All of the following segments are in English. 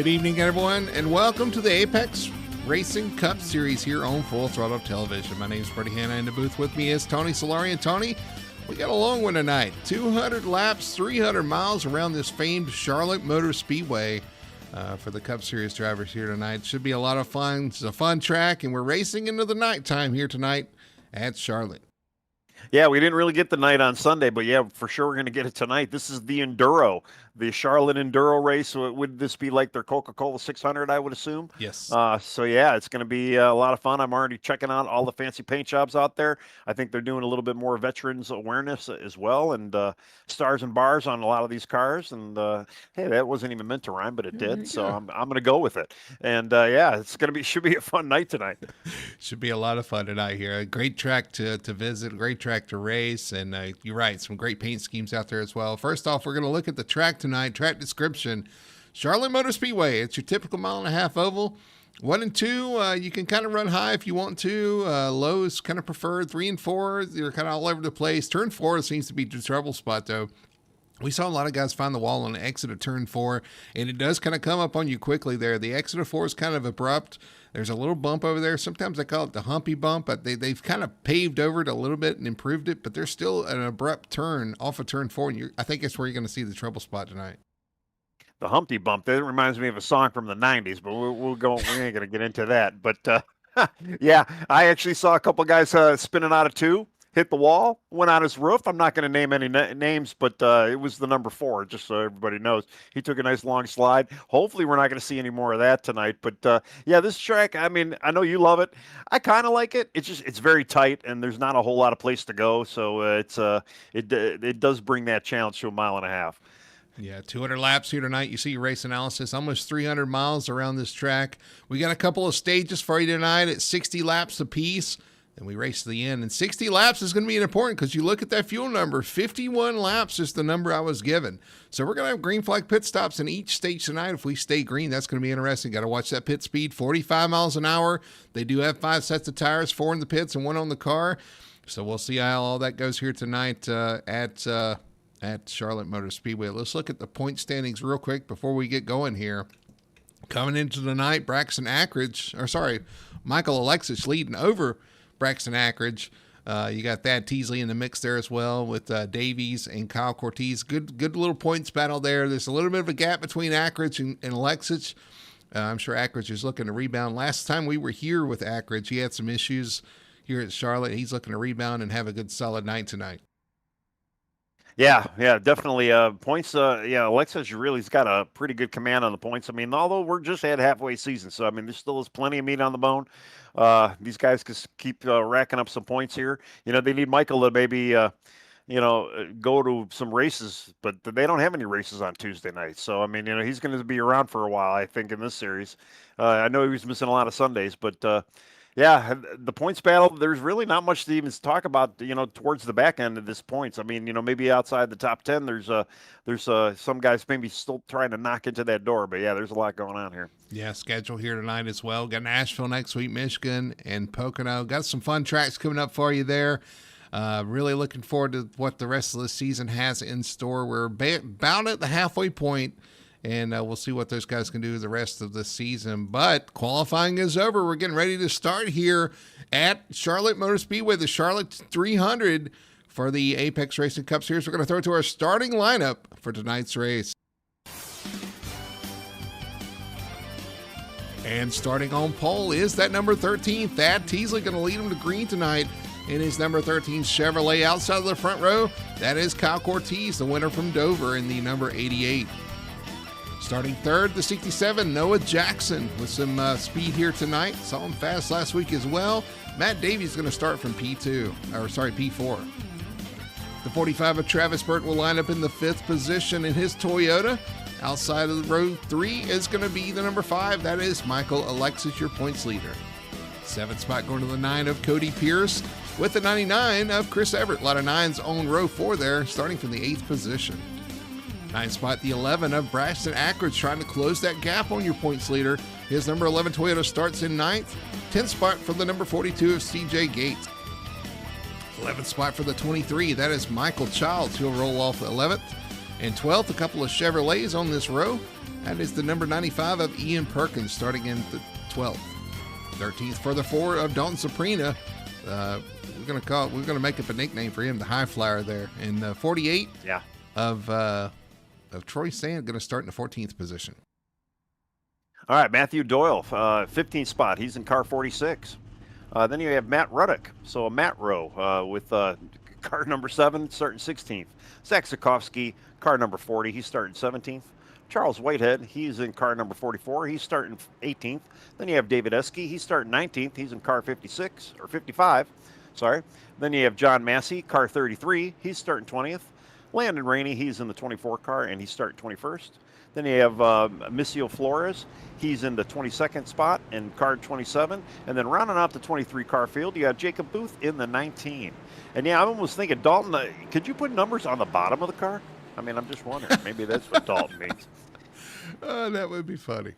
Good evening, everyone, and welcome to the Apex Racing Cup Series here on Full Throttle Television. My name is Freddie Hanna. In the booth with me is Tony Solari. And Tony, we got a long one tonight. 200 laps, 300 miles around this famed Charlotte Motor Speedway for the Cup Series drivers here tonight. Should be a lot of fun. It's a fun track, and we're racing into the nighttime here tonight at Charlotte. Yeah, we didn't really get the night on Sunday, but yeah, for sure we're going to get it tonight. This is the Enduro, the Charlotte Enduro race. Would this be like their Coca-Cola 600, I would assume? Yes. So yeah, it's going to be a lot of fun. I'm already checking out all the fancy paint jobs out there. I think they're doing a little bit more veterans awareness as well, and stars and bars on a lot of these cars. And hey, that wasn't even meant to rhyme, but it did. So I'm going to go with it. And yeah, it's going to be should be a fun night tonight. Should be a lot of fun tonight here. A great track to visit, a great track to race, and you're right, some great paint schemes out there as well. First off, we're going to look at the track tonight. Track description: Charlotte Motor Speedway. It's your typical 1.5 mile oval. 1 and 2, you can kind of run high if you want to. Low is kind of preferred. 3 and 4, you're kind of all over the place. Turn 4 seems to be the trouble spot, though. We saw a lot of guys find the wall on the exit of turn 4, and it does kind of come up on you quickly there. The exit of 4 is kind of abrupt. There's a little bump over there. Sometimes I call it the humpy bump, but they've kind of paved over it a little bit and improved it, but there's still an abrupt turn off of turn 4, and I think that's where you're going to see the trouble spot tonight. The Humpty Bump, that reminds me of a song from the 90s, but we ain't going to get into that. But yeah, I actually saw a couple guys spinning out of 2. Hit the wall, went on his roof. I'm not going to name any names, but it was the number 4, just so everybody knows. He took a nice long slide. Hopefully we're not going to see any more of that tonight. But yeah, this track, I mean, I know you love it. I kind of like it. It's very tight, and there's not a whole lot of place to go. So it does bring that challenge to 1.5 miles. Yeah, 200 laps here tonight. You see your race analysis, almost 300 miles around this track. We got a couple of stages for you tonight at 60 laps apiece. And we race to the end. And 60 laps is going to be important because you look at that fuel number. 51 laps is the number I was given. So we're going to have green flag pit stops in each stage tonight. If we stay green, that's going to be interesting. Got to watch that pit speed, 45 miles an hour. They do have 5 sets of tires, 4 in the pits and 1 on the car. So we'll see how all that goes here tonight at Charlotte Motor Speedway. Let's look at the point standings real quick before we get going here. Coming into the night, Michael Alexis leading over Braxton Ackridge. You got Thad Teasley in the mix there as well with Davies and Kyle Cortez. Good little points battle there. There's a little bit of a gap between Ackridge and Alexis. I'm sure Ackridge is looking to rebound. Last time we were here with Ackridge, he had some issues here at Charlotte. He's looking to rebound and have a good solid night tonight. Yeah, definitely. Points, Alexis really's got a pretty good command on the points. I mean, although we're just at halfway season, so I mean, there still is plenty of meat on the bone. These guys can keep racking up some points here. You know, they need Michael to maybe, go to some races, but they don't have any races on Tuesday night. So, I mean, he's going to be around for a while, I think, in this series. I know he was missing a lot of Sundays, but yeah, the points battle, there's really not much to even talk about, towards the back end of this points. I mean, maybe outside the top 10, there's some guys maybe still trying to knock into that door. But, yeah, there's a lot going on here. Yeah, schedule here tonight as well. Got Nashville next week, Michigan, and Pocono. Got some fun tracks coming up for you there. Really looking forward to what the rest of the season has in store. We're about at the halfway point. And we'll see what those guys can do the rest of the season. But qualifying is over. We're getting ready to start here at Charlotte Motor Speedway, the Charlotte 300 for the Apex Racing Cup Series. We're going to throw it to our starting lineup for tonight's race. And starting on pole is that number 13, Thad Teasley, going to lead him to green tonight in his number 13 Chevrolet. Outside of the front row, that is Kyle Cortez, the winner from Dover in the number 88. Starting third, the 67, Noah Jackson with some speed here tonight. Saw him fast last week as well. Matt Davies is going to start from P4. The 45 of Travis Burt will line up in the 5th position in his Toyota. Outside of row 3 is going to be the number 5. That is Michael Alexis, your points leader. 7th spot going to the 9 of Cody Pierce with the 99 of Chris Everett. A lot of 9s on row 4 there, starting from the 8th position. 9th spot, the 11 of Braxton Ackridge, trying to close that gap on your points leader. His number 11 Toyota starts in 9th. 10th spot for the number 42 of CJ Gates. 11th spot for the 23, that is Michael Childs. He'll roll off 11th. And 12th, a couple of Chevrolets on this row. That is the number 95 of Ian Perkins, starting in the 12th. 13th for the 4 of Dalton Saprina. We're gonna make up a nickname for him, the High Flyer there. And 48 of Troy Sand going to start in the 14th position. All right, Matthew Doyle, 15th spot. He's in car 46. Then you have Matt Ruddock. So Matt Rowe with car number 7, starting 16th. Zach Sikowski, car number 40. He's starting 17th. Charles Whitehead, he's in car number 44. He's starting 18th. Then you have David Esky. He's starting 19th. He's in car 55. Sorry. Then you have John Massey, car 33. He's starting 20th. Landon Rainey, he's in the 24 car, and he's starting 21st. Then you have Missio Flores. He's in the 22nd spot in car 27. And then rounding out the 23 car field, you have Jacob Booth in the 19. And yeah, I'm almost thinking, Dalton, could you put numbers on the bottom of the car? I mean, I'm just wondering. Maybe that's what Dalton means. That would be funny.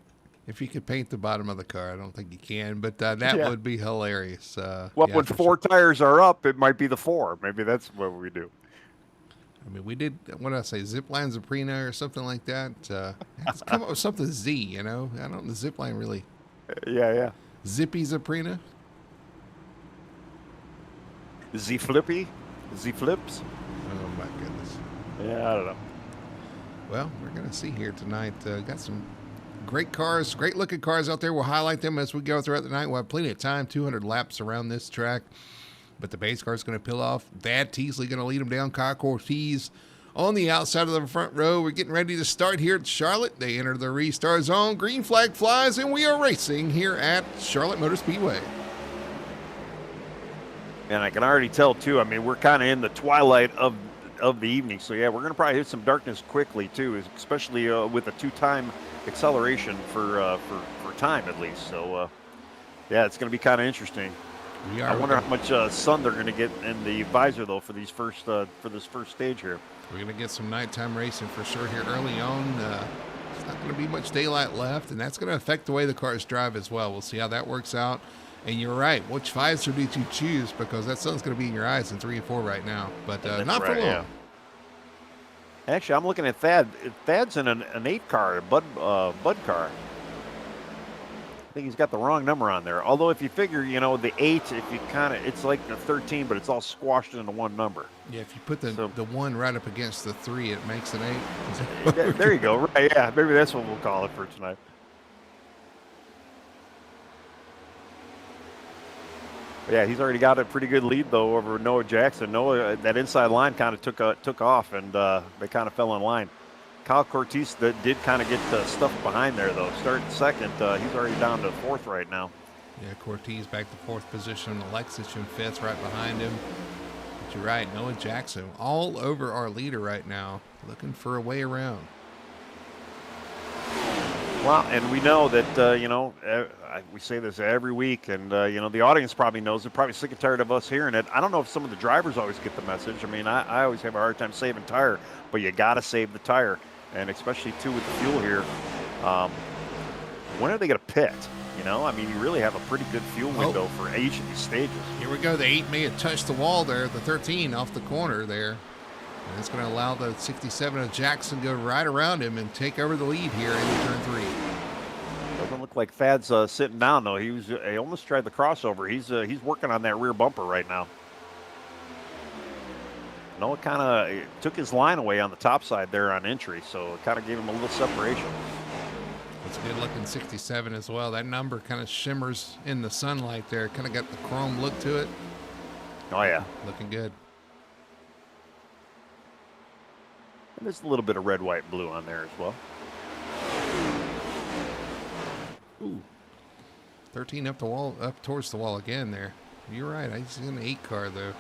If you could paint the bottom of the car, I don't think you can, but that would be hilarious. When 4 tires are up, it might be the 4. Maybe that's what we do. I mean, we did, what did I say, Zipline Zaprina or something like that. Let's come up with something Z, you know? I don't know, Zipline really. Yeah. Zippy Zaprina? Z-Flippy? Z-Flips? Oh, my goodness. Yeah, I don't know. Well, we're going to see here tonight. Got some great cars, great looking cars out there. We'll highlight them as we go throughout the night. We'll have plenty of time, 200 laps around this track. But the base car is going to peel off. Thad Teasley going to lead them down. Kyle Cortez on the outside of the front row. We're getting ready to start here at Charlotte. They enter the restart zone. Green flag flies, and we are racing here at Charlotte Motor Speedway. And I can already tell, too, I mean, we're kind of in the twilight of the evening. So, yeah, we're going to probably hit some darkness quickly, too, especially with a 2-time acceleration for time, at least. So, yeah, it's going to be kind of interesting. I wonder how much sun they're going to get in the visor, though, for this first stage here. We're going to get some nighttime racing for sure here early on. There's not going to be much daylight left, and that's going to affect the way the cars drive as well. We'll see how that works out. And you're right. Which visor did you choose? Because that sun's going to be in your eyes in 3 and 4 right now, but not for long. Yeah. Actually, I'm looking at Thad. Thad's in an 8 car, a Bud car. I think he's got the wrong number on there. Although if you figure, you know, the 8, if you it's like the 13, but it's all squashed into one number. Yeah, if you put the 1 right up against the 3, it makes an 8. There you go. Right, yeah, maybe that's what we'll call it for tonight. But yeah, he's already got a pretty good lead, though, over Noah Jackson. Noah, that inside line kind of took off, and they kind of fell in line. Kyle Cortez did kind of get stuff behind there, though. Starting second, he's already down to 4th right now. Yeah, Cortez back to 4th position. Alexis in 5th right behind him. But you're right, Noah Jackson all over our leader right now, looking for a way around. Well, and we know that, you know, we say this every week, and, you know, the audience probably knows. They're probably sick and tired of us hearing it. I don't know if some of the drivers always get the message. I mean, I always have a hard time saving tire, but you got to save the tire. And especially, too, with the fuel here. When are they going to pit? You know, I mean, you really have a pretty good fuel window for each of these stages. Here we go. The 8 may have touched the wall there. The 13 off the corner there. And it's going to allow the 67 of Jackson to go right around him and take over the lead here in turn 3. Doesn't look like Thad's sitting down, though. He almost tried the crossover. He's working on that rear bumper right now. Noah kind of took his line away on the top side there on entry, so it kind of gave him a little separation. It's a good-looking 67 as well. That number kind of shimmers in the sunlight there. Kind of got the chrome look to it. Oh, yeah. Looking good. And there's a little bit of red, white, blue on there as well. Ooh. 13 up towards the wall again there. You're right. He's in an 8 car, though.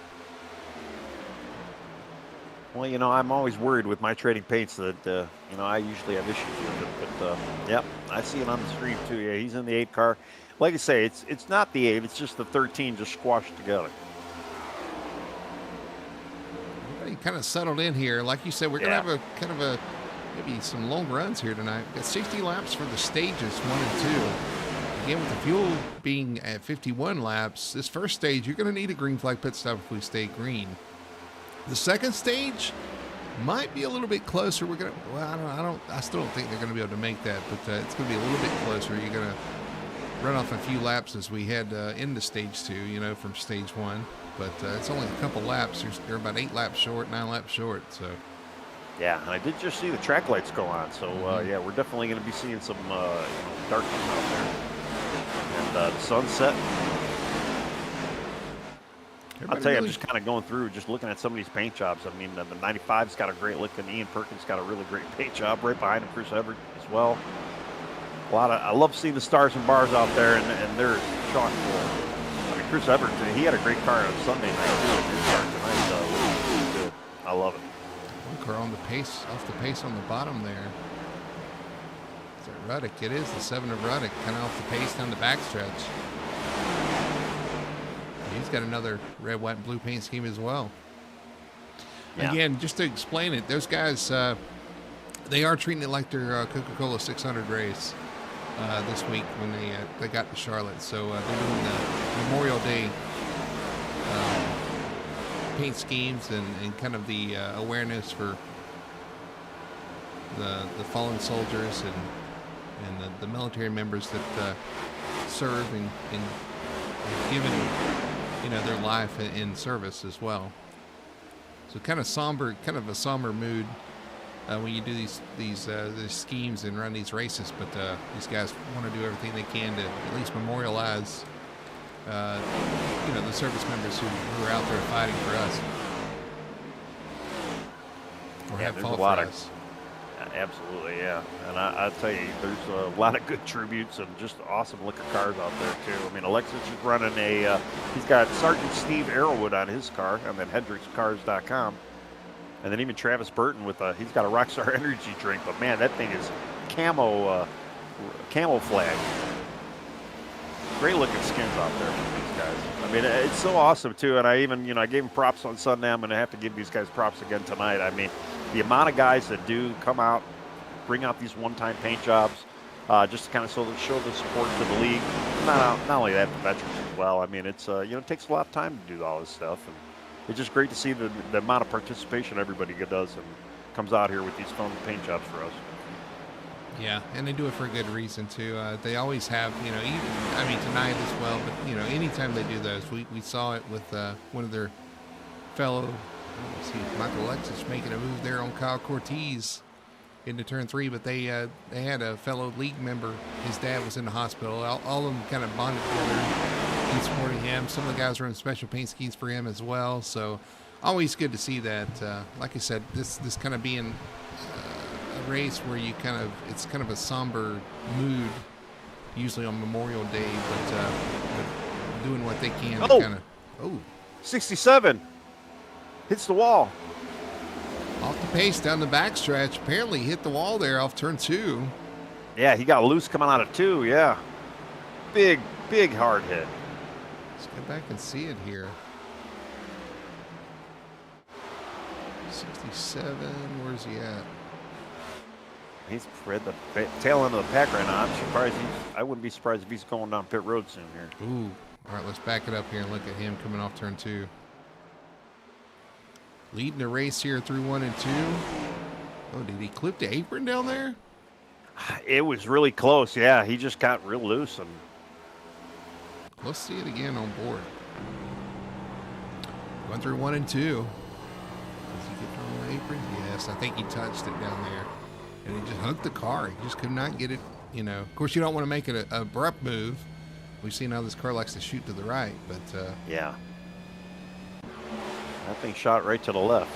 Well, you know, I'm always worried with my trading paints that, you know, I usually have issues with it. But, yep, I see it on the stream, too. Yeah, he's in the 8 car. Like I say, it's not the 8. It's just the 13 just squashed together. Everybody kind of settled in here. Like you said, we're going to have a kind of maybe some long runs here tonight. We've got 60 laps for the stages 1 and 2. Again, with the fuel being at 51 laps, this first stage, you're going to need a green flag pit stop if we stay green. The second stage, Might be a little bit closer. We're gonna. Well, I still don't think they're gonna be able to make that, but it's gonna be a little bit closer. You're gonna run off a few laps as we head into stage 2. You know, from stage 1, but it's only a couple laps. They're about 8 laps short, 9 laps short. So. Yeah, and I did just see the track lights go on. So yeah, we're definitely going to be seeing some darkness out there, and the sunset. I'll tell you, I'm just kind of going through, just looking at some of these paint jobs. I mean, the 95's got a great look, and Ian Perkins got a really great paint job right behind him, Chris Everett as well. I love seeing the stars and bars out there, and they're chock full. I mean, Chris Everett, he had a great car on Sunday night too. His car tonight was good. I love it. One car on the pace, off the pace on the bottom there. Is that Ruddock? It is the 7 of Ruddock, kind of off the pace down the backstretch. He's got another red, white, and blue paint scheme as well. Yeah. Again, just to explain it, those guys, they are treating it like their Coca-Cola 600 race this week when they got to Charlotte. So they're doing the Memorial Day paint schemes and kind of the awareness for the fallen soldiers and the military members that serve and given their life in service as well. So kind of a somber mood when you do these schemes and run these races, but these guys want to do everything they can to at least memorialize the service members who are out there fighting for us. Or have fought for us. Absolutely, yeah. And I'll tell you, there's a lot of good tributes and just awesome looking cars out there, too. I mean, Alexis is running he's got Sergeant Steve Arrowwood on his car, and then HendricksCars.com. And then even Travis Burton he's got a Rockstar Energy drink, but man, that thing is camouflage. Great looking skins out there for these guys. I mean, it's so awesome, too. And I gave them props on Sunday. I'm going to have to give these guys props again tonight. I mean, the amount of guys that do come out, bring out these one-time paint jobs, just to kind of show the support to the league. Not only that, the veterans as well. I mean, it's it takes a lot of time to do all this stuff, and it's just great to see the amount of participation everybody does and comes out here with these fun paint jobs for us. Yeah, and they do it for a good reason too. They always have, tonight as well. But anytime they do those, we saw it with one of their fellow. Michael Alexis making a move there on Kyle Cortez into turn 3, but they had a fellow league member. His dad was in the hospital. All of them kind of bonded together in supporting him. Some of the guys running special paint schemes for him as well. So always good to see that. Like I said, this kind of being a race where it's kind of a somber mood usually on Memorial Day, but doing what they can to kind of 67 hits the wall. Off the pace down the backstretch. Apparently hit the wall there off turn 2. Yeah, he got loose coming out of 2. Yeah. Big hard hit. Let's get back and see it here. 67. Where's he at? He's at the tail end of the pack right now. I'm surprised I wouldn't be surprised if he's going down pit road soon here. Ooh. All right, let's back it up here and look at him coming off turn 2. Leading the race here through 1 and 2. Oh, did he clip the apron down there? It was really close. Yeah, he just got real loose. And let's see it again on board. Going through 1 and 2. Does he get on the apron? Yes, I think he touched it down there. And he just hugged the car. He just could not get it, Of course, you don't want to make it an abrupt move. We've seen how this car likes to shoot to the right, but... yeah. That thing shot right to the left.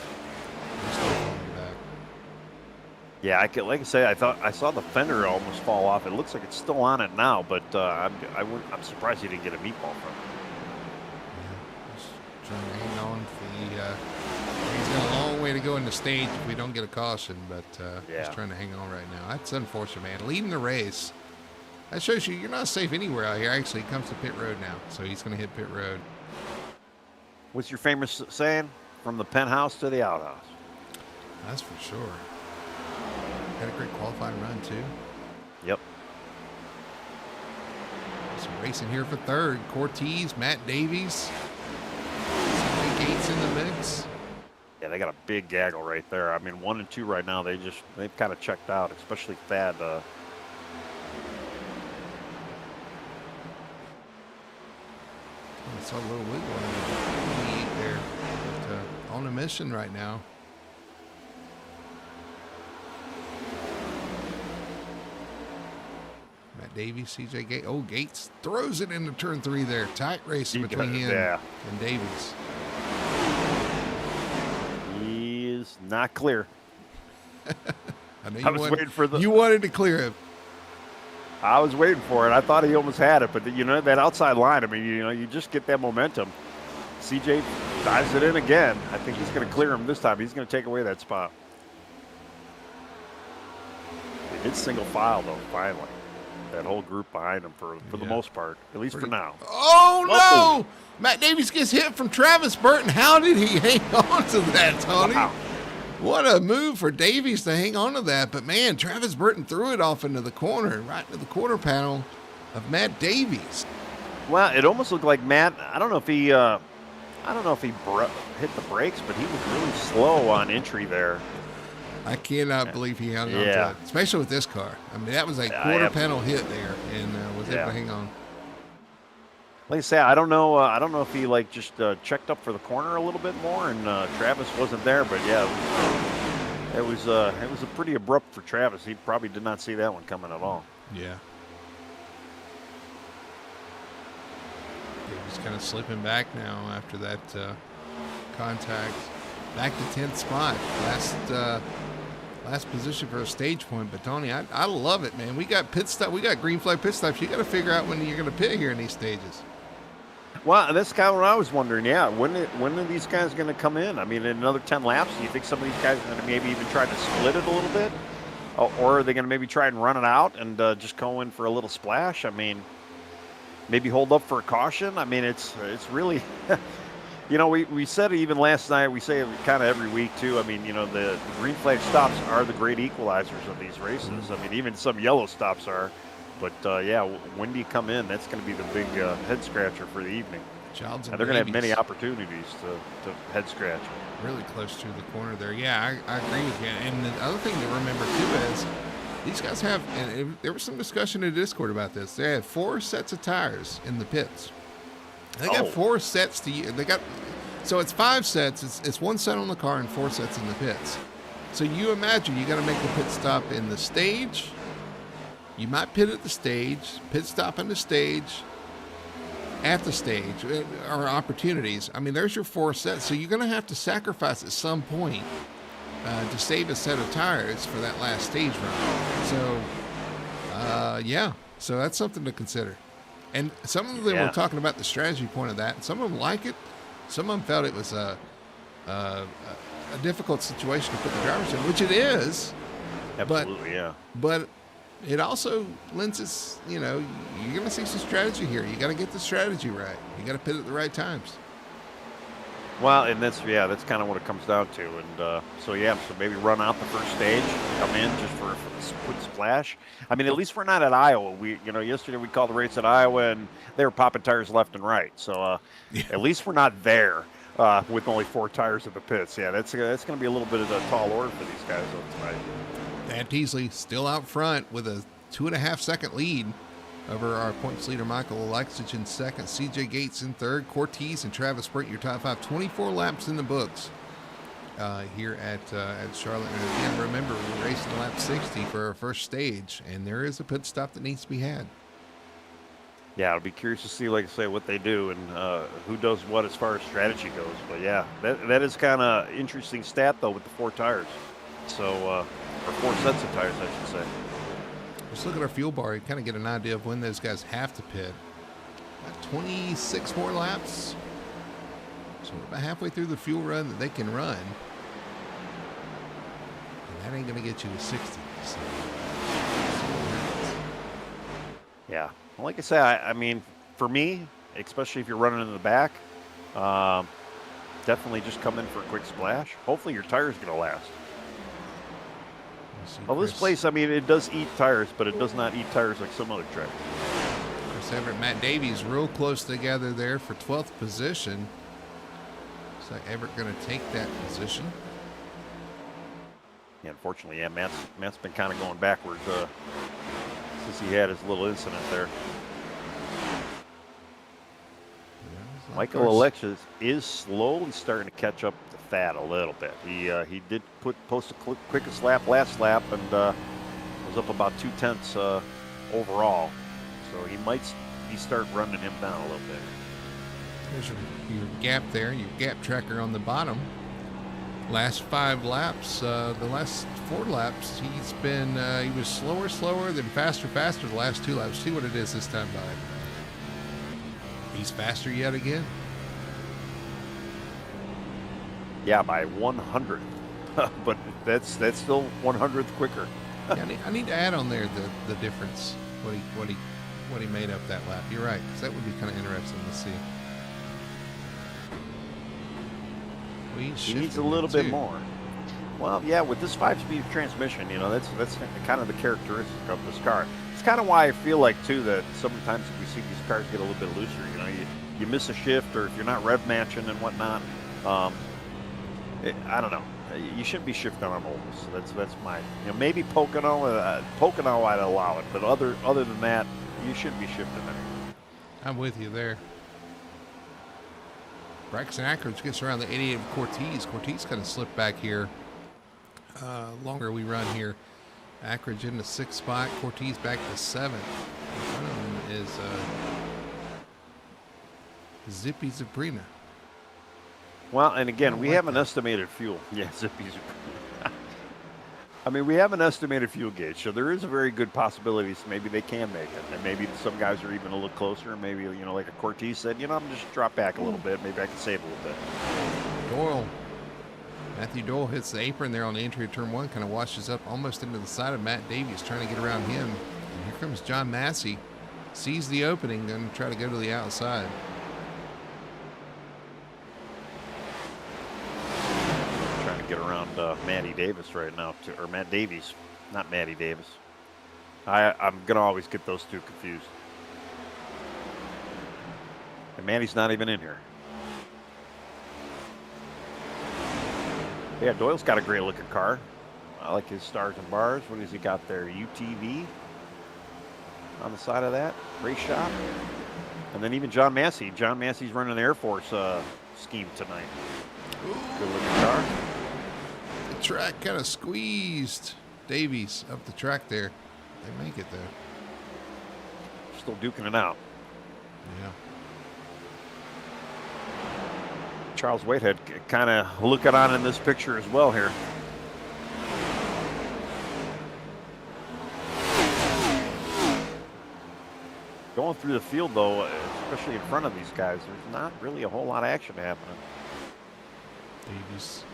Yeah, like I say, I saw the fender almost fall off. It looks like it's still on it now, but I'm surprised he didn't get a meatball from it. Yeah, just trying to hang on. He's got a long way to go in the stage if we don't get a caution, but he's trying to hang on right now. That's unfortunate, man. Leading the race. That shows you're not safe anywhere out here. Actually, he comes to pit road now, so he's going to hit pit road. What's your famous saying? From the penthouse to the outhouse. That's for sure. Had a great qualifying run, too. Yep. Some racing here for third. Cortez, Matt Davies. CJ Gates in the mix. Yeah, they got a big gaggle right there. I mean, 1 and 2 right now. They've kind of checked out, especially Thad. I saw a little wiggle in the there, but on a mission right now. Matt Davies, CJ Gates. Oh, Gates throws it into turn 3 there. Tight racing between him and Davies. He is not clear. I know I was waiting for you wanted to clear him. I was waiting for it. I thought he almost had it, but that outside line. I mean, you just get that momentum. CJ dives it in again. I think he's going to clear him this time. He's going to take away that spot. They did single file though. Finally, that whole group behind him for the most part, at least for now. Oh no! Matt Davies gets hit from Travis Burton. How did he hang on to that, Tony? Wow. What a move for Davies to hang on to that. But, man, Travis Burton threw it off into the corner, right into the quarter panel of Matt Davies. Well, it almost looked like Matt, I don't know if he hit the brakes, but he was really slow on entry there. I cannot believe he hung on to it, especially with this car. I mean, that was a quarter panel hit there, and was able to hang on. Like I say, I don't know if he just checked up for the corner a little bit more, and Travis wasn't there. But it was a pretty abrupt for Travis. He probably did not see that one coming at all. Yeah. He's kind of slipping back now after that contact. Back to 10th spot. Last position for a stage point. But Tony, I love it, man. We got pit stop. We got green flag pit stops. You got to figure out when you're going to pit here in these stages. Well, that's kind of what I was wondering. Yeah, when are these guys going to come in? I mean, in another 10 laps, do you think some of these guys are going to maybe even try to split it a little bit? Or are they going to maybe try and run it out and just go in for a little splash? I mean, maybe hold up for a caution? I mean, it's really, we said it even last night. We say it kind of every week, too. I mean, the green flag stops are the great equalizers of these races. I mean, even some yellow stops are. But, when do you come in? That's going to be the big head scratcher for the evening. And they're going to have many opportunities to head scratch. Really close to the corner there. Yeah, I agree with you. And the other thing to remember, too, is these guys have, and there was some discussion in Discord about this, they have 4 sets of tires in the pits. They got 4 sets so it's 5 sets. It's 1 set on the car and 4 sets in the pits. So you imagine you got to make a pit stop in the stage. You might pit at the stage, pit stop in the stage, at the stage, or opportunities. I mean, there's your 4 sets. So you're going to have to sacrifice at some point to save a set of tires for that last stage run. So, so that's something to consider. And some of them were talking about the strategy point of that. Some of them like it. Some of them felt it was a difficult situation to put the drivers in, which it is. Absolutely, But it also lends us, you're going to see some strategy here. You got to get the strategy right. You got to pit at the right times. Well, and that's kind of what it comes down to. And so maybe run out the first stage, come in just for a quick splash. I mean, at least we're not at Iowa. Yesterday we called the race at Iowa, and they were popping tires left and right. So at least we're not there with only 4 tires in the pits. Yeah, that's going to be a little bit of a tall order for these guys tonight. Thad Teasley still out front with a 2.5 second lead over our points leader, Michael Alexich, in second. CJ Gates in third. Cortez and Travis Burton, your top 5. 24 laps in the books here at Charlotte. And again, remember, we're racing lap 60 for our first stage, and there is a pit stop that needs to be had. Yeah, I'll be curious to see, like I say, what they do and who does what as far as strategy goes. But that is kind of interesting stat, though, with the 4 tires. So, or 4 sets of tires, I should say. Let's look at our fuel bar. You kind of get an idea of when those guys have to pit. About 26 more laps. So we're about halfway through the fuel run that they can run. And that ain't going to get you to 60. So. Yeah. Well, like I say, I mean, for me, especially if you're running in the back, definitely just come in for a quick splash. Hopefully your tire's going to last. Well, this place, I mean, it does eat tires, but it does not eat tires like some other tracks. Chris Everett, Matt Davies real close together there for 12th position. Is that ever going to take that position? Yeah, unfortunately, yeah, Matt's been kind of going backwards since he had his little incident there. Yeah, Michael Alexis is slowly starting to catch up to Thad a little bit. He did post the quickest lap last lap and was up about 0.2 overall. So he might start running him down a little bit. There's your gap there, your gap tracker on the bottom. Last 5 laps, the last 4 laps, he was slower, then faster the last 2 laps. See what it is this time by. He's faster yet again. Yeah, by 100th, but that's still 100th quicker. Yeah, I need to add on there the difference, what he made up that lap. You're right, because that would be kind of interesting to see. He needs a little bit more. Well, yeah, with this 5-speed transmission, that's kind of the characteristic of this car. It's kind of why I feel like too that sometimes if we see these cars get a little bit looser, you miss a shift, or if you're not rev matching and whatnot, I don't know. You shouldn't be shifting on ovals. So that's my maybe Pocono I'd allow it, but other than that, you shouldn't be shifting there. I'm with you there. Braxton Ackridge gets around the 88 of Cortez. Cortez kind of slipped back here. Longer we run here. Ackridge in the 6th spot. Cortez back to 7th. In front of him is Zippy Zabrina. Well, and again, we have an estimated fuel. Yeah, Zippy Zabrina. I mean, we have an estimated fuel gauge, so there is a very good possibility maybe they can make it. And maybe some guys are even a little closer. And maybe, like a Cortez said, I'm just drop back a little bit. Maybe I can save a little bit. Doyle. Matthew Doyle hits the apron there on the entry of turn 1, kind of washes up almost into the side of Matt Davies, trying to get around him. And here comes John Massey. Sees the opening, going to try to go to the outside. Get around Matty Davis right now, or Matt Davies, not Matty Davis. I'm gonna always get those two confused. And Matty's not even in here. Yeah, Doyle's got a great looking car. I like his stars and bars. What has he got there? UTV on the side of that race shop. And then even John Massey. John Massey's running the Air Force scheme tonight. Good looking car. The track kind of squeezed Davies up the track there. They make it though. Still duking it out. Yeah. Charles Whitehead kind of looking on in this picture as well here. Going through the field though, especially in front of these guys, there's not really a whole lot of action happening. Davies.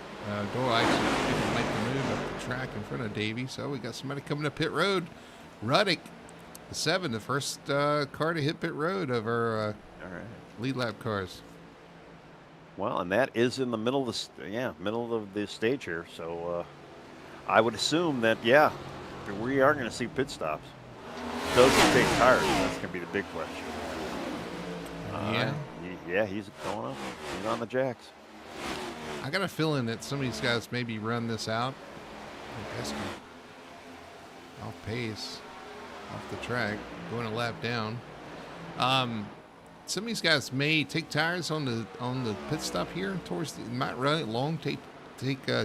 Doyle actually didn't make the move up the track in front of Davies. So we got somebody coming up pit road. Ruddick, the 7, the first car to hit pit road of our lead lap cars. Well, and that is in the middle of the stage here. So I would assume that we are going to see pit stops. Does it take tires? That's going to be the big question. He's going up. He's on the jacks. I got a feeling that some of these guys maybe run this out. Off pace, off the track, going a lap down. Some of these guys may take tires on the pit stop here. Might run it long, take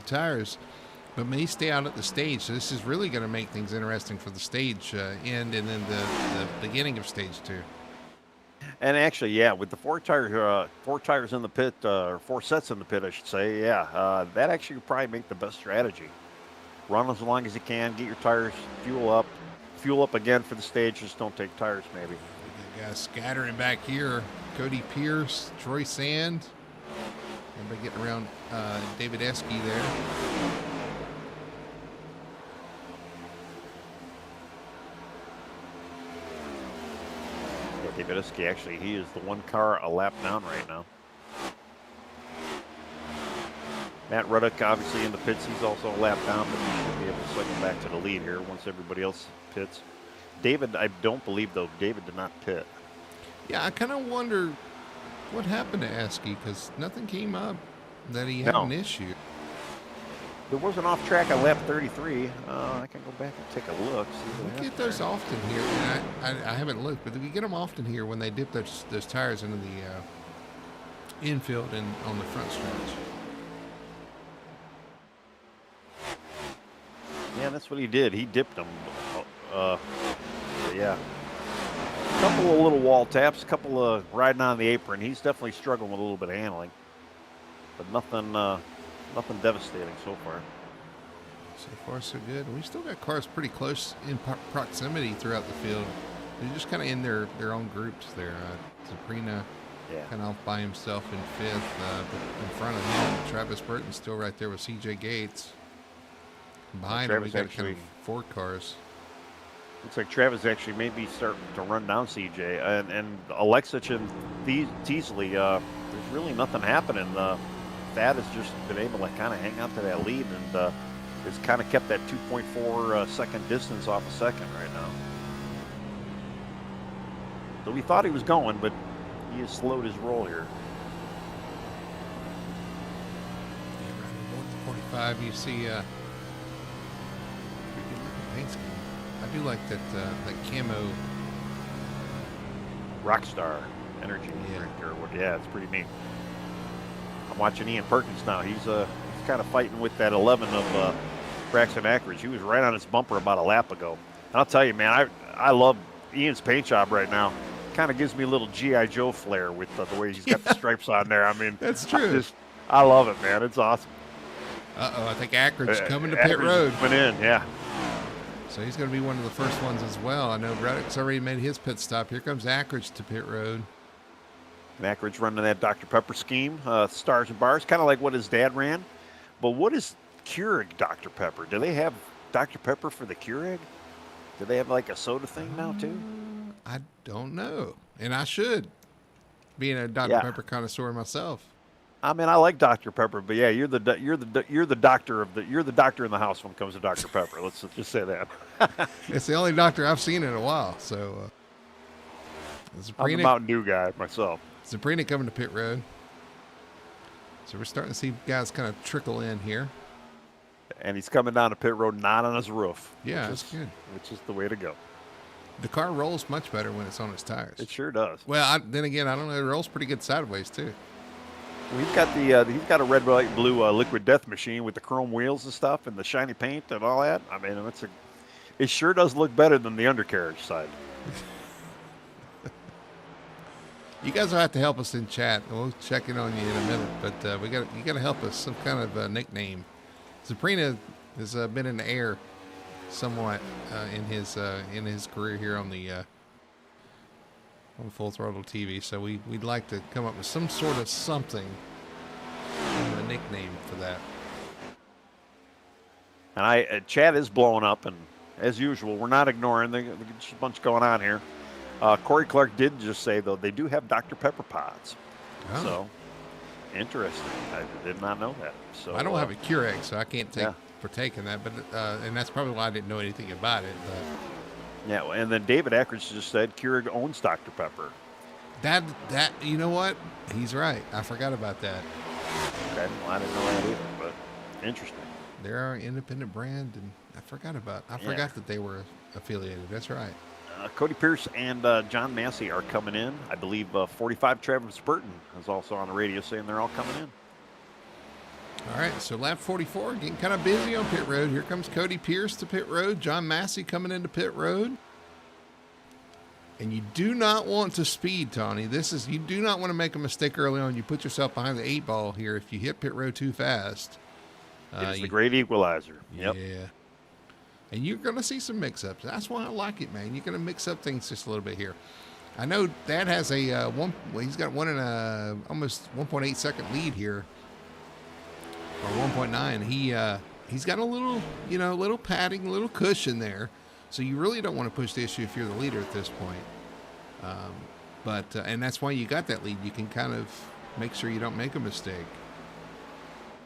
tires, but may stay out at the stage. So this is really going to make things interesting for the stage end and then the beginning of stage 2. And actually, with the four tires in the pit, or 4 sets in the pit, I should say, that actually would probably make the best strategy. Run as long as you can, get your tires, fuel up again for the stage. Just don't take tires, maybe. Guys scattering back here. Cody Pierce, Troy Sand. Everybody getting around David Esky there. David Esky, actually, he is the 1 car a lap down right now. Matt Ruddick, obviously, in the pits, he's also a lap down, but he should be able to cycle back to the lead here once everybody else pits. David, I don't believe, though, David did not pit. Yeah, I kind of wonder what happened to Esky because nothing came up. that he had No. an issue. There was an off track on lap 33. I can go back and take a look. See what We get happened those there. often here. And I haven't looked, but we get them often here when they dip those tires into the infield and on the front stretch. Yeah, that's what he did. He dipped them. Yeah. A couple of little wall taps, a couple of riding on the apron. He's definitely struggling with a little bit of handling, but nothing devastating so far. So far, so good. We still got cars pretty close in proximity throughout the field. They're just kind of in their own groups there. Sabrina Yeah. kind of off by himself in fifth, but in front of him, Travis Burton still right there with CJ Gates. Behind him, we Travis got kind of 4 cars. Looks like Travis actually may be starting to run down CJ. And Alexich and Teasley, there's really nothing happening. Thad has just been able to kind of hang on to that lead and has kind of kept that 2.4 second distance off a second right now. So we thought he was going, but he has slowed his roll here. Yeah, right north of 45, you see pretty good looking paint scheme. I do like that camo. Rockstar energy Yeah. drink or what? Yeah, it's pretty neat. I'm watching Ian Perkins now. He's kind of fighting with that 11 of Braxton Ackridge. He was right on his bumper about a lap ago. And I'll tell you, man, I love Ian's paint job right now. Kind of gives me a little G.I. Joe flair with the way he's got the stripes on there. I mean, That's true. I love it, man. It's awesome. I think Ackridge's coming to pit road. Went in, yeah. So he's going to be one of the first ones as well. I know Reddick's already made his pit stop. Here comes Ackridge to pit road. And Ackridge running that Dr. Pepper scheme, stars and bars, kind of like what his dad ran. But what is Keurig Dr. Pepper? Do they have Dr. Pepper for the Keurig? Do they have like a soda thing now too? I don't know, and I should, being a Dr. Yeah. Pepper connoisseur myself. I mean, I like Dr. Pepper, but yeah, you're the doctor in the house when it comes to Dr. Pepper. Let's just say that. It's the only doctor I've seen in a while. So, I'm the Mountain Dew guy myself. Sabrina coming to pit road. So we're starting to see guys kind of trickle in here. And he's coming down to pit road, not on his roof. Yeah, that's good. Which is the way to go. The car rolls much better when it's on its tires. It sure does. Well, then again, I don't know. It rolls pretty good sideways too. Well, he's got a red, white, blue liquid death machine with the chrome wheels and stuff and the shiny paint and all that. I mean, it sure does look better than the undercarriage side. You guys will have to help us in chat. We'll check in on you in a minute, but you got to help us some kind of nickname. Sabrina has been in the air somewhat in his career here on the on Full Throttle TV. So we'd like to come up with some sort of something, a nickname for that. And chat is blowing up, and as usual, we're not ignoring. There's a bunch going on here. Corey Clark did just say, though, they do have Dr. Pepper pods. Oh. So, interesting. I did not know that. So I don't have a Keurig, so I can't partake in that. But and that's probably why I didn't know anything about it. But yeah, and then David Ackridge just said Keurig owns Dr. Pepper. that you know what? He's right. I forgot about that. Okay, well, I didn't know that either, but interesting. They're an independent brand, and I forgot that they were affiliated. That's right. Cody Pierce and John Massey are coming in. I believe 45 Travis Burton is also on the radio saying they're all coming in. All right, so lap 44, getting kind of busy on pit road. Here comes Cody Pierce to pit road. John Massey coming into pit road. And you do not want to speed, Tawny. You do not want to make a mistake early on. You put yourself behind the 8-ball here if you hit pit road too fast. It's the great equalizer. Yep. Yeah. And you're going to see some mix-ups. That's why I like it, man. You're going to mix up things just a little bit here. I know Dad has he's got one and almost 1.8 second lead here, or 1.9. He's got a little padding, a little cushion there. So you really don't want to push the issue if you're the leader at this point. And that's why you got that lead. You can kind of make sure you don't make a mistake.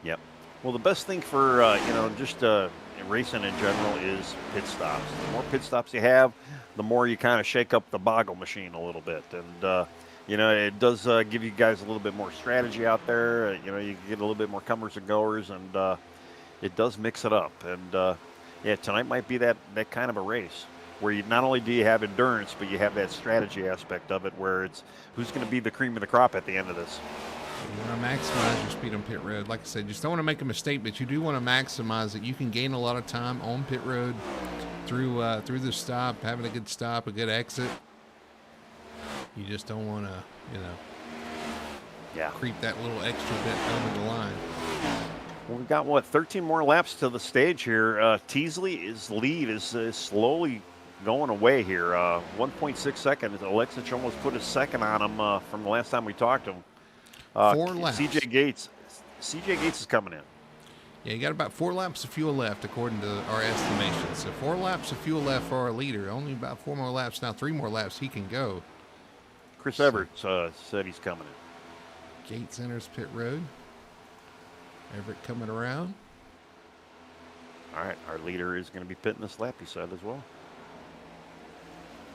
Yep. Well, the best thing for racing in general is pit stops. The more pit stops you have, the more you kind of shake up the boggle machine a little bit. And It does give you guys a little bit more strategy out there. You can get a little bit more comers and goers, and it does mix it up. And yeah, tonight might be that kind of a race where you not only do you have endurance, but you have that strategy aspect of it, where it's who's going to be the cream of the crop at the end of this. You want to maximize your speed on pit road. Like I said, just don't want to make a mistake, but you do want to maximize it. You can gain a lot of time on pit road through the stop, having a good stop, a good exit. You just don't want to, creep that little extra bit over the line. Well, we've got 13 more laps to the stage here. Teasley's lead is slowly going away here. 1.6 seconds. Alexich almost put a second on him from the last time we talked to him. 4 laps. CJ Gates is coming in. Yeah, you got about 4 laps of fuel left according to our estimations. So 4 laps of fuel left for our leader. Only about 4 more laps now. 3 more laps he can go. Chris Everett said he's coming in. Gates enters pit road. Everett coming around. All right, our leader is going to be pitting this lap, he said, as well.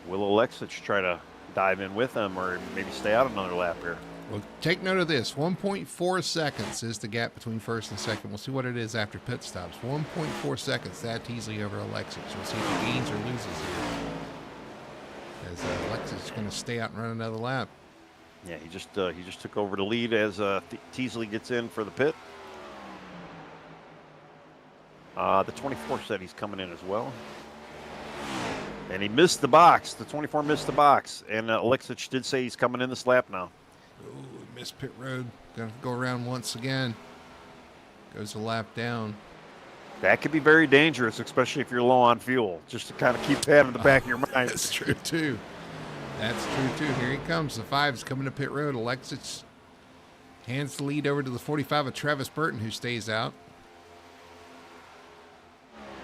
Will Alexich try to dive in with him or maybe stay out another lap here? Well, take note of this. 1.4 seconds is the gap between first and second. We'll see what it is after pit stops. 1.4 seconds, Thad Teasley over Alexich. We'll see if he gains or loses here. As Alexich is going to stay out and run another lap. Yeah, he just took over the lead as Teasley gets in for the pit. The 24 said he's coming in as well. And he missed the box. The 24 missed the box. And Alexich did say he's coming in this lap now. Oh, missed pit road. Going to go around once again. Goes a lap down. That could be very dangerous, especially if you're low on fuel. Just to kind of keep that in the back of your mind. That's true, too. Here he comes. The 5's coming to pit road. Alexich hands the lead over to the 45 of Travis Burton, who stays out.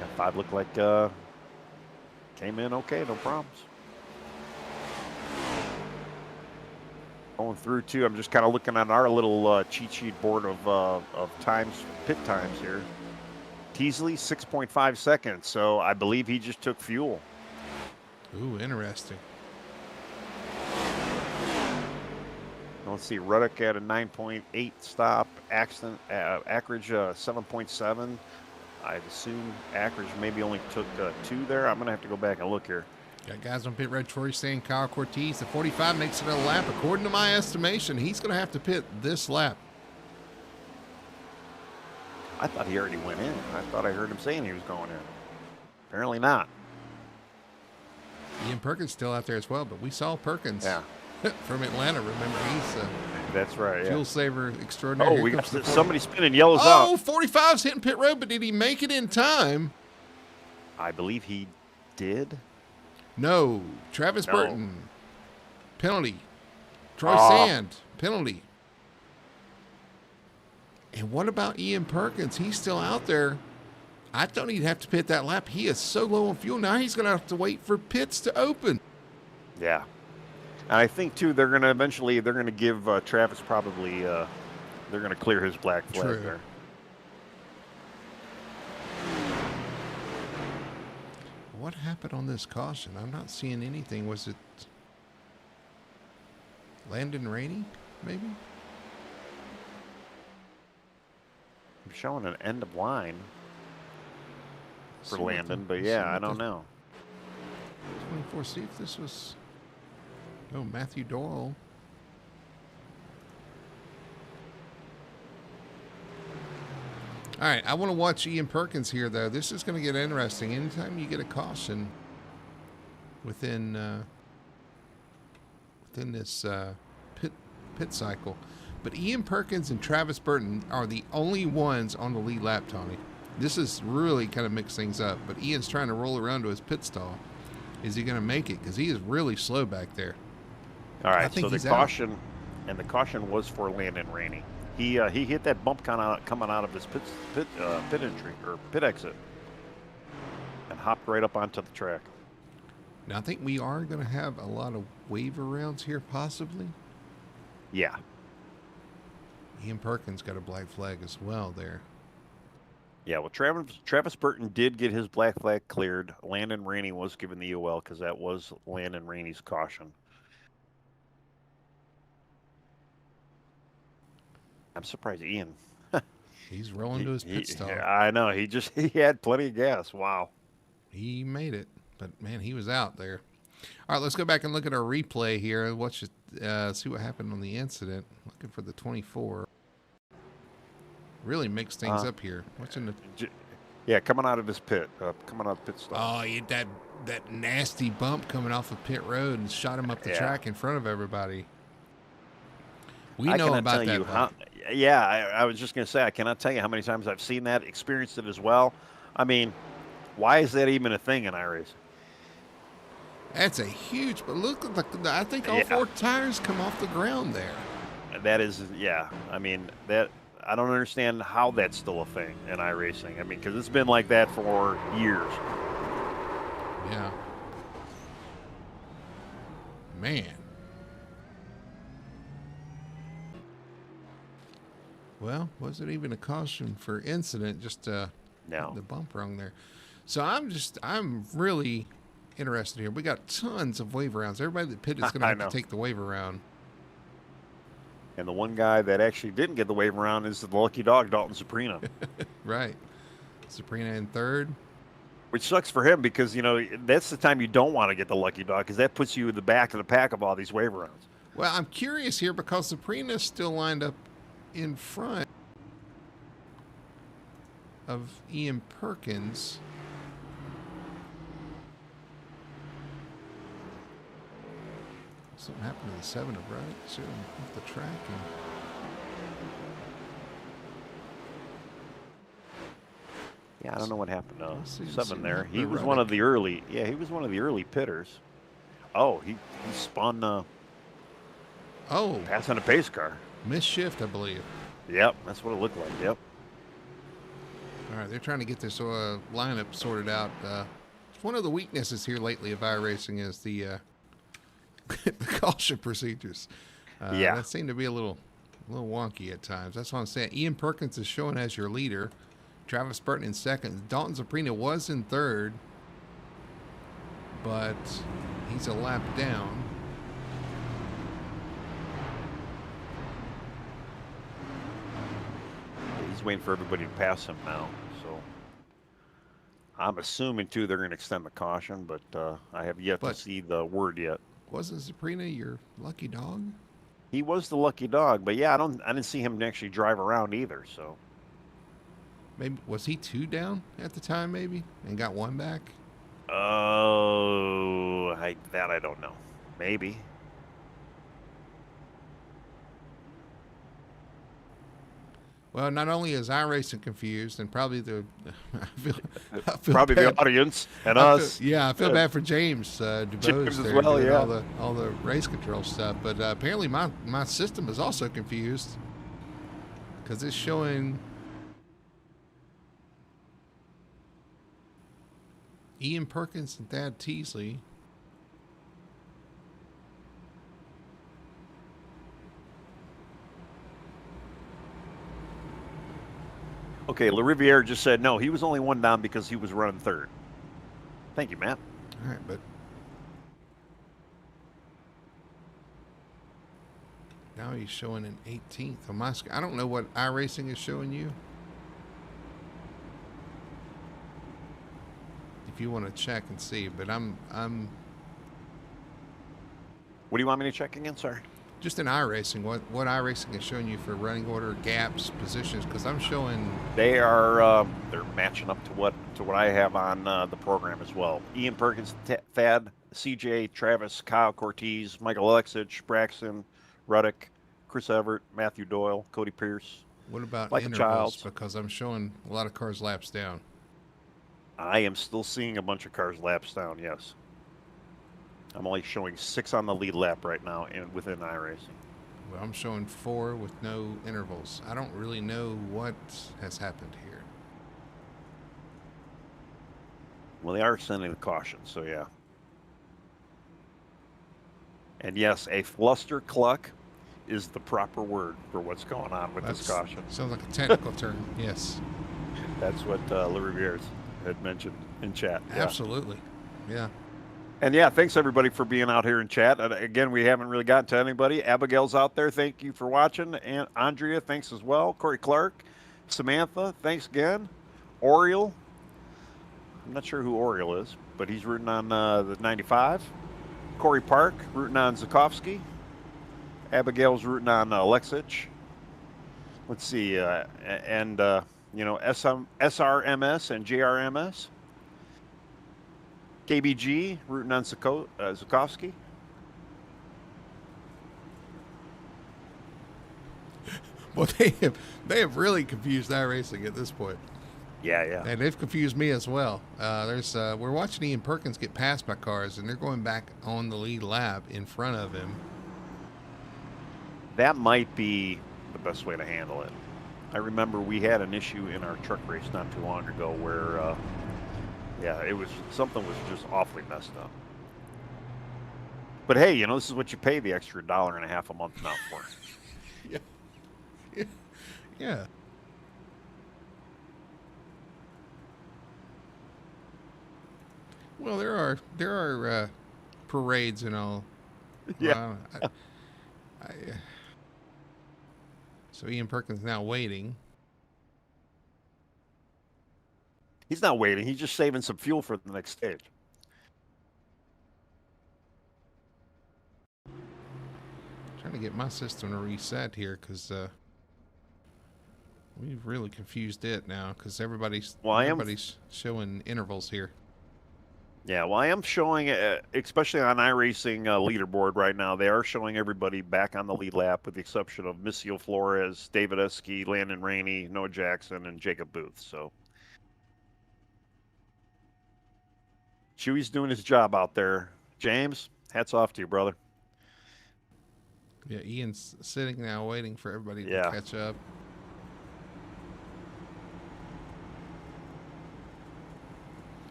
That 5 looked like came in okay, no problems. Going through too, I'm just kind of looking at our little cheat sheet board of times, pit times here. Teasley 6.5 seconds, so I believe he just took fuel. Ooh, interesting. Let's see, Ruddock at a 9.8 stop, Ackridge 7.7. I'd assume Ackridge maybe only took 2 there. I'm going to have to go back and look here. Got guys on pit road for you saying Kyle Cortez. The 45 makes it a lap. According to my estimation, he's going to have to pit this lap. I thought he already went in. I thought I heard him saying he was going in. Apparently not. Ian Perkins still out there as well, but we saw Perkins from Atlanta. Remember, he's that's right. Fuel saver extraordinary. Oh, we got somebody spinning yellows out. Oh, 45's hitting pit road, but did he make it in time? I believe he did. No. Travis Burton. Penalty. Troy Sand. Penalty. And what about Ian Perkins? He's still out there. I thought he'd have to pit that lap. He is so low on fuel. Now he's going to have to wait for pits to open. Yeah. And I think, too, they're going to give Travis probably, they're going to clear his black flag there. What happened on this caution? I'm not seeing anything. Was it Landon Rainey, maybe? I'm showing an end of line for Landon, but yeah, I don't know. 24, see if this was... Oh, Matthew Doyle. All right, I want to watch Ian Perkins here, though. This is going to get interesting. Anytime you get a caution within this pit cycle. But Ian Perkins and Travis Burton are the only ones on the lead lap, Tony. This is really kind of mixed things up. But Ian's trying to roll around to his pit stall. Is he going to make it? Because he is really slow back there. All right, so the caution, and the caution was for Landon Rainey. He hit that bump coming out of his pit entry or pit exit, and hopped right up onto the track. Now I think we are going to have a lot of waiver rounds here, possibly. Yeah. Ian Perkins got a black flag as well there. Yeah, well, Travis Burton did get his black flag cleared. Landon Rainey was given the UL because that was Landon Rainey's caution. I'm surprised Ian. He's rolling to his pit stop. I know. He had plenty of gas. Wow. He made it, but man, he was out there. All right, let's go back and look at our replay here. See what happened on the incident. Looking for the 24. Really mix things up here. Watching the. Yeah, coming out of his pit. Coming out of pit stop. Oh, he had that nasty bump coming off of pit road and shot him up the track in front of everybody. We know about that. I was just going to say, I cannot tell you how many times I've seen that, experienced it as well. I mean, why is that even a thing in iRacing? That's a huge, but look, I think all 4 tires come off the ground there. That is, I mean, I don't understand how that's still a thing in iRacing. I mean, because it's been like that for years. Yeah. Man. Well, was it even a caution for incident? Just no. The bump rung there. So I'm really interested here. We got tons of wave rounds. Everybody that pitted is going to have to take the wave around. And the one guy that actually didn't get the wave around is the lucky dog, Dalton Suprina. Right. Suprina in third. Which sucks for him because, that's the time you don't want to get the lucky dog because that puts you in the back of the pack of all these wave rounds. Well, I'm curious here because Suprina's still lined up in front of Ian Perkins. Something happened to the 7 of right? So off the track. I don't know what happened to 7 there. He was one of the early. Yeah, he was one of the early pitters. Oh, he spun. Passing a pace car. Misshift, I believe. Yep, that's what it looked like. Yep. All right, they're trying to get this lineup sorted out. It's one of the weaknesses here lately of iRacing is the caution procedures. That seem to be a little wonky at times. That's what I'm saying. Ian Perkins is showing as your leader. Travis Burton in second. Dalton Suprina was in third, but he's a lap down. He's waiting for everybody to pass him now. So I'm assuming, too, they're going to extend the caution, but I have yet to see the word yet. Wasn't Suprina your lucky dog? He was the lucky dog, but I didn't see him actually drive around either, so. Maybe was he 2 down at the time, maybe, and got 1 back? Oh, I don't know. Maybe. Well, not only is iRacing confused, and probably I feel probably bad. The audience and us. I feel bad for James DuBose as well. All the race control stuff, but apparently my system is also confused because it's showing Ian Perkins and Thad Teasley. Okay, LaRiviere just said no. He was only 1 down because he was running third. Thank you, Matt. All right, but now he's showing an 18th on my screen. I don't know what iRacing is showing you. If you want to check and see, but I'm. What do you want me to check again? Sorry. Just in iRacing, what iRacing is showing you for running order, gaps, positions? Because I'm showing they are they're matching up to what I have on the program as well. Ian Perkins, Thad, CJ, Travis, Kyle Cortez, Michael Alexich, Braxton, Ruddick, Chris Everett, Matthew Doyle, Cody Pierce. What about Michael intervals? Childs? Because I'm showing a lot of cars laps down. I am still seeing a bunch of cars laps down. Yes. I'm only showing 6 on the lead lap right now and within iRacing. Well, I'm showing 4 with no intervals. I don't really know what has happened here. Well, they are sending the caution, so yeah. And yes, a fluster cluck is the proper word for what's going on with this caution. Sounds like a technical term, yes. That's what LaRiviere had mentioned in chat. Yeah. Absolutely, yeah. And yeah, thanks everybody for being out here in chat. Again, we haven't really gotten to anybody. Abigail's out there. Thank you for watching. And Andrea, thanks as well. Corey Clark, Samantha, thanks again. Oriole, I'm not sure who Oriole is, but he's rooting on the 95. Corey Park, rooting on Zukovsky. Abigail's rooting on Alexich. Let's see, and SRMS and JRMS. KBG rooting on Zukovsky. Well, they have really confused iRacing at this point. Yeah. And they've confused me as well. We're watching Ian Perkins get passed by cars, and they're going back on the lead lap in front of him. That might be the best way to handle it. I remember we had an issue in our truck race not too long ago where, something was just awfully messed up. But hey, this is what you pay the extra $1.50 a month now for. Yeah. Well, there are parades and all. Yeah. So Ian Perkins now waiting. He's not waiting. He's just saving some fuel for the next stage. Trying to get my system to reset here because we've really confused it now because everybody's showing intervals here. Yeah, well, I am showing, especially on iRacing leaderboard right now, they are showing everybody back on the lead lap with the exception of Missio Flores, David Esky, Landon Rainey, Noah Jackson, and Jacob Booth. So Chewy's doing his job out there. James, hats off to you, brother. Yeah, Ian's sitting now waiting for everybody to catch up.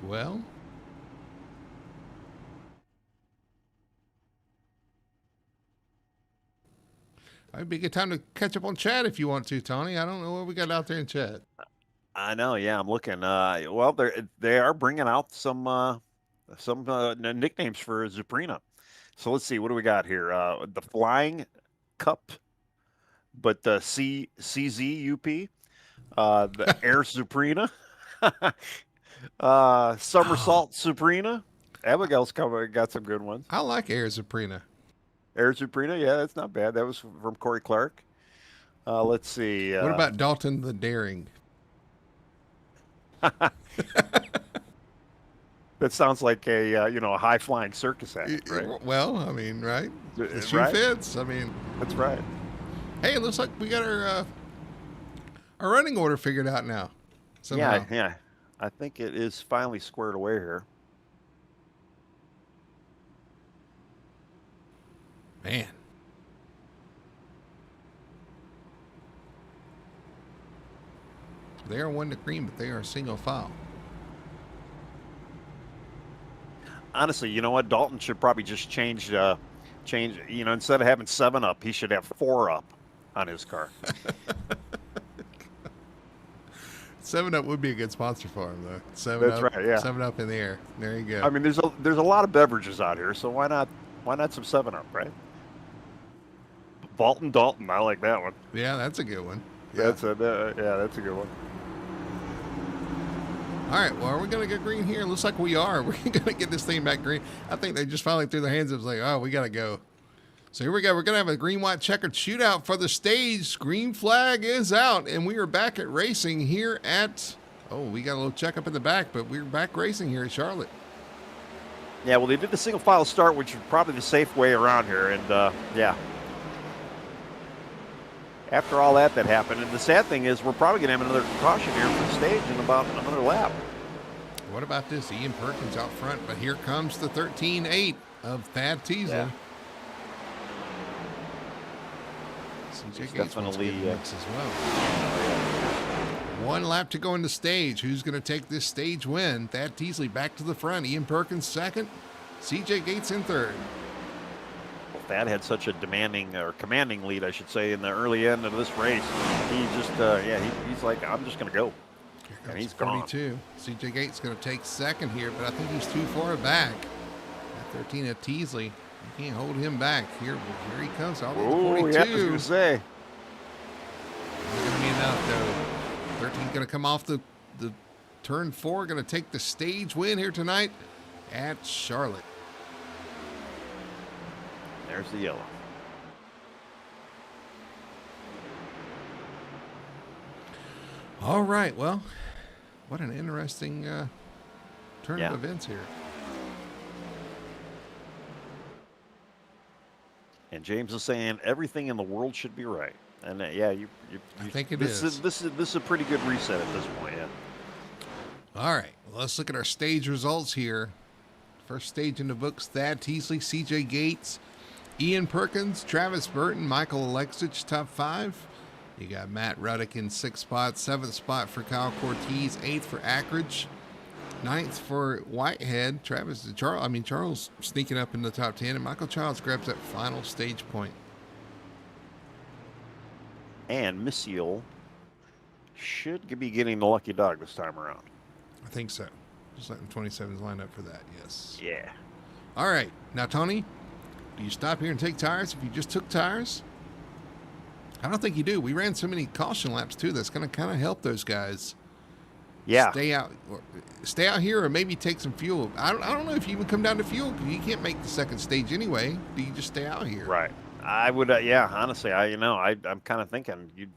Well, it'd be a good time to catch up on chat if you want to, Tony. I don't know what we got out there in chat. I know, yeah, I'm looking. Well, they are bringing out some nicknames for Zuprina. So let's see, what do we got here? The Flying Cup, but the CZUP, the Air Zuprina, Somersault Zuprina. Abigail's got some good ones. I like Air Zuprina. Air Zuprina, yeah, that's not bad. That was from Corey Clark. Let's see. What about Dalton the Daring? That sounds like a a high flying circus act, right? Well, I mean, right? The shoe right? fits. I mean, that's right. Hey, it looks like we got our running order figured out now. Somehow. Yeah. I think it is finally squared away here. Man. They are one to green, but they are single file. Honestly, you know what? Dalton should probably just change, instead of having 7-Up, he should have 4-Up on his car. 7-Up would be a good sponsor for him, though. 7-Up, that's right, yeah. 7-Up in the air. There you go. I mean, there's a lot of beverages out here, so why not some 7-Up, right? Bolton Dalton, I like that one. Yeah, that's a good one. Yeah. That's a good one. All right, well, are we going to get green here? Looks like we are. We're going to get this thing back green. I think they just finally threw their hands up and was like, oh, we got to go. So here we go. We're going to have a green-white checkered shootout for the stage. Green flag is out, and we are back at racing here at, we got a little checkup in the back, but we're back racing here at Charlotte. Yeah, well, they did the single file start, which is probably the safe way around here, and yeah. After all that happened, and the sad thing is we're probably going to have another caution here for the stage in about another lap. What about this? Ian Perkins out front, but here comes the 13-8 of Thad Teasley. Yeah. CJ Gates wants to get in the mix as well. One lap to go in the stage. Who's going to take this stage win? Thad Teasley back to the front. Ian Perkins second. CJ Gates in third. Thad had such a commanding lead, I should say, in the early end of this race. He just, he's like, I'm just going to go. And he's 42. CJ Gates going to take second here, but I think he's too far back. 13 at Teasley. You can't hold him back. Here he comes. Oh, yeah, I was going to say. Not going to be enough, though. 13 going to come off the turn 4. Going to take the stage win here tonight at Charlotte. There's the yellow. All right. Well, what an interesting turn of events here. And James is saying everything in the world should be right. And I think this is a pretty good reset at this point. Yeah. All right. Well, let's look at our stage results here. First stage in the books: Thad Teasley, C.J. Gates, Ian Perkins, Travis Burton, Michael Alexich, top 5. You got Matt Ruddick in 6th spot, 7th spot for Kyle Cortez, 8th for Ackridge, 9th for Whitehead. Charles sneaking up in the top 10, and Michael Childs grabs that final stage point. And Missile should be getting the lucky dog this time around. I think so. Just letting 27s line up for that, yes. Yeah. All right. Now, Tony, do you stop here and take tires if you just took tires? I don't think you do. We ran so many caution laps, too, that's going to kind of help those guys. Yeah. Stay out here or maybe take some fuel. I don't know if you even come down to fuel because you can't make the second stage anyway. Do you just stay out here? Right. I would, honestly, I'm kind of thinking you'd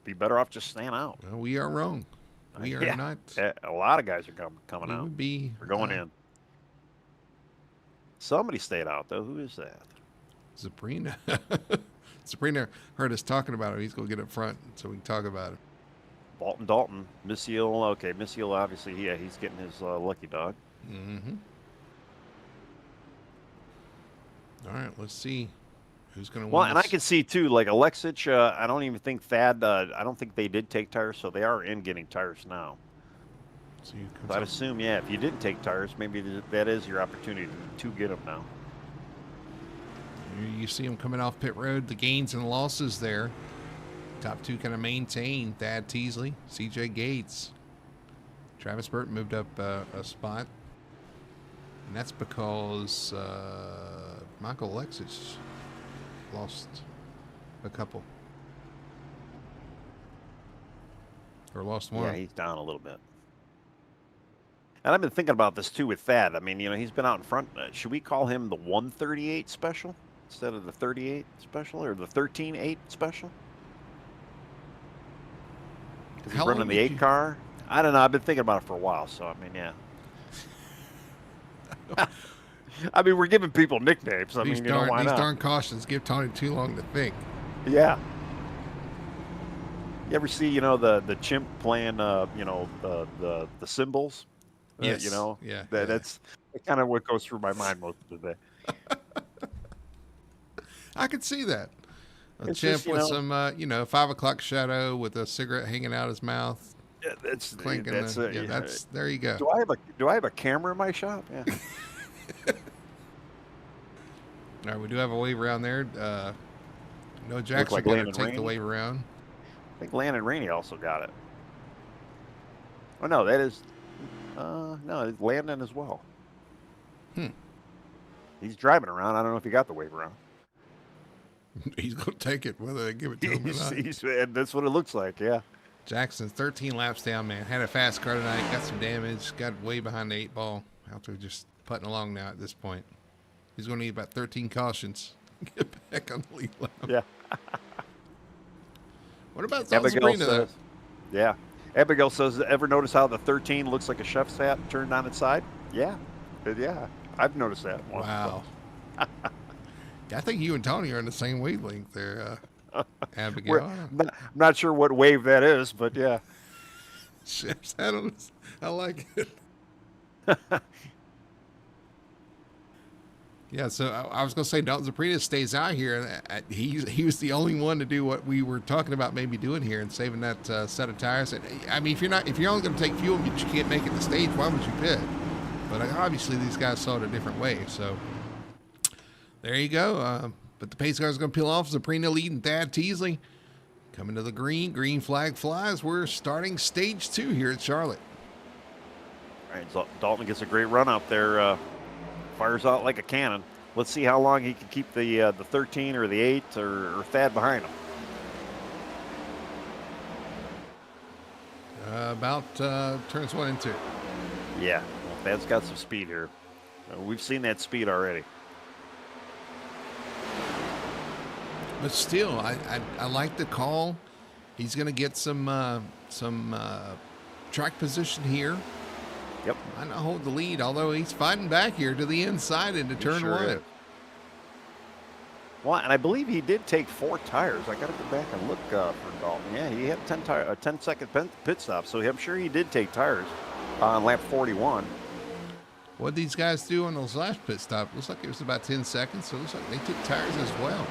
be better off just staying out. Well, we are wrong. We are not. A lot of guys are coming out. We're going in. Somebody stayed out, though. Who is that? Sabrina. Sabrina heard us talking about him. He's going to get up front so we can talk about it. Dalton. Missile. Okay, Missile, obviously, he's getting his lucky dog. Mm-hmm. All right, let's see who's going to win. Well, and I can see, too, like Alexich, I don't even think Thad, I don't think they did take tires, so they are in getting tires now. So I'd assume, if you didn't take tires, maybe that is your opportunity to get them now. You see them coming off pit road, the gains and losses there. Top 2 kind of maintain. Thad Teasley, C.J. Gates. Travis Burton moved up a spot. And that's because Michael Alexich lost a couple. Or lost one. Yeah, he's down a little bit. And I've been thinking about this, too, with Thad. I mean, he's been out in front. Should we call him the 138 special instead of the 38 special or the 13-8 special? Because he's running the 8 car. I don't know. I've been thinking about it for a while. So, I mean, yeah. I mean, we're giving people nicknames. Why not? These darn cautions give Tony too long to think. Yeah. You ever see, the chimp playing, the cymbals? Yes. That's kind of what goes through my mind most of the day. I could see that. A chimp with some, 5 o'clock shadow with a cigarette hanging out his mouth. Yeah, that's clinking. There you go. Do I have a camera in my shop? Yeah. All right, we do have a wave around there. No Jackson going to take the wave around. I think Landon Rainey also got it. Oh no, that is no, it's Landon as well. He's driving around. I don't know if he got the wave around. He's going to take it, whether they give it to him or not. That's what it looks like, yeah. Jackson's 13 laps down, man. Had a fast car tonight, got some damage, got way behind the 8 ball. Out there just putting along now at this point. He's going to need about 13 cautions. Get back on the lead lap. Yeah. What about Sabrina, though? Yeah. Abigail says, ever notice how the 13 looks like a chef's hat turned on its side? Yeah. Yeah. I've noticed that once. Wow. I think you and Tony are in the same wavelength there, Abigail. I'm not sure what wave that is, but yeah. Chef's hat on this. I like it. Yeah, so I was going to say Dalton Zaprina stays out here. He was the only one to do what we were talking about maybe doing here and saving that set of tires. I mean, if you're only going to take fuel but you can't make it to the stage, why would you pit? But obviously these guys saw it a different way. So there you go. But the pace car is going to peel off. Zaprina leading Thad Teasley. Coming to the green. Green flag flies. We're starting stage 2 here at Charlotte. All right, so Dalton gets a great run out there. fires out like a cannon. Let's see how long he can keep the 13 or the 8 or Thad behind him. About turns 1 and 2. Yeah, well, Thad's got some speed here. We've seen that speed already. But still, I like the call. He's going to get some track position here. Yep. Might not hold the lead, although he's fighting back here to the inside into turn sure 1. is. Well, and I believe he did take 4 tires. I got to go back and look for Dalton. Yeah, he had a 10-second pit stop, so I'm sure he did take tires on lap 41. What these guys do on those last pit stop? Looks like it was about 10 seconds, so it looks like they took tires as well.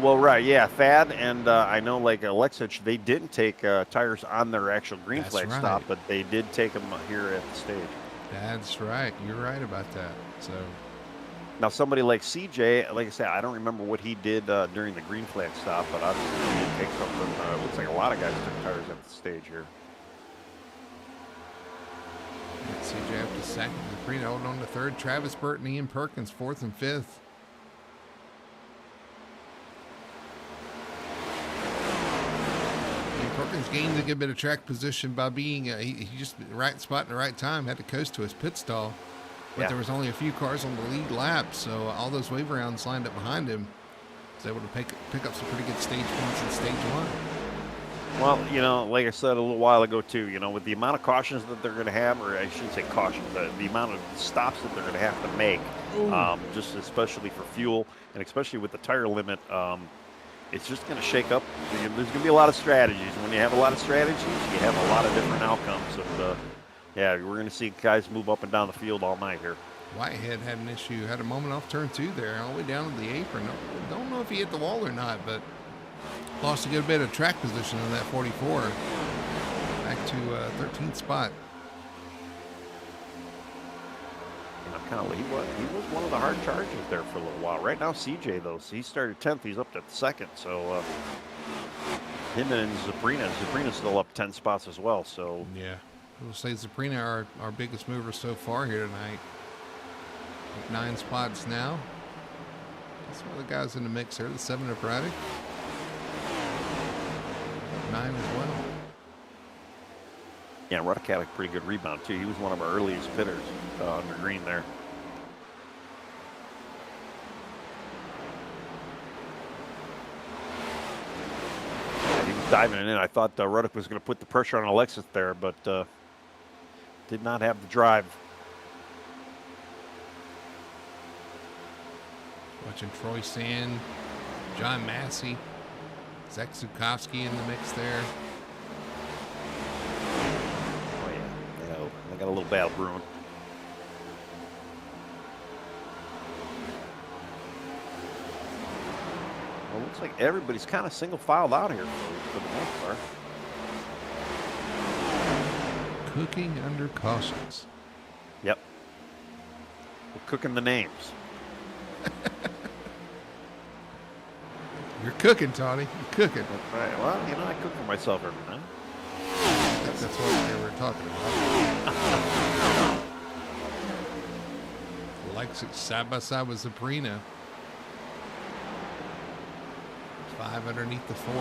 Well, right, yeah. Thad and I know like Alexich, they didn't take tires on their actual green That's flag right. stop, but they did take them here at the stage. That's right. You're right about that. So now somebody like CJ, like I said, I don't remember what he did during the green flag stop, but obviously he did take something. Looks like a lot of guys took tires at the stage here. CJ up to second. Zaprina holding on to third. Travis Burton, Ian Perkins, 4th and 5th. Perkins gained a good bit of track position by being he just the right spot in the right time, had to coast to his pit stall, but there was only a few cars on the lead lap, so all those wave rounds lined up behind him. Was able to pick up some pretty good stage points in stage 1. Well, you know, like I said a little while ago too, you know, with the amount of cautions that they're going to have, or I shouldn't say cautions, the amount of stops that they're going to have to make, just especially for fuel and especially with the tire limit. It's just going to shake up. There's going to be a lot of strategies. When you have a lot of strategies, you have a lot of different outcomes. And, yeah, we're going to see guys move up and down the field all night here. Whitehead had an issue, had a moment off turn 2 there, all the way down to the apron. Don't know if he hit the wall or not, but lost a good bit of track position on that 44. Back to 13th spot. He was one of the hard charges there for a little while. Right now, CJ, though, he started 10th. He's up to 2nd. So him and Zaprina's still up 10 spots as well. So yeah, we'll say Zaprina our biggest mover so far here tonight. 9 spots now. That's one of the guys in the mix there. The 7 of Braddock. 9 as well. Yeah, Ruddock had a pretty good rebound, too. He was one of our earliest pitters under green there. Yeah, he was diving it in. I thought Ruddock was going to put the pressure on Alexis there, but did not have the drive. Watching Troy Sand, John Massey, Zach Zukowski in the mix there. They got a little battle brewing. Well, it looks like everybody's kind of single filed out here for the most part. Cooking under cautions. Yep. We're cooking the names. You're cooking, Tony. You're cooking. That's right. Well, you know, I cook for myself every night. That's what they were talking about. Alexis side by side with Zaprina. 5 underneath the 4.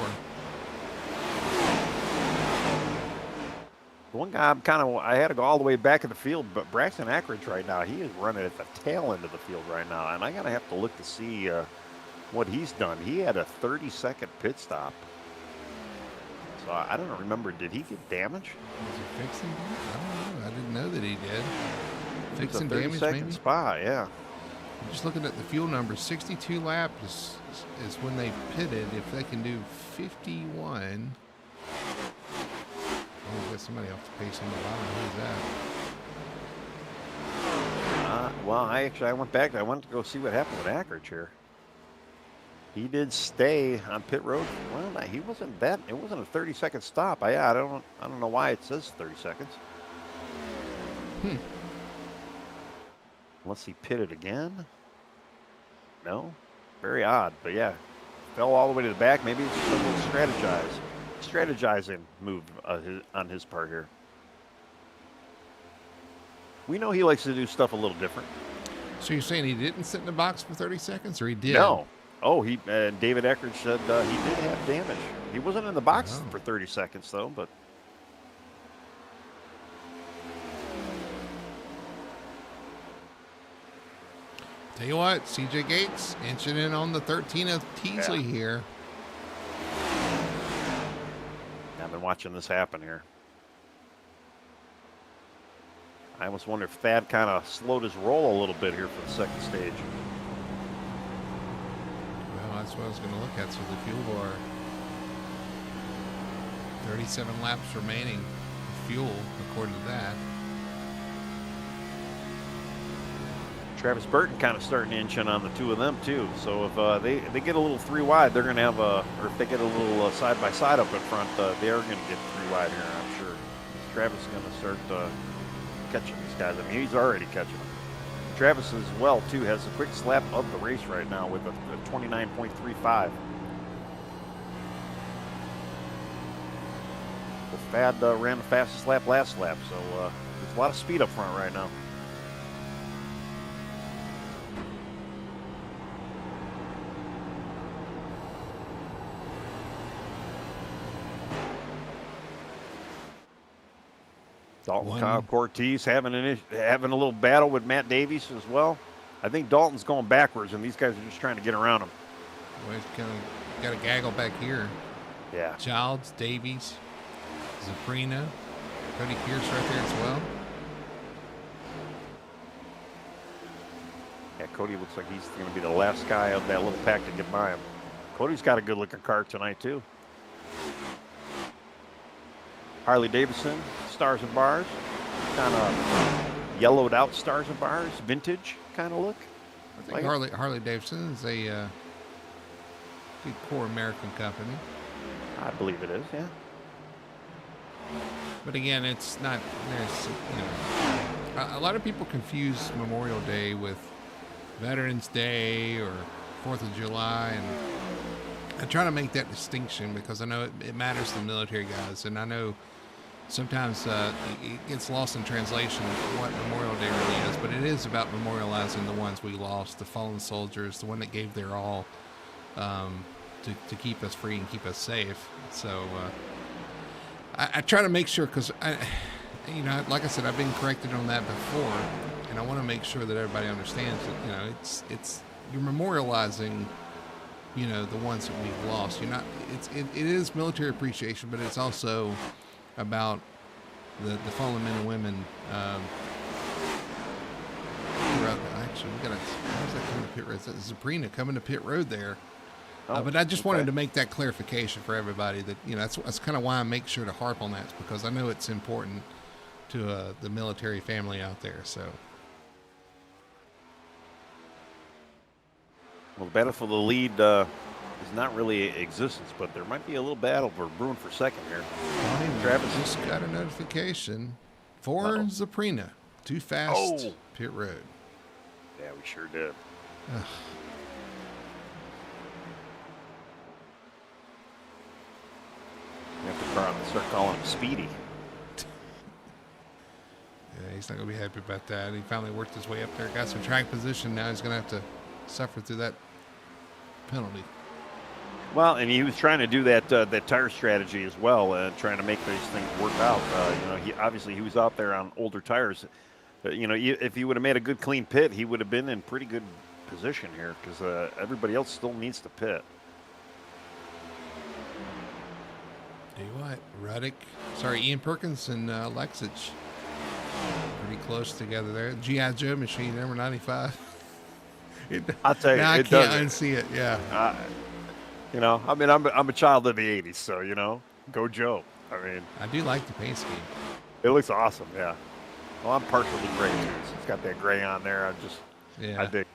The one guy I had to go all the way back in the field, but Braxton Ackridge right now, he is running at the tail end of the field right now, and I gotta have to look to see what he's done. He had a 30-second pit stop. So I don't remember, did he get damage? Was he fixing damage? I don't know. I didn't know that he did. Fixing damage, maybe? Spot, yeah. I'm just looking at the fuel numbers. 62 laps is when they pitted. If they can do 51. Oh, got somebody off the pace on the bottom. Who's that? Well, I went back. I wanted to go see what happened with Ackridge here. He did stay on pit road. Well, he wasn't that. It wasn't a 30-second stop. I don't know why it says 30 seconds. Unless he pitted again. No, very odd. But yeah, fell all the way to the back. Maybe it's just a little strategizing move on his part here. We know he likes to do stuff a little different. So you're saying he didn't sit in the box for 30 seconds, or he did? No. Oh, David Eckert said he did have damage. He wasn't in the box Oh. for 30 seconds, though, but. Tell you what, CJ Gates inching in on the 13 of Teasley here. I've been watching this happen here. I almost wonder if Thad kind of slowed his roll a little bit here for the second stage. Well, that's what I was going to look at. So the fuel bar, 37 laps remaining of fuel, according to that. Travis Burton kind of starting to inch in on the two of them too. So if they get a little three wide, they're going to have or if they get a little side by side up in front, they are going to get three wide here, I'm sure. Travis is going to start catching these guys. I mean, he's already catching them. Travis as well too has the quickest lap of the race right now with a 29.35. The Thad ran the fastest lap last lap, so there's a lot of speed up front right now. Dalton Kyle Cortez having a little battle with Matt Davies as well. I think Dalton's going backwards, and these guys are just trying to get around him. Well, he's got a gaggle back here. Yeah. Childs, Davies, Zaprina, Cody Pierce right there as well. Yeah, Cody looks like he's going to be the last guy of that little pack to get by him. Cody's got a good-looking car tonight, too. Harley Davidson, Stars and Bars, kind of yellowed out Stars and Bars, vintage kind of look. I think Harley Davidson is a good core American company. I believe it is, yeah. But again, it's not. There's a lot of people confuse Memorial Day with Veterans Day or 4th of July, and I try to make that distinction because I know it matters to the military guys, and I know sometimes it gets lost in translation what Memorial Day really is, but it is about memorializing the ones we lost, the fallen soldiers, the one that gave their all to keep us free and keep us safe. So I try to make sure, because like I said, I've been corrected on that before, and I want to make sure that everybody understands that it's you're memorializing the ones that we've lost. You're not. It is military appreciation, but it's also about the fallen men and women. Actually, we got how's that coming to pit road? That's Zaprina coming to pit road there. But I just wanted to make that clarification for everybody that that's kind of why I make sure to harp on that, because I know it's important to the military family out there. So. Well, the battle for the lead is not really existence, but there might be a little battle for brewing for second here. Travis just got a notification for Zaprina. Too fast pit road. Yeah, we sure did. You have to start calling him Speedy. Yeah, he's not going to be happy about that. He finally worked his way up there, got some track position. Now he's going to have to suffer through that penalty. Well, and he was trying to do that tire strategy as well, trying to make these things work out. He was out there on older tires. If he would have made a good clean pit, he would have been in pretty good position here, because everybody else still needs to pit. Tell you what, Ian Perkins and Lexich, pretty close together there. G.I. Joe machine, number 95. I'll tell you, I can't unsee it. Yeah. I'm a child of the '80s, so go Joe. I do like the paint scheme. It looks awesome. Yeah. Well, I'm partially gray too, so it's got that gray on there. I dig.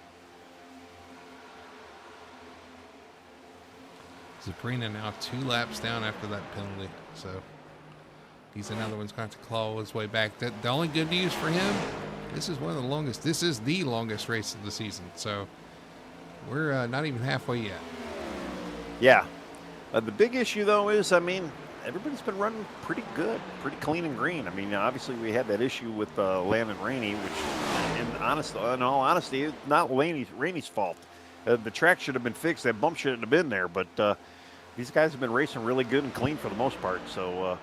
Zaprina now 2 laps down after that penalty, so he's another one's going to claw his way back. The only good news for him, this is the longest race of the season, so we're not even halfway yet. Yeah. The big issue, though, is, everybody's been running pretty good, pretty clean and green. Obviously we had that issue with Landon Rainey, which in all honesty, it's not Rainey's fault. The track should have been fixed. That bump shouldn't have been there. But these guys have been racing really good and clean for the most part. So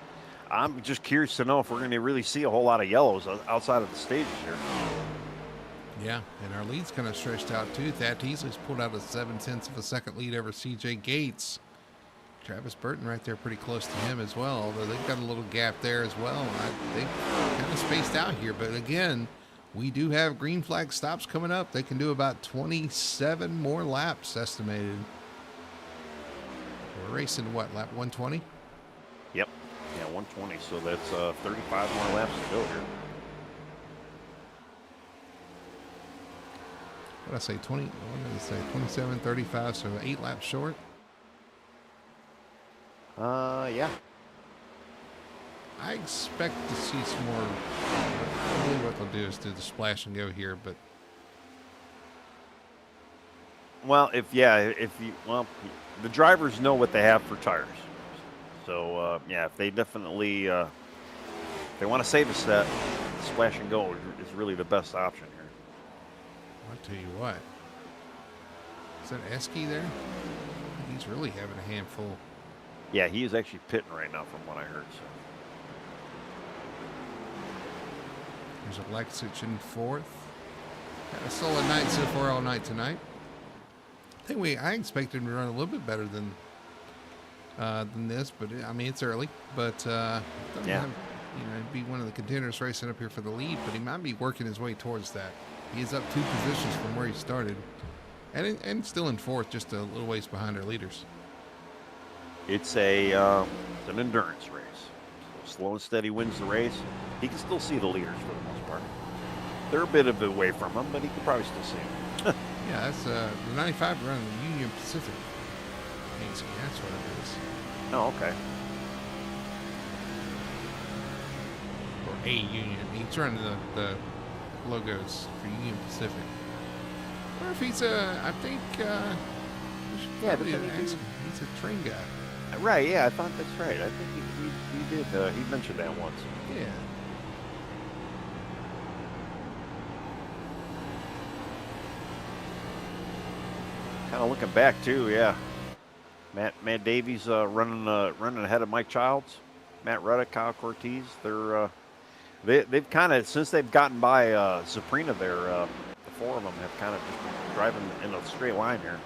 I'm just curious to know if we're going to really see a whole lot of yellows outside of the stages here. Yeah, and our lead's kind of stretched out too. Thad Teasley's pulled out a 7/10 of a second lead over CJ Gates. Travis Burton right there pretty close to him as well, although they've got a little gap there as well. They've kind of spaced out here, but again, we do have green flag stops coming up. They can do about 27 more laps estimated. We're racing what, lap 120? Yep. Yeah, 120. So that's 35 more laps to go here. What did I say? 20? What did I say? 27, 35, so 8 laps short? Yeah. I expect to see some more. Really what they'll do is do the splash and go here, but Well, the drivers know what they have for tires. So, yeah, if they definitely, if they want to save a set, splash and go is really the best option here. I'll tell you what. Is that Esky there? He's really having a handful. Yeah, he is actually pitting right now from what I heard. So. There's Alexich in 4th. Got a solid night so far all night tonight. I expected him to run a little bit better than this, but I mean it's early. But yeah, he'd be one of the contenders racing up here for the lead, but he might be working his way towards that. He is up 2 positions from where he started, and still in 4th, just a little ways behind our leaders. It's an endurance race. So slow and steady wins the race. He can still see the leaders for the most part. They're a bit of a way from him, but he can probably still see them. Yeah, that's the 95 running the Union Pacific. That's what it is. Oh, okay. Or a Union. He's running the logos for Union Pacific. Or if he's I think, we should probably ask him. He's a train guy. Right, yeah, I thought that's right. I think he did. He mentioned that once. Yeah. Kind of looking back too, yeah. Matt Davies running ahead of Mike Childs, Matt Ruddick, Kyle Cortez. They've kind of, since they've gotten by Zaprina there, the 4 of them have kind of just been driving in a straight line here.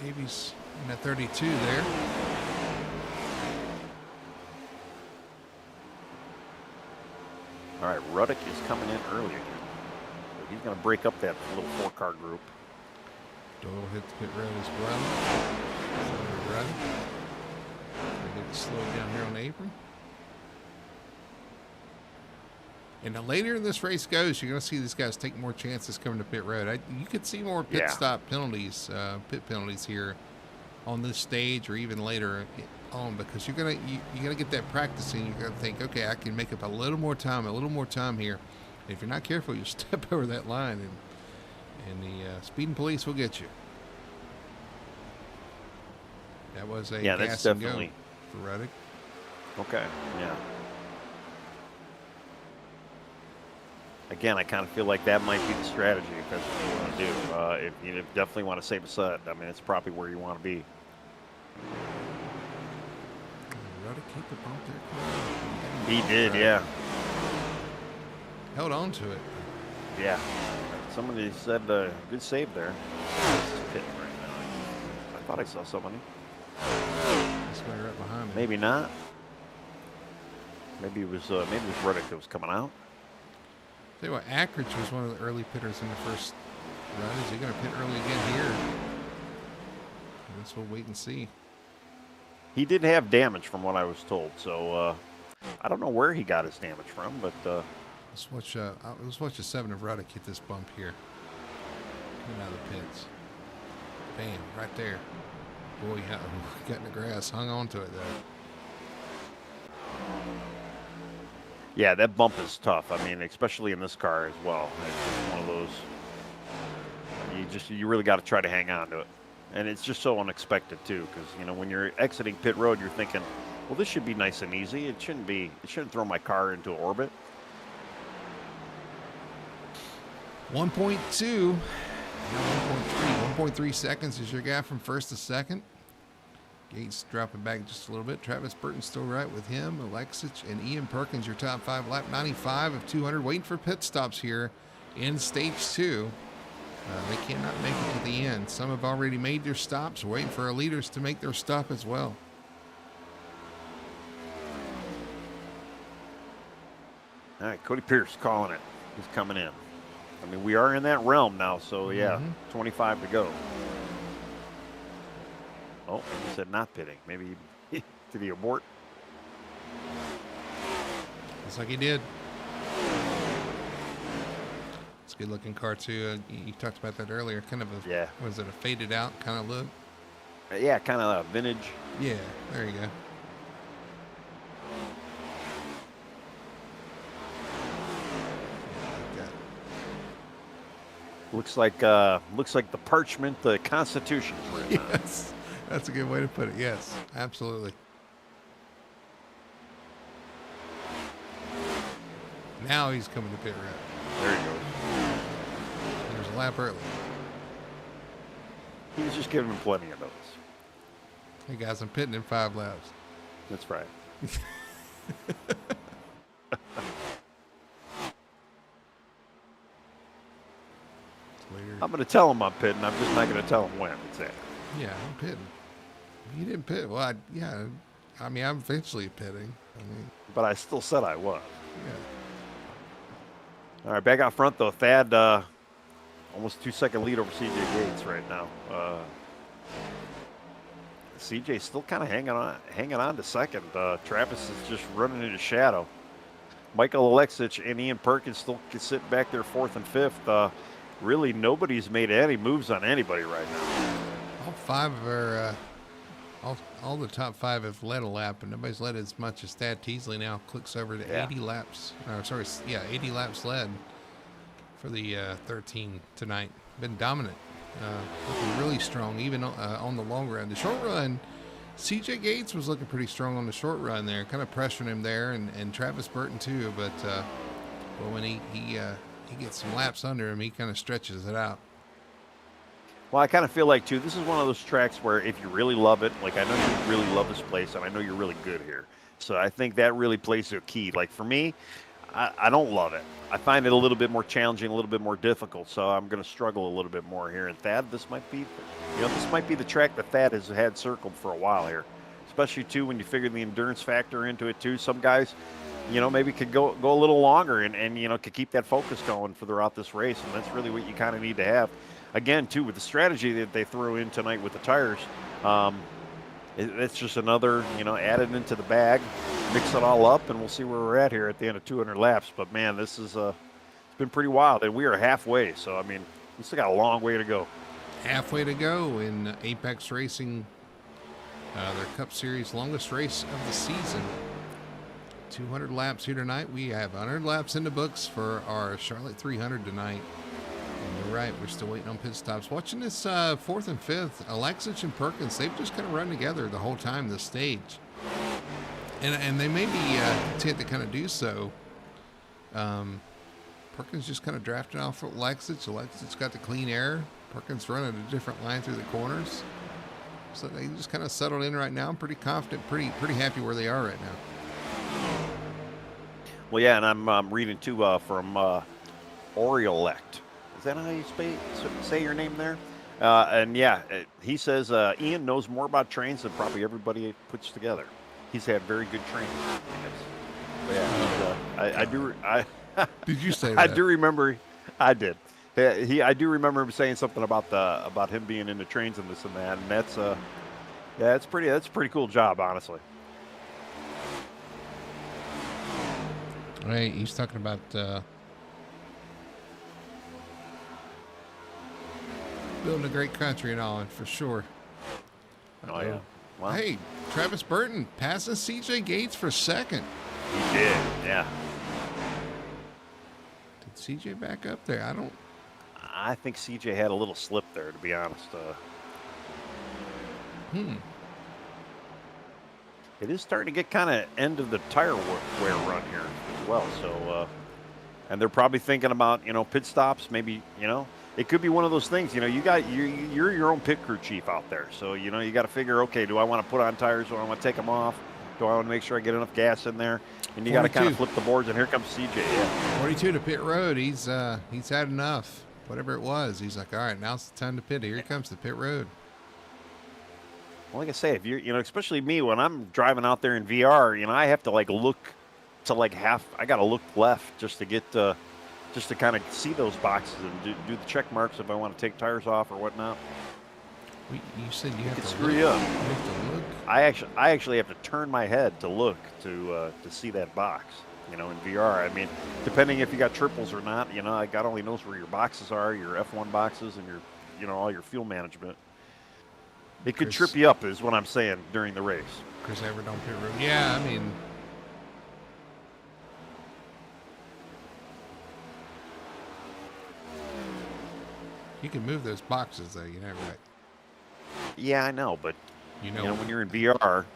Davies in at 32 there. All right, Ruddick is coming in early again. So he's going to break up that little 4-car group. Doyle hit the pit road as well. So Ruddick. They get it slowed down here on the apron. And the later this race goes, you're going to see these guys take more chances coming to pit road. You could see more pit stop penalties, pit penalties here on this stage or even later on, because you're gonna get that practicing. You're gonna think, okay, I can make up a little more time here. And if you're not careful, you step over that line, and the speeding police will get you. That was a gas and go for Ruddick. Okay, yeah. Again, I kind of feel like that might be the strategy if that's what you want to do. If you definitely want to save a set, I mean, it's probably where you want to be. Ruddick hit the bump there. He did, yeah. Held on to it. Yeah. Somebody said good save there. It's pitting right now. I thought I saw somebody. Somebody right behind me. Maybe not. Maybe it was Ruddick that was coming out. Tell you what, Ackridge was one of the early pitters in the first run. Is he going to pit early again here? I guess we'll wait and see. He did have damage from what I was told, so I don't know where he got his damage from, but let's watch the 7 of Ruddick hit this bump here. Coming out of the pits. Bam, right there. Boy, got in the grass, hung on to it there. Yeah, that bump is tough. I mean, especially in this car as well. It's just one of those. You really got to try to hang on to it, and it's just so unexpected too. Because when you're exiting pit road, you're thinking, well, this should be nice and easy. It shouldn't throw my car into orbit. 1.2, now 1.3 seconds is your gap from first to second. Gates dropping back just a little bit. Travis Burton still right with him. Alexich and Ian Perkins, your top five. Lap 95 of 200. Waiting for pit stops here in stage 2. They cannot make it to the end. Some have already made their stops. Waiting for our leaders to make their stop as well. All right, Cody Pierce calling it. He's coming in. I mean, we are in that realm now, so yeah, 25 to go. Oh, he said not pitting. Maybe did he abort? Looks like he did. It's a good looking car too. You talked about that earlier. Kind of a, was it a faded out kind of look? Yeah, kind of a vintage. Yeah, there you go. Looks like the parchment, the Constitution's written on it. Yes. That's a good way to put it. Yes, absolutely. Now he's coming to pit road. There he goes. There's a lap early. He was just giving him plenty of those. Hey guys, I'm pitting in 5 laps. That's right. I'm going to tell him I'm pitting. I'm just not going to tell him when it's at. Yeah, I'm pitting. You didn't pit. Well, I mean, I'm eventually pitting. But I still said I was. Yeah. All right, back out front, though. Thad, almost 2-second lead over CJ Gates right now. CJ still kind of hanging on to second. Travis is just running into shadow. Michael Alexich and Ian Perkins still sitting back there 4th and 5th. Really, nobody's made any moves on anybody right now. All 5 of our, all the top 5 have led a lap, and nobody's led as much as Thad Teasley now. Clicks over to 80 laps. 80 laps led for the 13 tonight. Been dominant. Looking really strong, even on the long run. The short run, CJ Gates was looking pretty strong on the short run there, kind of pressuring him there, and Travis Burton too. But when he gets some laps under him, he kind of stretches it out. Well, I kind of feel like, too, this is one of those tracks where if you really love it, like I know you really love this place, and I know you're really good here. So I think that really plays a key. Like for me, I don't love it. I find it a little bit more challenging, a little bit more difficult. So I'm going to struggle a little bit more here. And Thad, this might be the track that Thad has had circled for a while here, especially too when you figure the endurance factor into it too. Some guys, maybe could go a little longer and could keep that focus going throughout this race. And that's really what you kind of need to have. Again, too, with the strategy that they threw in tonight with the tires, it's just another, added into the bag, mix it all up, and we'll see where we're at here at the end of 200 laps. But, man, this is it's been pretty wild, and we are halfway. So, I mean, we still got a long way to go. Halfway to go in Apex Racing, their Cup Series longest race of the season. 200 laps here tonight. We have 100 laps in the books for our Charlotte 300 tonight. And you're right, we're still waiting on pit stops. Watching this 4th and 5th, Alexich and Perkins, they've just kind of run together the whole time this stage. And they may be content to kind of do so. Perkins just kind of drafted off Alexich. Alexich's got the clean air. Perkins running a different line through the corners. So they just kind of settled in right now. I'm pretty confident, pretty happy where they are right now. Well, yeah, and I'm reading too from Oriolect. Is that how you say your name there? And yeah, he says Ian knows more about trains than probably everybody puts together. He's had very good training. Yeah, I do. Did you say that? I do remember. I did. I do remember him saying something about him being into trains and this and that. And that's that's a pretty cool job, honestly. Right, he's talking about building a great country and all, for sure. Oh, yeah. Wow. Hey, Travis Burton passing CJ Gates for second. He did, yeah. Did CJ back up there? I think CJ had a little slip there, to be honest. It is starting to get kind of end of the tire wear run here as well. So and they're probably thinking about, pit stops. Maybe, it could be one of those things. You're your own pit crew chief out there, so you got to figure. Okay, do I want to put on tires? Do I want to take them off? Do I want to make sure I get enough gas in there? And you got to kind of flip the boards. And here comes CJ. Yeah. 42 to pit road. He's had enough. Whatever it was, he's like, all right, now's the time to pit. Here comes the pit road. Well, like I say, if you're, especially me, when I'm driving out there in VR, I have to look to I got to look left just to get, just to kind of see those boxes and do the check marks if I want to take tires off or whatnot. You said you have to screw you up. You have to look. I actually have to turn my head to look to see that box. In VR. I mean, depending if you got triples or not, God only knows where your boxes are, your F1 boxes, and your, all your fuel management. It could trip you up, is what I'm saying, during the race. Chris Everett on pit road. Yeah, I mean, you can move those boxes, though. You know, right? Yeah, I know, but when you're in VR,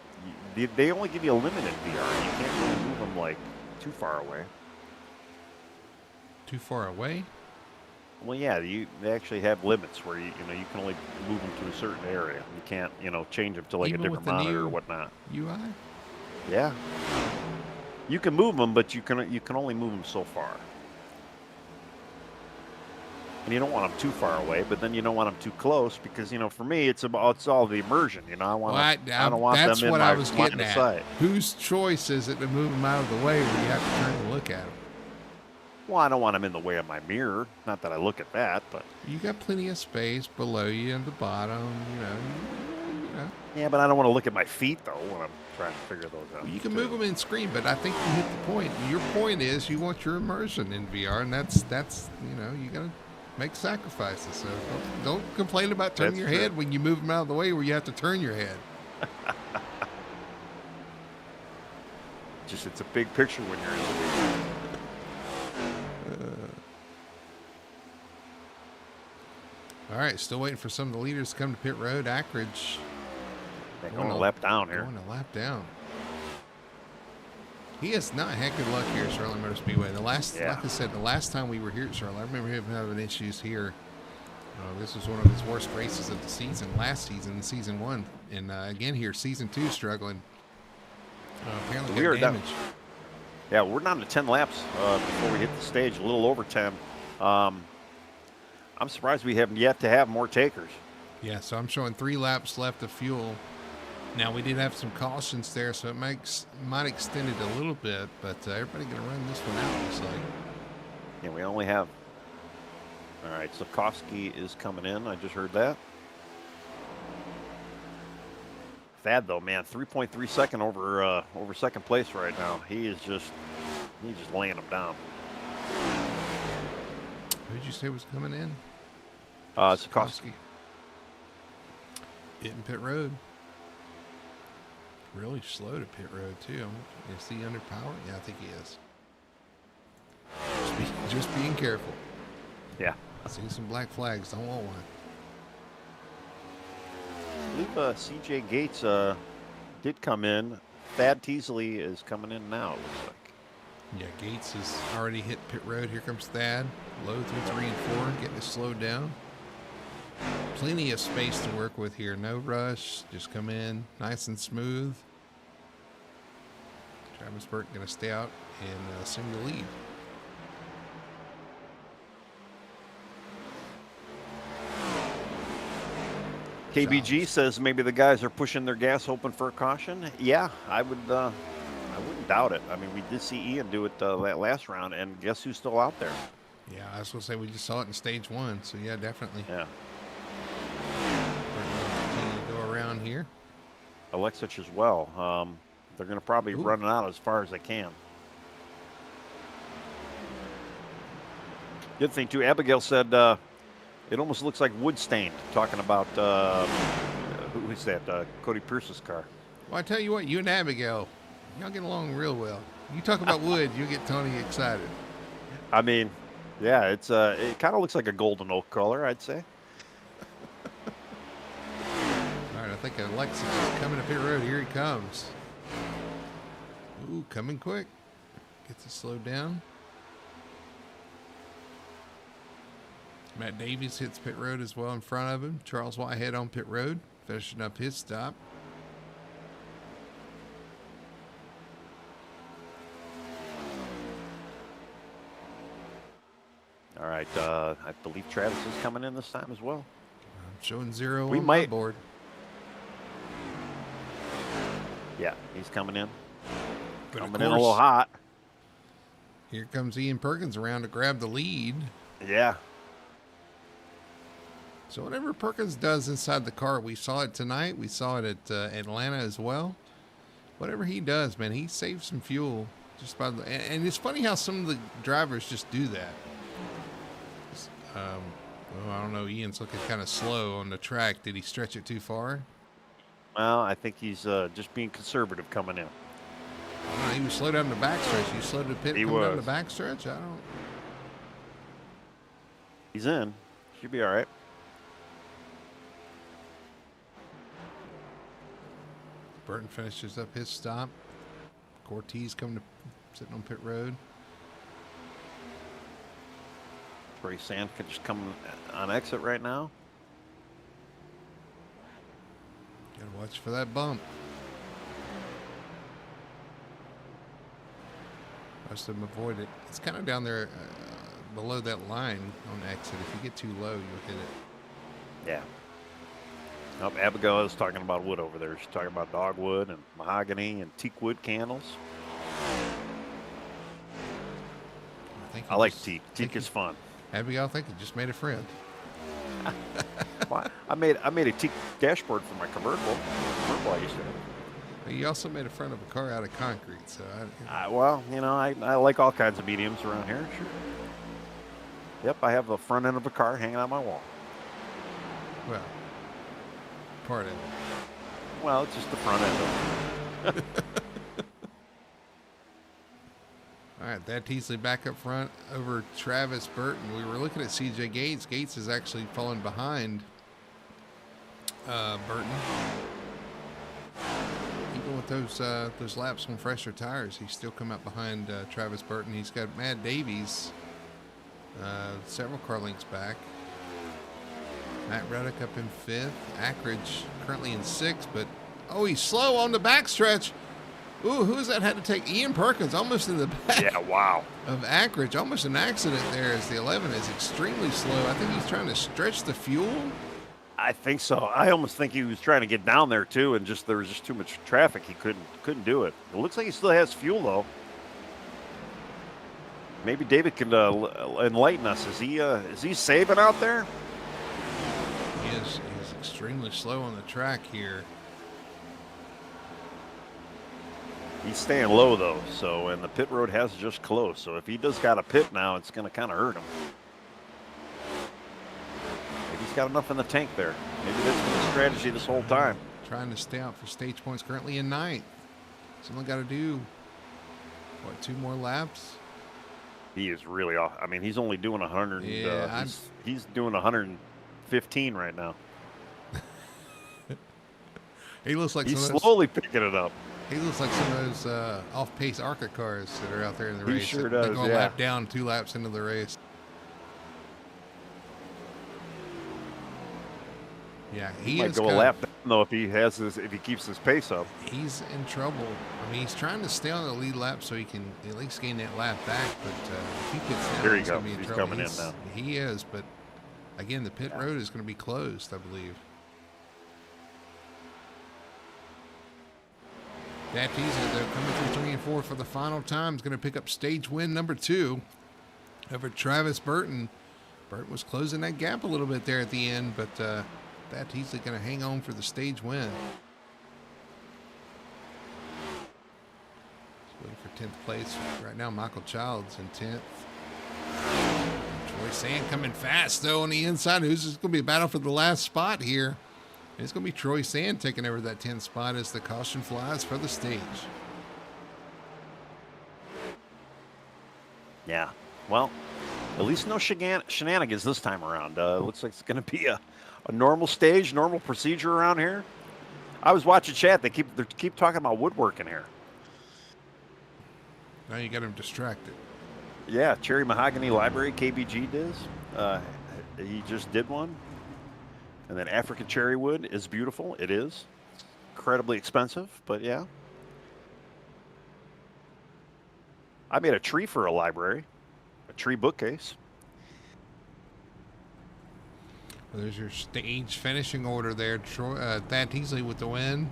they only give you a limit in VR. You can't really move them too far away. Too far away? Well, yeah, they actually have limits where you can only move them to a certain area. You can't change them to a different monitor or whatnot. UI? Yeah. You can move them, but you can only move them so far. And you don't want them too far away, but then you don't want them too close because for me it's all the immersion. I don't want them in my line of sight. Whose choice is it to move them out of the way where you have to turn and look at them? Well, I don't want them in the way of my mirror. Not that I look at that, but you got plenty of space below you and the bottom. Yeah, but I don't want to look at my feet though when I'm trying to figure those out. You can move them in screen, but I think you hit the point. Your point is you want your immersion in VR, and that's you gotta make sacrifices. So don't complain about turning your head when you move them out of the way where you have to turn your head. It's a big picture when you're in the video. All right, still waiting for some of the leaders to come to pit road. Ackridge. They're going a lap down here. Going a lap down. He has not had good luck here at Charlotte Motor Speedway. Like I said, the last time we were here at Charlotte, I remember him having issues here. This was one of his worst races of the season, last season, season 1. And again here, season 2, struggling. Apparently got damage. Yeah, we're down to 10 laps before we hit the stage, a little over 10. I'm surprised we haven't yet to have more takers. Yeah, so I'm showing 3 laps left of fuel. Now, we did have some cautions there, so it might extend it a little bit, but everybody going to run this one out, looks like. Yeah, we only have... All right, Sikorsky is coming in. I just heard that. Thad, though, man, 3.3 second over second place right now. He's just laying them down. Who did you say was coming in? Sikorsky. Hitting pit road. Really slow to pit road, too. Is he under power? Yeah, I think he is. Just being careful. Yeah. I see some black flags. Don't want one. I believe CJ Gates did come in. Thad Teasley is coming in now, it looks like. Yeah, Gates has already hit pit road. Here comes Thad. Low through 3 and 4, getting it slowed down. Plenty of space to work with here. No rush. Just come in nice and smooth. Travis Burke going to stay out and assume the lead. KBG says maybe the guys are pushing their gas open for a caution. Yeah, I wouldn't doubt it. I mean, we did see Ian do it that last round, and guess who's still out there? Yeah, I was going to say we just saw it in stage 1, so yeah, definitely. Yeah. We're going to continue to go around here. Alexich as well. They're going to probably run it out as far as they can. Good thing, too, Abigail said it almost looks like wood stained, talking about, who is that, Cody Pierce's car. Well, I tell you what, you and Abigail, y'all get along real well. You talk about wood, you get Tony excited. I mean, yeah, it kind of looks like a golden oak color, I'd say. All right, I think Alexis is coming up pit road. Here he comes. Ooh, coming quick. Gets it slowed down. Matt Davies hits pit road as well in front of him. Charles Whitehead on pit road, finishing up his stop. All right, I believe Travis is coming in this time as well. I'm showing 0 We on might- my board. Yeah, he's coming in. But of Coming in a little course, hot. here comes Ian Perkins around to grab the lead. Yeah. So whatever Perkins does inside the car, we saw it tonight. We saw it at Atlanta as well. Whatever he does, man, he saves some fuel just by the. And it's funny how some of the drivers just do that. Well, I don't know. Ian's looking kind of slow on the track. Did he stretch it too far? Well, I think he's just being conservative coming in. I don't know, he was slow down the backstretch. You slowed the pit He coming down the was. backstretch. I don't. He's in. Should be all right. Burton finishes up his stop. Cortez coming to sitting on pit road. Troy Sand could just come on exit right now. Gotta watch for that bump. Most of them avoid it. It's kind of down there below that line on exit. If you get too low, you'll hit it. Yeah. Nope, Abigail is talking about wood over there. She's talking about dogwood and mahogany and teak wood candles. I like teak. Teak is fun. Abigail, I think you just made a friend. Well, I made a teak dashboard for my convertible. I used to have. But you also made a friend of a car out of concrete, so Well, you know, I like all kinds of mediums around here. Sure. Yep, I have the front end of a car hanging on my wall. well, part of it. Well, it's just the front end of it. All right, that Teasley back up front over Travis Burton. We were looking at CJ Gates. Gates is actually falling behind Burton. Even with those laps on fresher tires, he's still come up behind Travis Burton. He's got Matt Davies several car lengths back. Matt Reddick up in 5th. Ackridge currently in 6th, but he's slow on the backstretch. Ooh, who is that had to take? Ian Perkins almost in the back. Yeah, wow. Of Ackridge. Almost an accident there as the 11 is extremely slow. I think he's trying to stretch the fuel. I think so. I almost think he was trying to get down there too, and there was just too much traffic. He couldn't do it. It looks like he still has fuel though. Maybe David can enlighten us. Is he saving out there? He is. He's extremely slow on the track here. He's staying low though, and the pit road has just closed. So if he does got a pit now, it's going to kind of hurt him. Maybe he's got enough in the tank there. Maybe that's been the strategy this whole time. Trying to stay out for stage points. Currently in 9th. Someone got to do 2 more laps? He is really off. I mean, he's only doing 100. Yeah, he's doing 115 right now. He looks like He's some of slowly picking it up. He looks like some of those off-pace ARCA cars that are out there in the He race. sure They does, go a yeah. lap down, 2 laps into the race. Yeah, he Might is go a lap down though if he keeps his pace up. He's in trouble. I mean, he's trying to stay on the lead lap so he can at least gain that lap back. But if he gets down, There he he's going to goes. be in He's trouble. coming in now. He is, but again, the pit road is going to be closed, I believe. That teaser, though, coming through 3 and 4 for the final time, is going to pick up stage win number 2 over Travis Burton. Burton was closing that gap a little bit there at the end, but that Teasley going to hang on for the stage win. Just waiting for 10th place right now. Michael Childs in 10th. Troy Sand coming fast though on the inside. Who's just going to be a battle for the last spot here? It's going to be Troy Sand taking over that 10th spot as the caution flies for the stage. Yeah. Well, at least no shenanigans this time around. Looks like it's going to be a normal stage, normal procedure around here. I was watching chat. They keep talking about woodworking here. Now you got him distracted. Yeah, Cherry Mahogany Library, KBG does. he just did one. And then African cherry wood is beautiful. It is. Incredibly expensive, but yeah. I made a tree for a library, a tree bookcase. Well, there's your stage finishing order there. Thad Teasley with the win.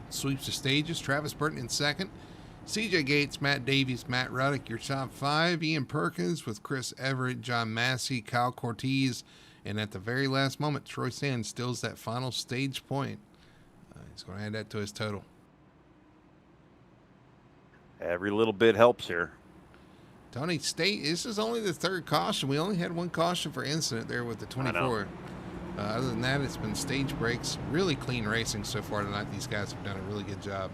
Sweeps the stages. Travis Burton in second. CJ Gates, Matt Davies, Matt Ruddick, your top five. Ian Perkins with Chris Everett, John Massey, Kyle Cortez. And at the very last moment, Troy Sands steals that final stage point. He's going to add that to his total. Every little bit helps here. Tony, this is only the third caution. We only had one caution for incident there with the 24. Other than that, it's been stage breaks. Really clean racing so far tonight. These guys have done a really good job.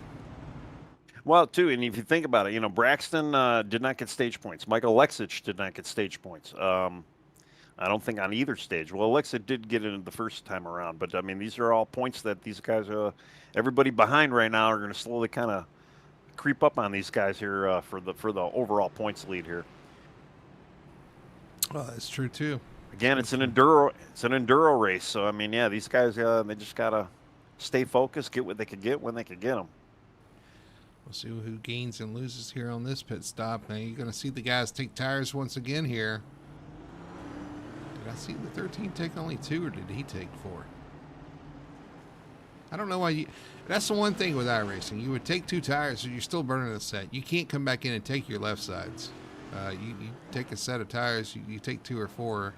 Well, too, and if you think about it, Braxton did not get stage points. Michael Lexich did not get stage points. I don't think on either stage. Well, Alexa did get it the first time around, but I mean, these are all points that these guys, everybody behind right now, are going to slowly kind of creep up on these guys here for the overall points lead here. Well, that's true too. Again, it's an enduro race, so I mean, yeah, these guys they just gotta stay focused, get what they could get when they could get them. We'll see who gains and loses here on this pit stop. Now you're going to see the guys take tires once again here. Did I see the 13 take only 2, or did he take 4? I don't know why that's the one thing with iRacing. You would take 2 tires, so you're still burning a set. You can't come back in and take your left sides. You take a set of tires, you take 2 or 4.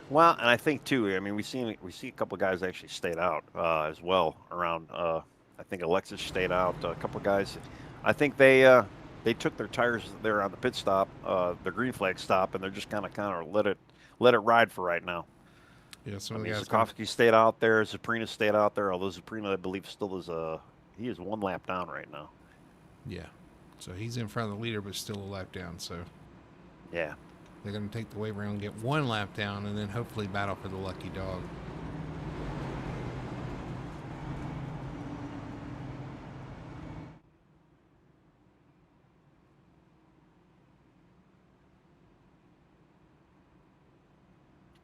Well, and I think too. I mean, we see a couple of guys actually stayed out as well around. I think Alexis stayed out. A couple of guys. I think they took their tires there on the pit stop, the green flag stop, and they're just kind of let it ride for right now. Yeah, I mean, Zukovsky stayed out there. Zaprina stayed out there. Although Zaprina, I believe, still is he is 1 lap down right now. Yeah, so he's in front of the leader, but still a lap down. So yeah, they're going to take the wave around, get 1 lap down, and then hopefully battle for the lucky dog.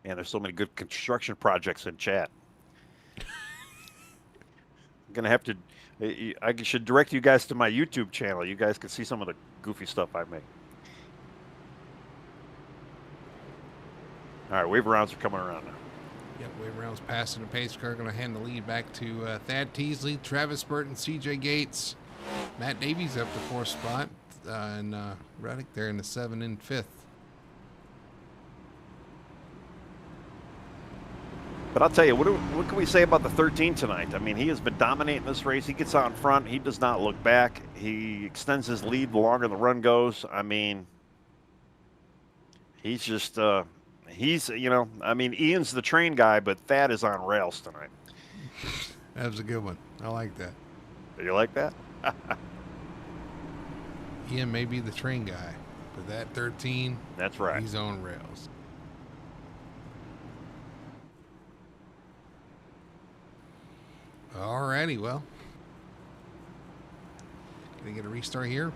And there's so many good construction projects in chat. I'm gonna have to. I should direct you guys to my YouTube channel. You guys can see some of the goofy stuff I make. All right, wave rounds are coming around now. Yep, wave rounds passing the pace car. Going to hand the lead back to Thad Teasley, Travis Burton, CJ Gates, Matt Davies up the 4th spot, and Ruddick there in the 7th and 5th. But I'll tell you, what can we say about the 13 tonight? I mean, he has been dominating this race. He gets out in front. He does not look back. He extends his lead the longer the run goes. I mean, he's just, I mean, Ian's the train guy, but Thad is on rails tonight. That was a good one. I like that. Do you like that? Ian may be the train guy, but that 13, that's right. He's on rails. Alrighty, well, gonna get a restart here.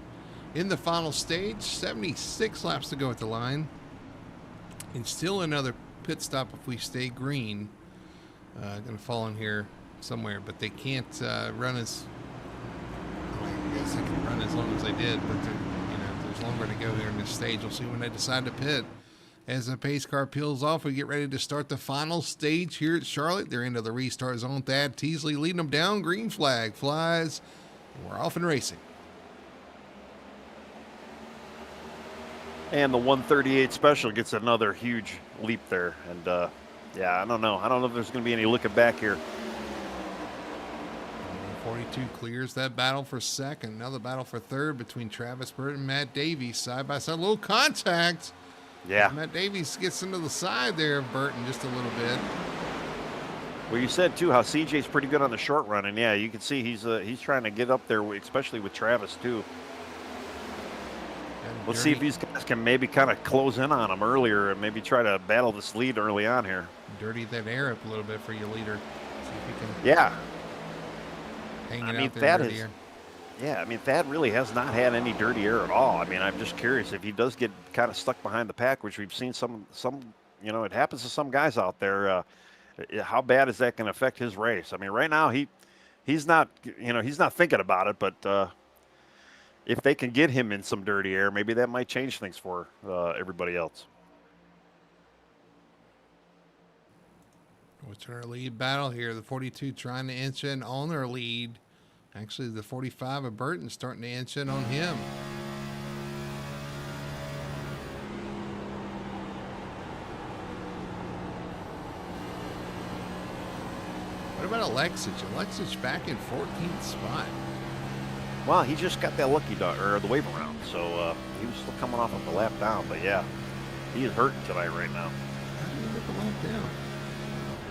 In the final stage, 76 laps to go at the line. And still another pit stop if we stay green. Gonna fall in here somewhere, but they can't run as, I guess they can run as long as they did, but there's longer to go here in this stage. We'll see when they decide to pit. As the pace car peels off, we get ready to start the final stage here at Charlotte. They're into the restart zone. Thad Teasley leading them down. Green flag flies. We're off and racing. And the 138 special gets another huge leap there. And, yeah, I don't know. I don't know if there's going to be any looking back here. 42 clears that battle for second. Now the battle for third between Travis Burton and Matt Davies. Side by side. A little contact. Yeah. Matt Davies gets into the side there of Burton just a little bit. Well, you said, too, how CJ's pretty good on the short run. And, yeah, you can see he's trying to get up there, especially with Travis, too. Let's see if these guys can maybe kind of close in on him earlier and maybe try to battle this lead early on here. Dirty that air up a little bit for your leader. See if you can yeah. hang it out there Yeah, I mean, Thad really has not had any dirty air at all. I mean, I'm just curious if he does get kind of stuck behind the pack, which we've seen it happens to some guys out there. How bad is that going to affect his race? I mean, right now he's not, he's not thinking about it, but if they can get him in some dirty air, maybe that might change things for everybody else. What's our lead battle here? The 42 trying to inch in on their lead. Actually, the 45 of Burton starting to inch in on him. What about Alexich? Alexich back in 14th spot. Well, he just got that lucky or the wave around, so he was still coming off of a lap down. But yeah, he is hurting tonight right now. How did he get the lap down?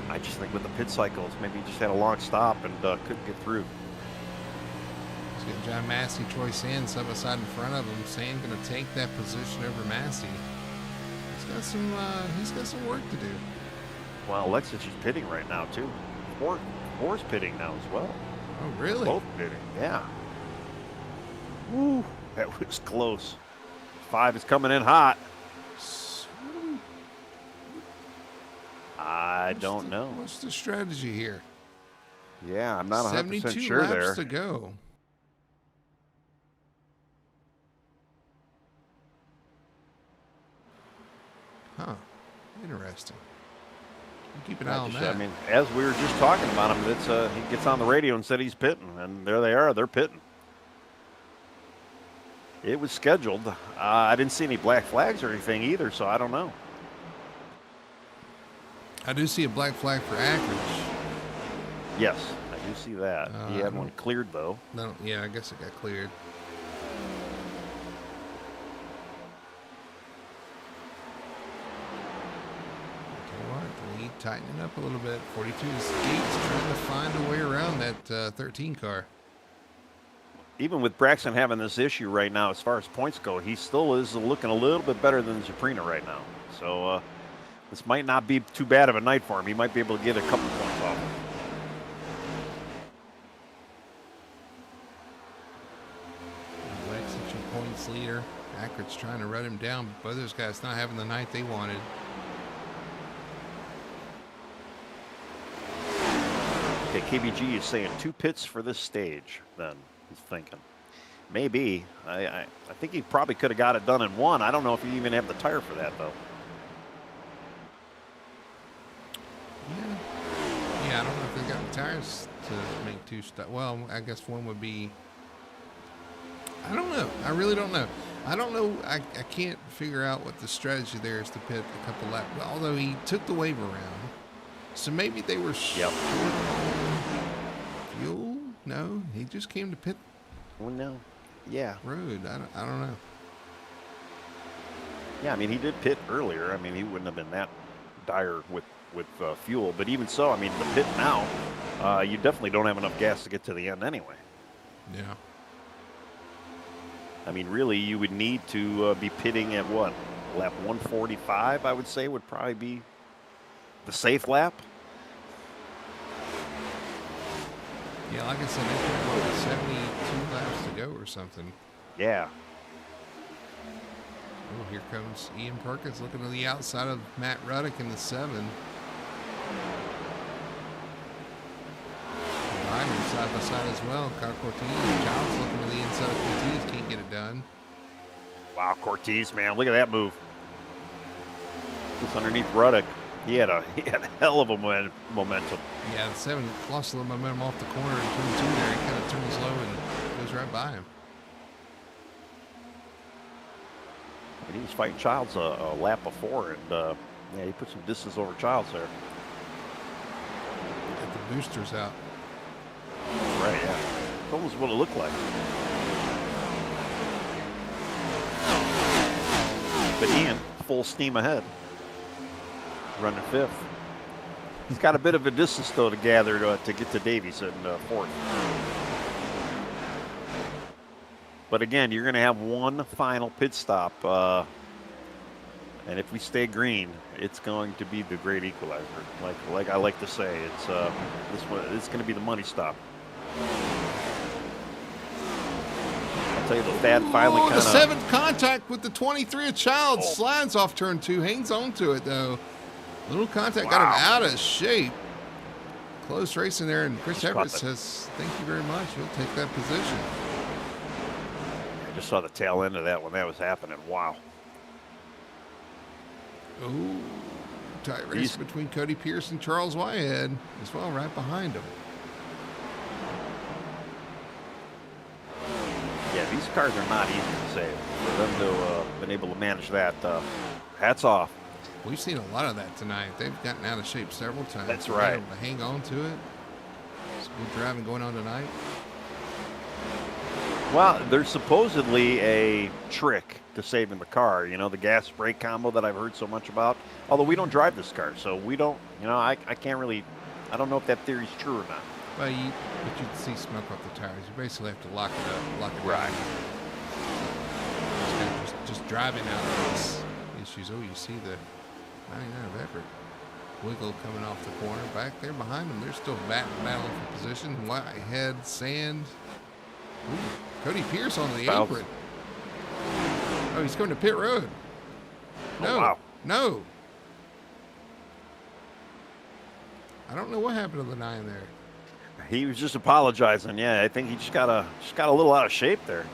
I just think with the pit cycles, maybe he just had a long stop and couldn't get through. He's got John Massey, Troy Sand side by side in front of him. Sand going to take that position over Massey. He's got some work to do. Well, Alexich is pitting right now too. Four's pitting now as well. Oh, really? Both pitting, yeah. Woo, that was close. 5 is coming in hot. I don't know. What's the strategy here? Yeah, I'm not 100% sure there. 72 laps to go. Huh. Interesting. Keep an eye on that. I mean, as we were just talking about him, he gets on the radio and said he's pitting, and there they are. They're pitting. It was scheduled. I didn't see any black flags or anything either, so I don't know. I do see a black flag for Ackridge. Yes, I do see that. He had one cleared, though. No, yeah, I guess it got cleared. Lead tightening up a little bit. 42's Gates trying to find a way around that 13 car. Even with Braxton having this issue right now, as far as points go, he still is looking a little bit better than Zaprina right now. So this might not be too bad of a night for him. He might be able to get a couple points off. Lexington points leader. Ackridge's trying to run him down. Both those guys not having the night they wanted. Okay, KBG is saying 2 pits for this stage, then, he's thinking. Maybe. I think he probably could have got it done in 1. I don't know if he even have the tire for that, though. Yeah, I don't know if they've got the tires to make 2 stops. Well, I guess 1 would be... I don't know. I really don't know. I don't know. I can't figure out what the strategy there is to pit a couple laps. Although he took the wave around. So maybe they were short fuel? No, he just came to pit. Well, no. Yeah. Road. I don't know. Yeah, I mean, he did pit earlier. I mean, he wouldn't have been that dire with fuel. But even so, I mean, the pit now, you definitely don't have enough gas to get to the end anyway. Yeah. I mean, really, you would need to be pitting at what? Lap 145, I would say, would probably be the safe lap. Yeah, like I said, they put 72 laps to go or something. Yeah. Oh, here comes Ian Perkins looking to the outside of Matt Ruddick in the 7. Ryder side by side as well. Kyle Cortez, Giles looking to the inside of Cortez, can't get it done. Wow, Cortez, man, look at that move. Just underneath Ruddick. He had a hell of a momentum. Yeah, the 7 lost a little momentum off the corner in turn 2 there. He kind of turns low and goes right by him. And he was fighting Childs a lap before, and yeah, he put some distance over Childs there. Got the boosters out. Right, yeah. It's almost what it looked like. But Ian, full steam ahead. Running 5th. He's got a bit of a distance, though, to gather to get to Davies in 4th. But again, you're going to have one final pit stop. And if we stay green, it's going to be the great equalizer. Like I like to say, it's this one. It's going to be the money stop. I'll tell you, the Thad finally Oh, kind the of. seventh contact with the 23 of Child. Oh. Slides off turn 2, hangs on to it, though. Little contact got him out of shape. Close racing there, and Chris Everett says, thank you very much. He'll take that position. I just saw the tail end of that when that was happening. Wow. Oh, tight race between Cody Pierce and Charles Whitehead as well, right behind him. Yeah, these cars are not easy to save. For them to have been able to manage that, hats off. We've seen a lot of that tonight. They've gotten out of shape several times. That's right. Able to hang on to it. It's good driving going on tonight. Well, there's supposedly a trick to saving the car. You know, the gas brake combo that I've heard so much about. Although we don't drive this car, so we don't. You know, I can't really. I don't know if that theory's true or not. Well, but you can see smoke off the tires. You basically have to lock it up, lock it right. Just driving out of these issues. Oh, you see the 99 of Everett. Wiggle coming off the corner. Back there behind them, they're still battling for position. Whitehead, Sand. Ooh, Cody Pierce on the apron. Oh, he's going to pit road. No, oh, wow. No. I don't know what happened to the 9 there. He was just apologizing. Yeah, I think he just got a little out of shape there.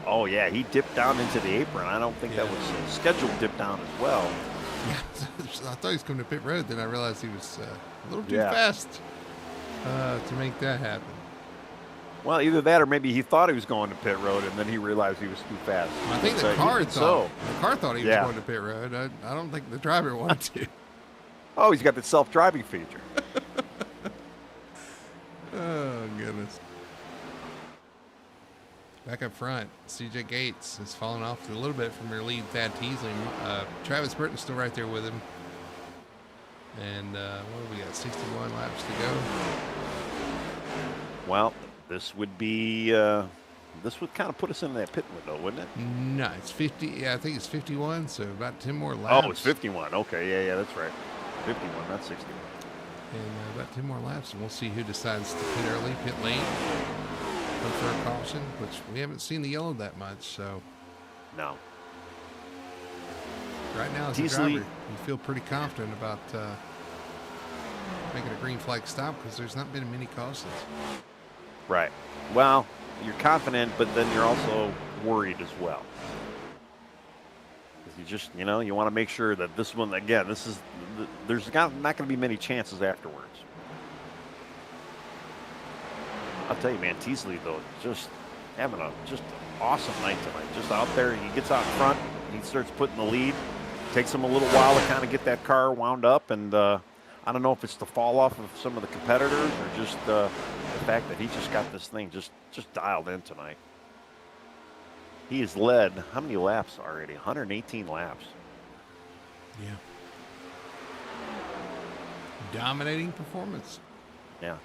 Oh yeah, he dipped down into the apron. I don't think that was a scheduled dip down as well. Yeah, I thought he was coming to pit road. Then I realized he was a little too fast to make that happen. Well, either that or maybe he thought he was going to pit road and then he realized he was too fast. I think the car thought he was going to pit road. I don't think the driver wanted to. Oh, he's got the self-driving feature. Oh, goodness. Back up front, CJ Gates has fallen off a little bit from their lead, Thad Teasley. Travis Burton's still right there with him. And what have we got, 61 laps to go? Well, this would be, this would kind of put us in that pit window, wouldn't it? No, it's 50. Yeah, I think it's 51, so about 10 more laps. Oh, it's 51. Okay, yeah, that's right. 51, not 61. And about 10 more laps, and we'll see who decides to pit early, pit late, look for a caution, which we haven't seen the yellow that much, so. No. Right now, as a driver, you feel pretty confident about making a green flag stop because there's not been many cautions. Right. Well, you're confident, but then you're also worried as well. You just, you want to make sure that this one, again, there's not going to be many chances afterwards. I'll tell you, man, Teasley, though, just having just an awesome night tonight. Just out there, he gets out front, he starts putting the lead. Takes him a little while to kind of get that car wound up, and I don't know if it's the fall off of some of the competitors or just the fact that he just got this thing just dialed in tonight. He has led, how many laps already? 118 laps. Yeah. Dominating performance. Yeah.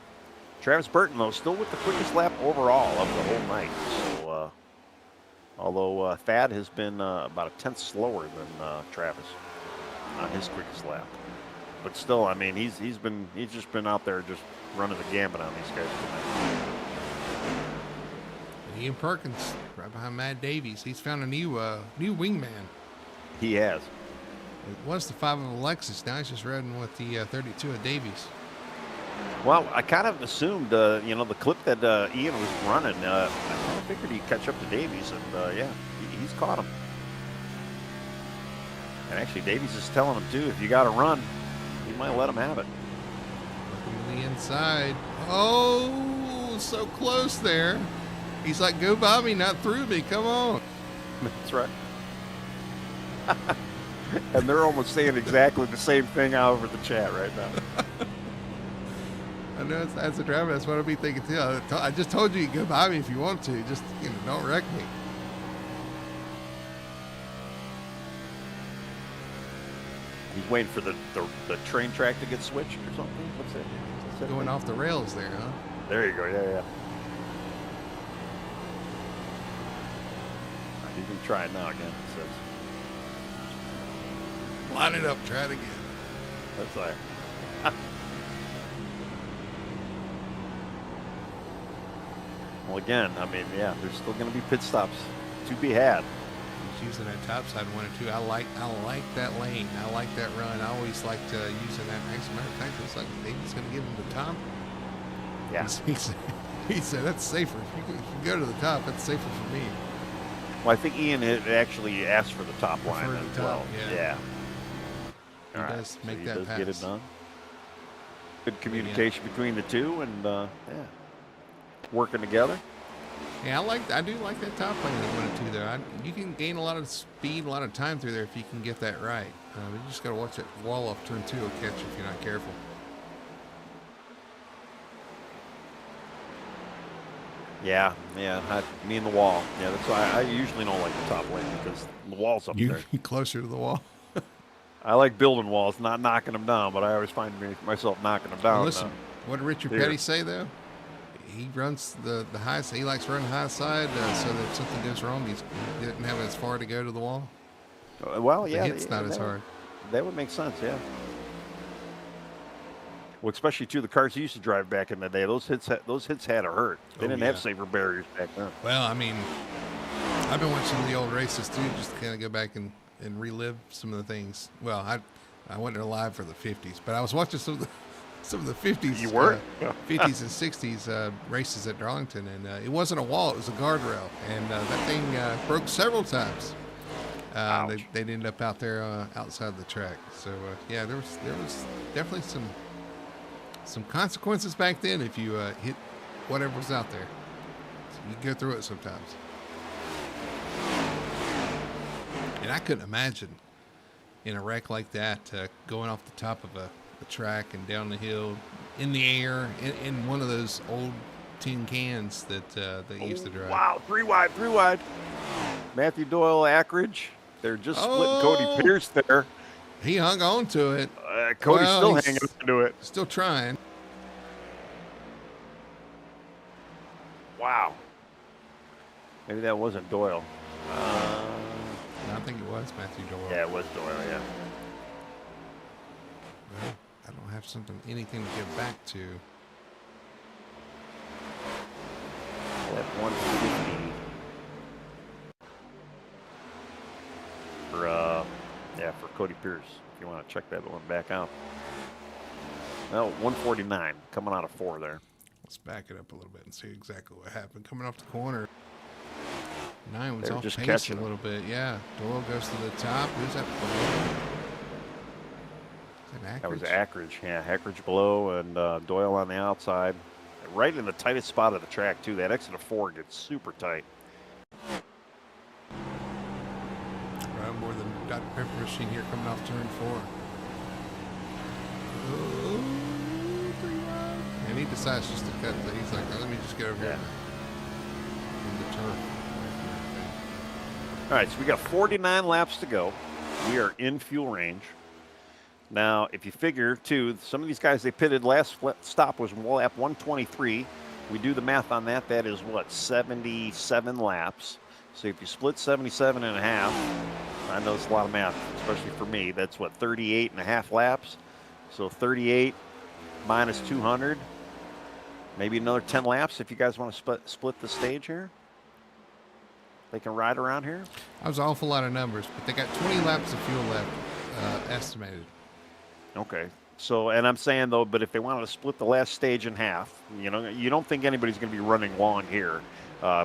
Travis Burton, though, still with the quickest lap overall of the whole night. So, although Thad has been about a tenth slower than Travis on his quickest lap. But still, I mean, he's just been out there just running the gambit on these guys tonight. Ian Perkins, right behind Matt Davies. He's found a new wingman. He has. It was the 5 of Alexis. Now he's just riding with the 32 of Davies. Well, I kind of assumed, the clip that Ian was running, I figured he'd catch up to Davies, and he's caught him. And actually, Davies is telling him, too, if you got to run, he might let him have it. Looking to the inside. Oh, so close there. He's like, go by me, not through me. Come on. That's right. And they're almost saying exactly the same thing out over the chat right now. I know as a driver, that's what I'll be thinking too. I just told you go by me if you want to. Just, don't wreck me. He's waiting for the train track to get switched or something. What's that? Going off the rails there, huh? There you go. Yeah. You can try it now again. It says. Line it up. Try it again. That's right. Well, again, I mean, yeah, there's still going to be pit stops to be had. He's using that top side one or two. I like that lane. I like that run. I always liked using that. As a matter of fact, it's like David's going to give him the top. Yeah. He said that's safer. If you can go to the top, that's safer for me. Well, I think Ian had actually asked for the top line as well. Yeah. He does make that pass. Get it done. Good communication between the two, and working together. Yeah, I do like that top lane at 1 and 2 there. You can gain a lot of speed, a lot of time through there if you can get that right. You just got to watch that wall off turn 2 will catch you if you're not careful. Yeah, me and the wall. Yeah, that's why I usually don't like the top lane, because the wall's up there. You're closer to the wall. I like building walls, not knocking them down, but I always find myself knocking them down. Well, listen, what did Richard Petty say, though? He runs the high side. He likes to run the high side so that if something goes wrong, he doesn't have as far to go to the wall. Well, yeah. The hit's not as hard. That would make sense, yeah. Well, especially too, the cars he used to drive back in the day. Those hits had to hurt. They didn't have safer barriers back then. Well, I mean, I've been watching the old races too, just to kind of go back and relive some of the things. Well, I wasn't alive for the 50s, but I was watching some of the 50s. You were 50s and 60s races at Darlington, and it wasn't a wall; it was a guardrail, and that thing broke several times. They'd end up out there outside the track. So yeah, there was definitely some consequences back then if you hit whatever was out there. So you go through it sometimes. And I couldn't imagine in a wreck like that going off the top of a track and down the hill in the air in one of those old tin cans that they used to drive. Wow, three wide. Matthew Doyle, Ackridge. They're just splitting Cody Pierce there. He hung on to it. Cody's still hanging on to it. Still trying. Wow. Maybe that wasn't Doyle. I think it was Matthew Doyle. Yeah, it was Doyle, yeah. Well, I don't have anything to give back to. Lap 150. For Cody Pierce, if you want to check that one back out. Well, 149 coming out of 4 there. Let's back it up a little bit and see exactly what happened. Coming off the corner, 9 was off pace a little bit. Yeah, Doyle goes to the top. Who's that below? Is that Ackridge? That was Ackridge. Yeah, Ackridge below and Doyle on the outside. Right in the tightest spot of the track, too. That exit of 4 gets super tight. Right more than Dr. Pepper machine here coming off turn 4. And he decides just to cut. He's like, let me just get over here in the turn. All right, so we got 49 laps to go. We are in fuel range. Now, if you figure, too, some of these guys they pitted last stop was lap 123. We do the math on that. That is, 77 laps. So if you split 77 and a half, I know it's a lot of math, especially for me. That's, 38 and a half laps. So 38 minus 200. Maybe another 10 laps if you guys want to split the stage here. They can ride around here. That was an awful lot of numbers, but they got 20 laps of fuel left estimated. Okay. So, and I'm saying, though, but if they wanted to split the last stage in half, you don't think anybody's going to be running long here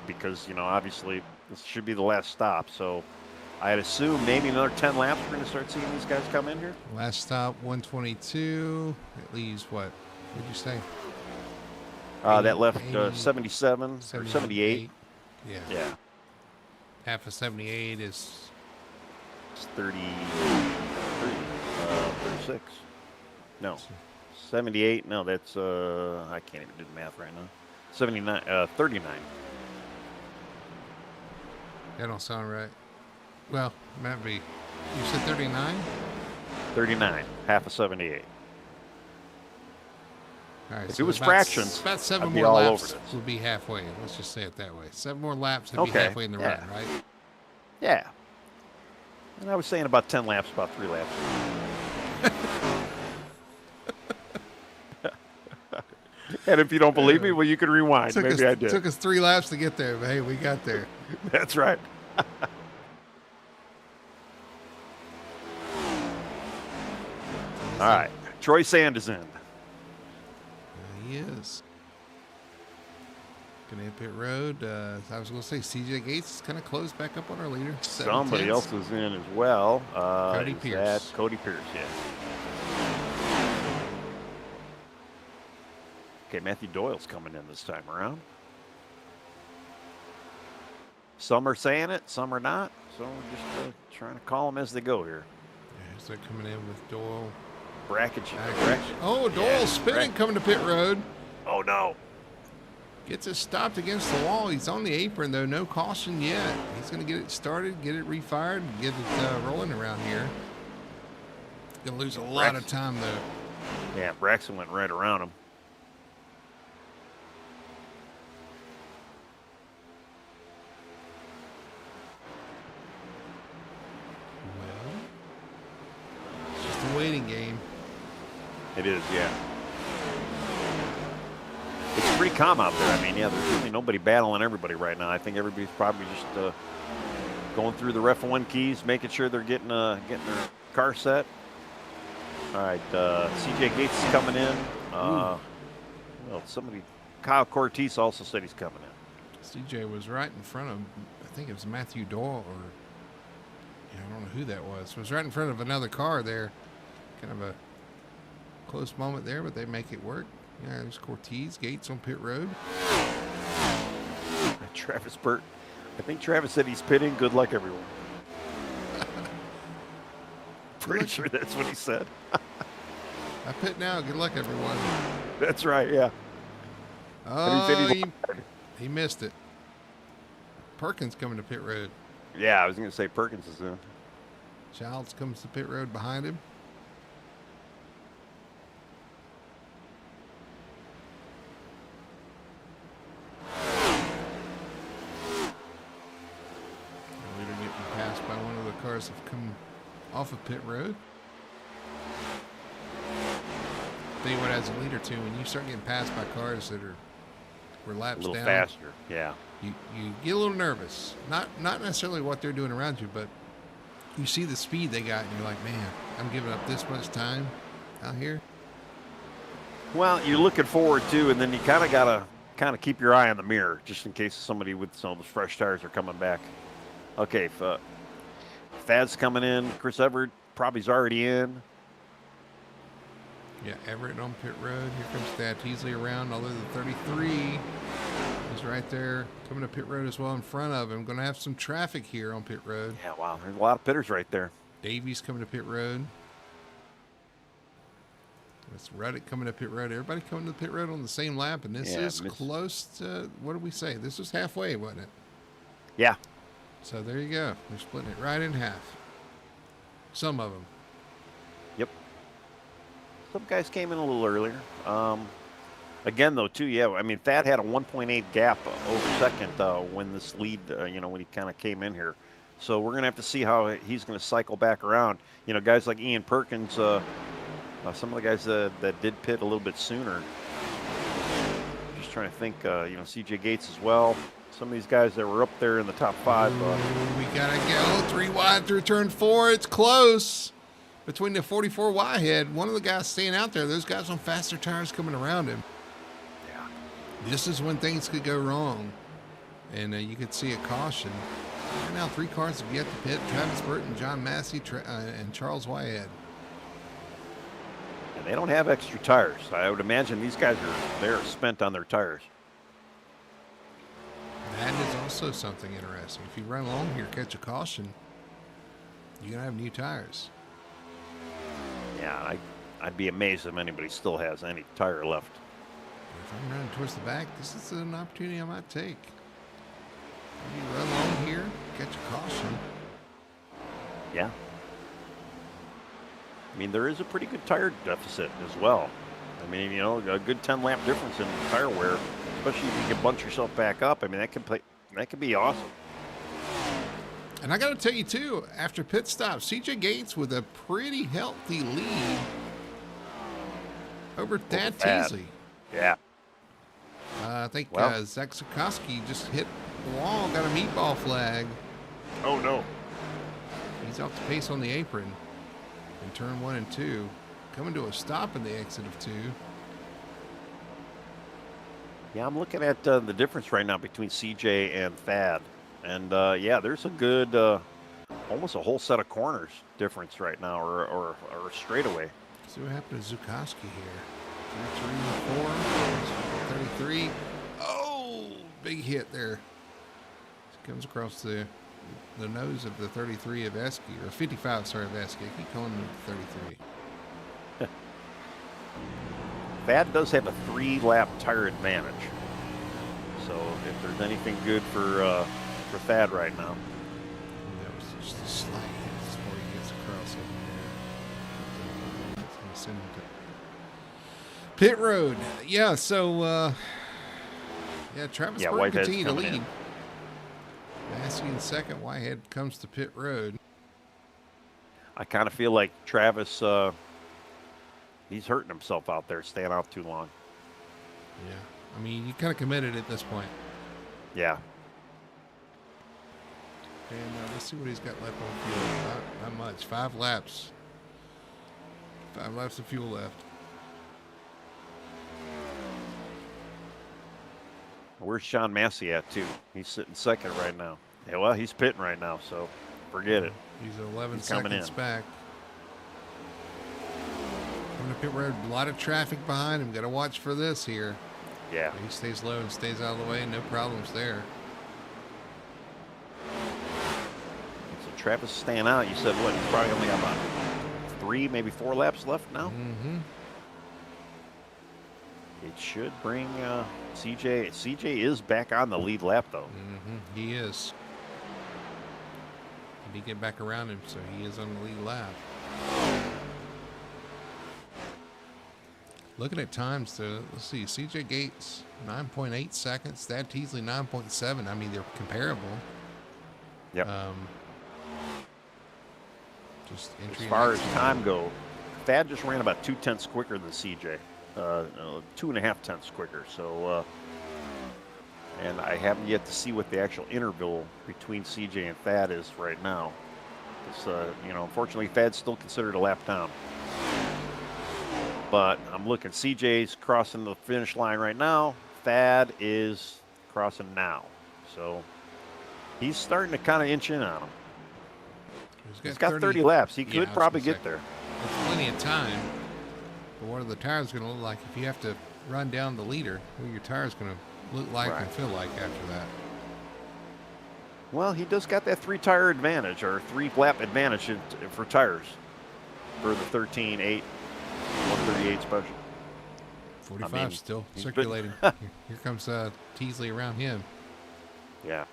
because, obviously this should be the last stop. So I'd assume maybe another 10 laps we're going to start seeing these guys come in here. Last stop, 122. It leaves what? What did you say? That left 77 or 78. Yeah. Half of 78 is 36. No, 78. No, that's I can't even do the math right now. 79, 39. That don't sound right. Well, might be. You said 39? 39. Half of 78. All right, if so it was fractions, about 7 I'd more be all laps over this. would be halfway. Let's just say it that way. 7 more laps would be halfway in the run, right? Yeah. And I was saying about 10 laps, about 3 laps. And if you don't believe me, well, you can rewind. Maybe I did. Took us 3 laps to get there, but hey, we got there. That's right. All right. Troy Sand is in. He is. Gonna hit pit road. I was gonna say CJ Gates is kind of closed back up on our leader. Somebody else is in as well. Cody Pierce. Cody Pierce, yeah. Okay, Matthew Doyle's coming in this time around. Some are saying it, some are not. So we're just trying to call them as they go here. Yeah, so they're coming in with Doyle. Brackage. Oh, Doyle spinning coming to pit road. Oh, no. Gets it stopped against the wall. He's on the apron, though. No caution yet. He's going to get it started, get it refired, and get it rolling around here. Going to lose a lot of time, though. Yeah, Braxton went right around him. Well, it's just a waiting game. It is, yeah. It's pretty calm out there. I mean, yeah, there's really nobody battling everybody right now. I think everybody's probably just going through the F1 keys, making sure they're getting their car set. All right, CJ Gates is coming in. Well, Kyle Cortez also said he's coming in. CJ was right in front of, I think it was Matthew Doyle, or I don't know who that was. It was right in front of another car there. Kind of a close moment there, but they make it work. Yeah, there's Cortez, Gates on pit road. Travis Burt. I think Travis said he's pitting. Good luck, everyone. Pretty sure that's what he said. I pit now. Good luck, everyone. That's right, yeah. Oh, he missed it. Perkins coming to pit road. Yeah, I was going to say Perkins is in. Childs comes to pit road behind him. Cars have come off of pit road. Tell you what, as a leader too, when you start getting passed by cars that were laps down, a little faster, yeah, you get a little nervous. Not necessarily what they're doing around you, but you see the speed they got, and you're like, man, I'm giving up this much time out here. Well, you're looking forward to, and then you kind of gotta keep your eye on the mirror just in case somebody with some of those fresh tires are coming back. Okay. Thad's coming in. Chris Everett probably's already in. Yeah, Everett on pit road. Here comes Thad Teasley around. Although the 33 is right there coming to pit road as well in front of him. Going to have some traffic here on pit road. Yeah, wow. There's a lot of pitters right there. Davies coming to pit road. It's Reddick coming to pit road. Everybody coming to the pit road on the same lap. And this is close to, what did we say? This was halfway, wasn't it? Yeah. So there you go. They're splitting it right in half. Some of them. Yep. Some guys came in a little earlier. Again, though, too, yeah, I mean, Thad had a 1.8 gap over second when this lead, when he kind of came in here. So we're going to have to see how he's going to cycle back around. You know, guys like Ian Perkins, some of the guys that did pit a little bit sooner. Just trying to think, CJ Gates as well. Some of these guys that were up there in the top 5. We got to go 3 wide through turn 4. It's close between the 44 wide head. One of the guys staying out there, those guys on faster tires coming around him. Yeah. This is when things could go wrong. And you could see a caution. Right now, 3 cars have yet to pit. Travis Burton, John Massey, and Charles Whitehead. And they don't have extra tires. I would imagine these guys they're spent on their tires. That is also something interesting. If you run along here, catch a caution, you're going to have new tires. Yeah, I'd be amazed if anybody still has any tire left. If I'm running towards the back, this is an opportunity I might take. You run along here, catch a caution. Yeah. I mean, there is a pretty good tire deficit as well. I mean, a good 10-lap difference in tire wear, especially if you can bunch yourself back up. I mean, that can be awesome. And I got to tell you, too, after pit stop, CJ Gates with a pretty healthy lead over Thad Teasley. Yeah. I think Well. Zach Sikorsky just hit the wall, got a meatball flag. Oh, no. He's off the pace on the apron in turn 1 and 2. Coming to a stop in the exit of 2. Yeah, I'm looking at the difference right now between CJ and Thad. And, yeah, there's a good, almost a whole set of corners difference right now, or straightaway. See what happened to Zukowski here. 3, 4, 33. Oh, big hit there. Comes across the nose of the 33 of Eske, or 55, sorry, of Eske. I keep calling him 33. Thad does have a 3-lap tire advantage. So if there's anything good for Thad right now. That was just a slight hit before he gets across over there. It's going to send him to pit road. Yeah, so, Travis Burton Whitehead's continued to coming lead. in. Massey in second. Whitehead comes to pit road. I kind of feel like Travis, he's hurting himself out there, staying out too long. Yeah. I mean, you kind of committed at this point. Yeah. And let's see what he's got left on fuel. Not much. 5 laps. 5 laps of fuel left. Where's Sean Massey at, too? He's sitting second right now. Yeah, well, he's pitting right now, so forget it. He's 11 He's coming seconds in. back. Coming to pit road, a lot of traffic behind him. Got to watch for this here. Yeah. He stays low and stays out of the way. No problems there. So Travis staying out. You said what? He's probably only got about 3, maybe 4 laps left now. Mm-hmm. It should bring CJ. CJ is back on the lead lap, though. Mm-hmm. He is. He did get back around him, so he is on the lead lap. Looking at times, let's see. CJ Gates, 9.8 seconds. Thad Teasley, 9.7. I mean, they're comparable. Yep. Just entry As far as and exit. time go, Thad just ran about 0.2 quicker than CJ. 2.5 tenths quicker. So, and I haven't yet to see what the actual interval between CJ and Thad is right now. It's, unfortunately, Thad's still considered a lap down. But I'm looking. CJ's crossing the finish line right now. Thad is crossing now. So he's starting to kind of inch in on him. He's got 30 laps. He could probably get there. There's plenty of time. But what are the tires going to look like if you have to run down the leader? What are your tires going to look like and feel like after that? Well, he does got that 3-tire advantage, or 3-lap advantage for tires for the 13, 8, 138 special. 45 still circulating. Here comes Teasley around him. Yeah.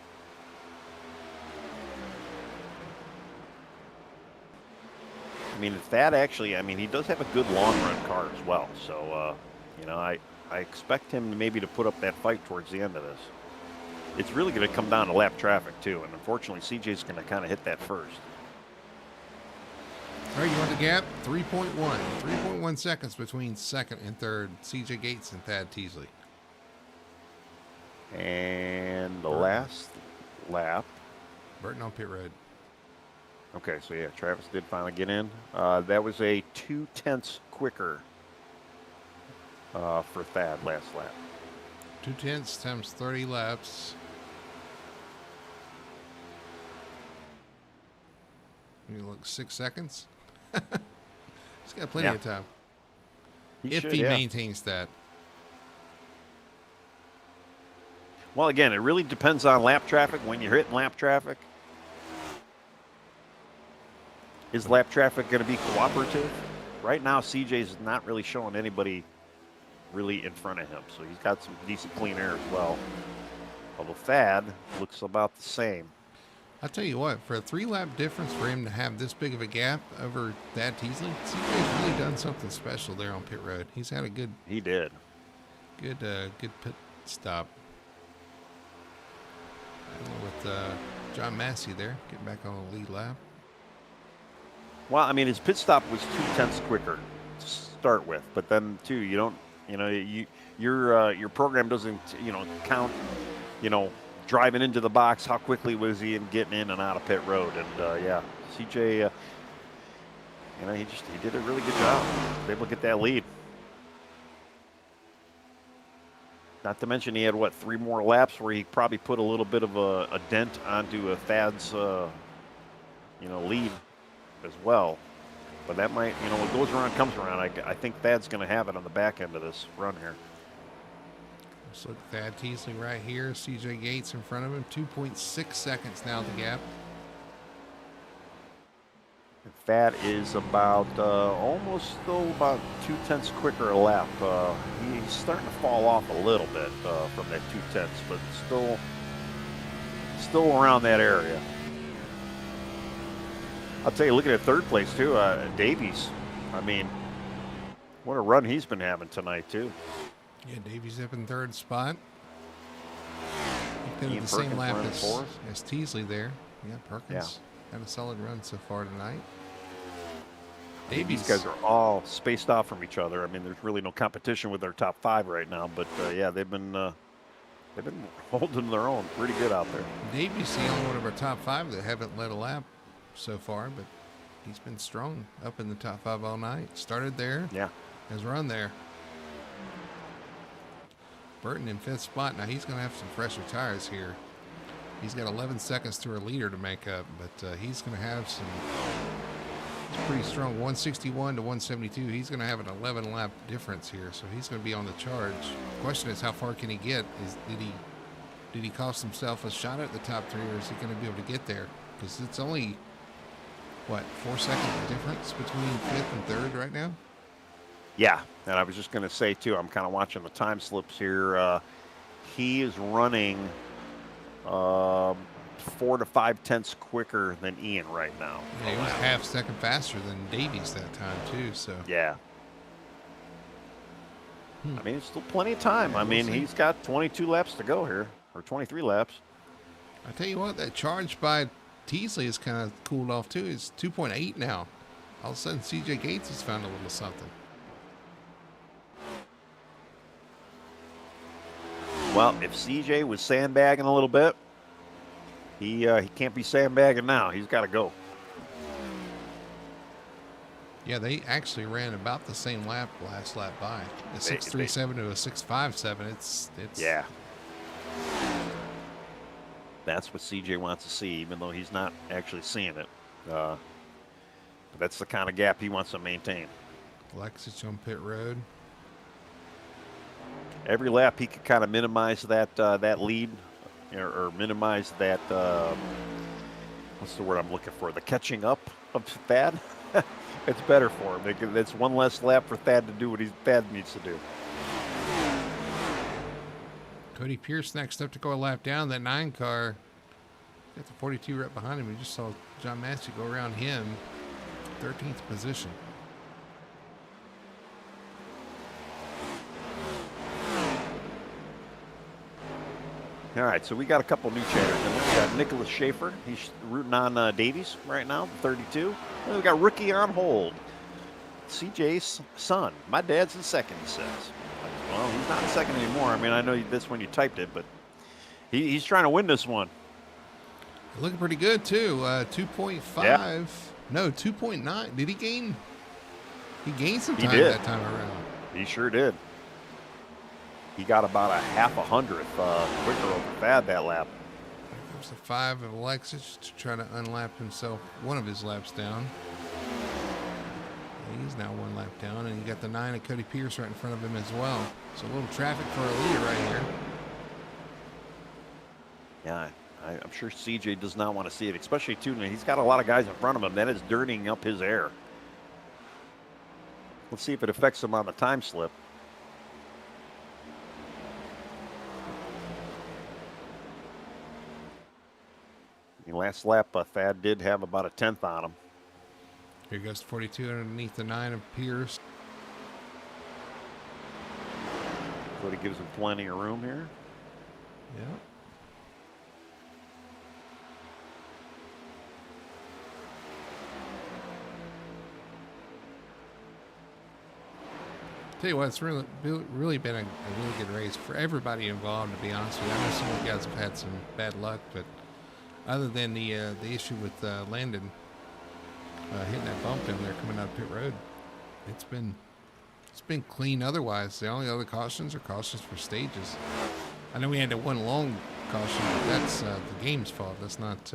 I mean, Thad actually, he does have a good long-run car as well. So, I expect him maybe to put up that fight towards the end of this. It's really going to come down to lap traffic, too. And unfortunately, CJ's going to kind of hit that first. All right, you want the gap? 3.1. 3.1 seconds between second and third. CJ Gates and Thad Teasley. And the last lap. Burton on pit road. Okay, so yeah, Travis did finally get in. That was a 0.2 quicker for Thad last lap. 0.2 times 30 laps. You look 6 seconds. He's got plenty of time. If he maintains that. Well, again, it really depends on lap traffic. When you're hitting lap traffic, is lap traffic going to be cooperative? Right now, CJ's not really showing anybody really in front of him, so he's got some decent clean air as well. Although Thad looks about the same. I'll tell you what, for a 3-lap difference for him to have this big of a gap over Thad Teasley, CJ's really done something special there on pit road. He's had a good He did. good pit stop. With John Massey there, getting back on the lead lap. Well, his pit stop was 0.2 quicker to start with, but then too, you don't You know, your program doesn't count driving into the box. How quickly was he in getting in and out of pit road? And yeah, CJ, he did a really good job. He was able to get that lead. Not to mention he had, 3 more laps where he probably put a little bit of a dent onto Thad's, lead as well. But that might, what goes around comes around. I think Thad's going to have it on the back end of this run here. Let's look at Thad Teasley right here. CJ Gates in front of him. 2.6 seconds now the gap. Thad is about almost still about 0.2 quicker a lap. He's starting to fall off a little bit from that 0.2, but still around that area. I'll tell you, looking at third place too, Davies. I mean, what a run he's been having tonight too. Yeah, Davies up in third spot. He did the Perkins same lap running as Teasley there. Yeah, Perkins had a solid run so far tonight. These guys are all spaced off from each other. I mean, there's really no competition with their top 5 right now. But yeah, they've been holding their own pretty good out there. Davies the only one of our top 5 that haven't led a lap so far, but he's been strong up in the top 5 all night. Started there, has run there. Burton in 5th spot. Now he's going to have some fresher tires here. He's got 11 seconds to a leader to make up, but he's going to have some. It's pretty strong, 161 to 172. He's going to have an 11 lap difference here, so he's going to be on the charge. The question is, how far can he get? Did he cost himself a shot at the top 3, or is he going to be able to get there? Because it's only 4 second difference between 5th and 3rd right now. Yeah, and I was just going to say too, I'm kind of watching the time slips here. He is running 4 to 5 tenths quicker than Ian right now. Yeah, he was half second faster than Davies that time too. So yeah. I mean, it's still plenty of time. I mean, he's got 22 laps to go here, or 23 laps. I tell you what, that charge by Teasley has kind of cooled off too. It's 2.8 now. All of a sudden, CJ Gates has found a little something. Well, if CJ was sandbagging a little bit, he can't be sandbagging now. He's got to go. Yeah, they actually ran about the same lap last lap by. A 6.37 to a 6.57. It's yeah. That's what CJ wants to see, even though he's not actually seeing it. But that's the kind of gap he wants to maintain. Lexich on pit road. Every lap he could kind of minimize that lead, or minimize that. What's the word I'm looking for? The catching up of Thad. It's better for him. It's one less lap for Thad to do what Thad needs to do. Cody Pierce next up to go a lap down. That 9 car got the 42 right behind him. We just saw John Massey go around him, 13th position. All right, so we got a couple new chatters in there. We got Nicholas Schaefer. He's rooting on Davies right now, 32. And we got Rookie on hold. CJ's son. My dad's in second, he says. Well, he's not in second anymore. I mean, I know that's when you typed it, but he's trying to win this one. Looking pretty good, too. 2.5. Yeah. No, 2.9. Did he gain? He gained some time that time around. He sure did. He got about a half a hundredth quicker over Thad that lap. There's the 5 of Alexis to try to unlap himself one of his laps down. He's now 1 lap down, and you got the 9 of Cody Pierce right in front of him as well. So a little traffic for a leader right here. Yeah, I'm sure CJ does not want to see it, especially too. He's got a lot of guys in front of him. That is dirtying up his air. Let's see if it affects him on the time slip. Last lap, Thad did have about a 10th on him. Here goes 42 underneath the 9 of Pierce. But it gives him plenty of room here. Yeah. Tell you what, it's really been a really good race for everybody involved. To be honest with you, I know some of the guys have had some bad luck, but other than the issue with Landon hitting that bump down there coming out of pit road, it's been clean. Otherwise, the only other cautions are cautions for stages. I know we had that one long caution, but that's the game's fault. That's not.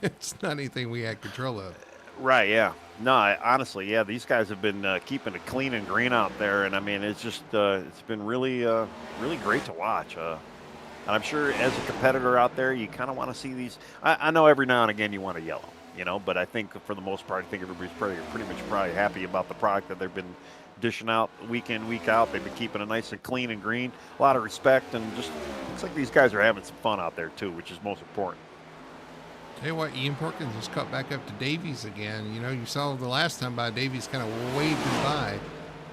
It's not anything we had control of. Right, yeah. No, honestly, yeah, these guys have been keeping it clean and green out there, and I mean, it's just it's been really, really great to watch. And I'm sure as a competitor out there, you kind of want to see these. I know every now and again you want a yellow, but I think for the most part, I think everybody's pretty much probably happy about the product that they've been dishing out week in, week out. They've been keeping it nice and clean and green, a lot of respect, and just looks like these guys are having some fun out there too, which is most important. Tell you what, Ian Perkins just caught back up to Davies again. You saw the last time by Davies kind of waved him by.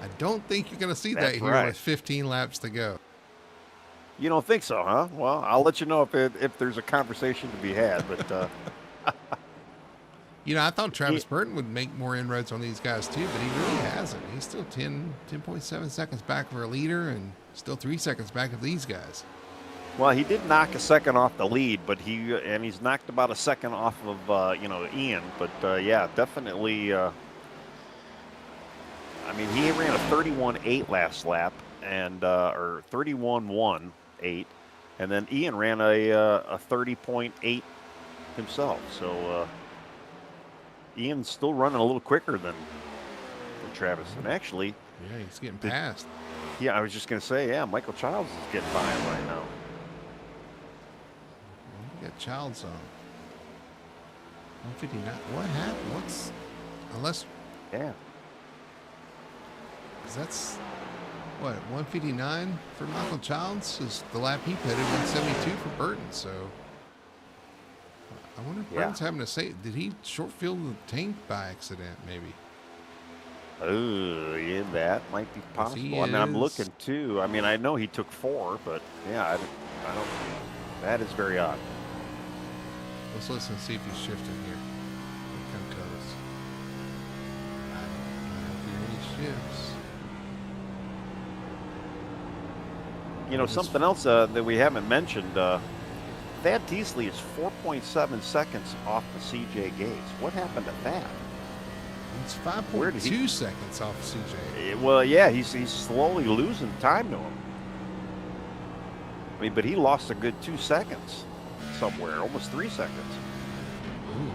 I don't think you're going to see that here with 15 laps to go. You don't think so, huh? Well, I'll let you know if there's a conversation to be had. But I thought Travis Burton would make more inroads on these guys too, but he really hasn't. He's still 10.7 seconds back of our leader and still 3 seconds back of these guys. Well, he did knock a second off the lead, but he's knocked about a second off of Ian. But yeah, definitely. I mean, he ran a 31.8 last lap, and or 31.18, and then Ian ran a 30.8 himself. So Ian's still running a little quicker than Travis, and actually, yeah, he's getting past. Yeah, I was just gonna say, yeah, Michael Childs is getting by him right now. Got Childs on 159. What happened? Unless, yeah, because that's what 159 for Michael Childs is the lap he pitted. 172 for Burton. So I wonder if Burton's having to say, did he short field the tank by accident? Maybe. Oh, yeah, that might be possible. I mean, I'm looking too. I mean, I know he took 4, but yeah, I don't. That is very odd. Let's listen and see if he's shifting here. Come tell us. I don't hear any shifts. Something else that we haven't mentioned, Thad Teasley is 4.7 seconds off the CJ Gates. What happened to that? It's 5.2 seconds off CJ. Well, yeah, he's slowly losing time to him. I mean, but he lost a good 2 seconds somewhere, almost 3 seconds. Ooh.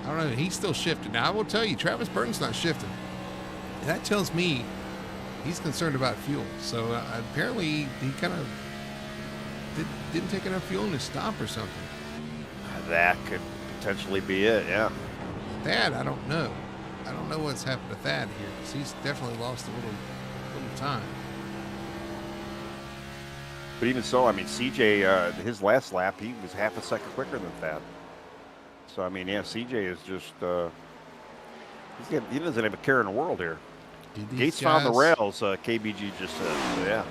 I don't know. He's still shifting. Now, I will tell you, Travis Burton's not shifting. That tells me he's concerned about fuel. So apparently he kind of didn't take enough fuel in his stop or something. That could potentially be it, yeah. Thad, I don't know. I don't know what's happened to Thad here because he's definitely lost a little time. But even so, I mean, CJ, his last lap, he was half a second quicker than Thad. So, I mean, yeah, CJ is just, he doesn't have a care in the world here. Gates found the rails, KBG just said, so yeah.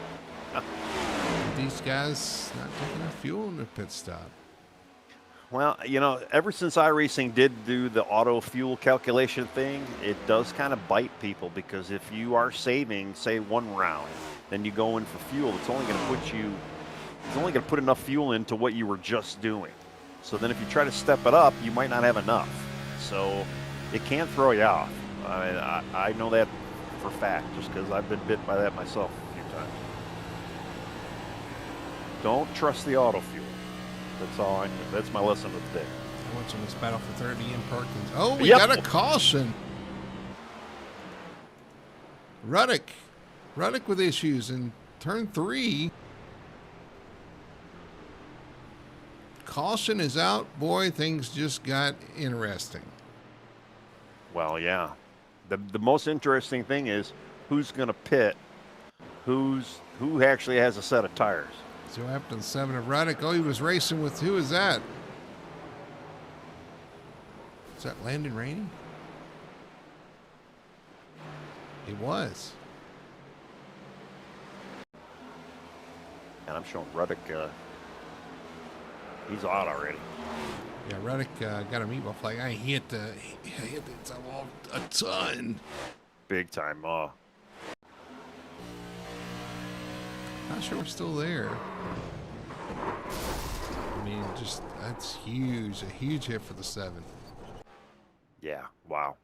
These guys not taking enough fuel in their pit stop. Well, ever since iRacing did do the auto fuel calculation thing, it does kind of bite people because if you are saving, say, 1 round, then you go in for fuel, it's only going to put enough fuel into what you were just doing. So then if you try to step it up, you might not have enough. So it can throw you off. I know that for fact, just because I've been bit by that myself a few times. Don't trust the auto fuel. That's all I know. That's my lesson of the day. Watching this battle for 30 in Perkins. Oh, we got a caution. Ruddock with issues in turn 3. Caution is out. Boy, things just got interesting. Well, yeah. The most interesting thing is who's going to pit, who actually has a set of tires. So what happened to the 7 of Ruddock? Oh, he was racing with, who is that? Is that Landon Rainey? He was. And I'm showing Ruddock, he's out already. Yeah, Ruddock got a meatball flag. He hit the wall a ton. Big time. Not sure we're still there. I mean, just that's huge. A huge hit for the 7. Yeah. Wow.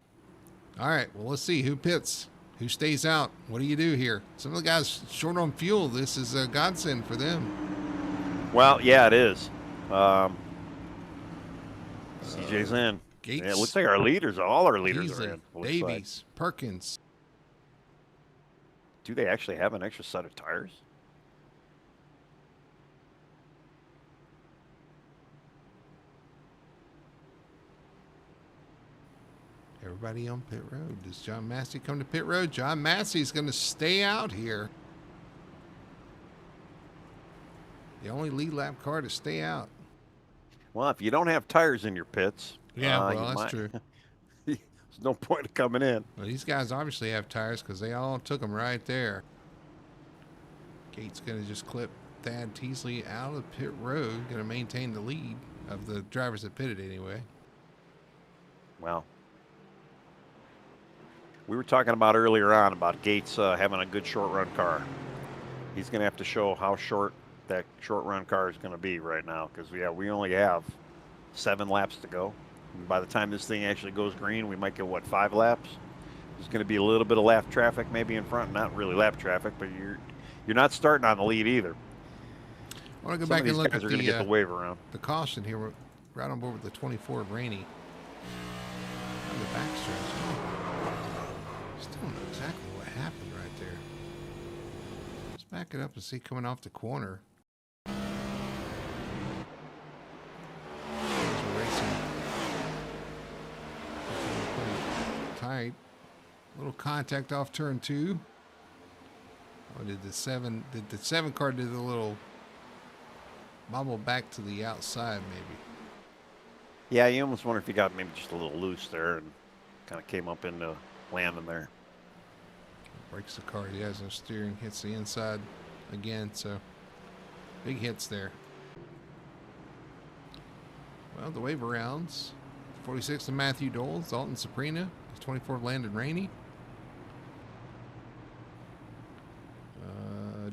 All right. Well, let's see who pits, who stays out. What do you do here? Some of the guys short on fuel. This is a godsend for them. Well, yeah, it is. CJ's in. Gates. Yeah, it looks like all our leaders Beasley, are in. Davies, Perkins. Do they actually have an extra set of tires? Everybody on pit road. Does John Massey come to pit road? John Massey's going to stay out here. The only lead lap car to stay out. Well, if you don't have tires in your pits, That's true. There's no point of coming in. Well, these guys obviously have tires because they all took them right there. Gates going to just clip Thad Teasley out of pit road. Going to maintain the lead of the drivers that pitted anyway. Well, we were talking about earlier on about Gates having a good short run car. He's going to have to show how short that short run car is going to be right now because we only have 7 laps to go. And by the time this thing actually goes green, we might get 5 laps. There's going to be a little bit of lap traffic maybe in front, not really lap traffic, but you're not starting on the lead either. I want to go back and look at the going to get the wave around. The caution here. We're right on board with the 24 of Rainey. On the backstretch. Just don't know exactly what happened right there. Let's back it up and see coming off the corner. Racing. Pretty tight. Little contact off turn 2. Or did the 7 car did a little bobble back to the outside maybe? Yeah, you almost wonder if he got maybe just a little loose there and kind of came up into landing there. Breaks the car. He has no steering. Hits the inside again. So big hits there. Well, the wave arounds. 46 of Matthew Dole, Dalton Saprina, 24 of Landon Rainey.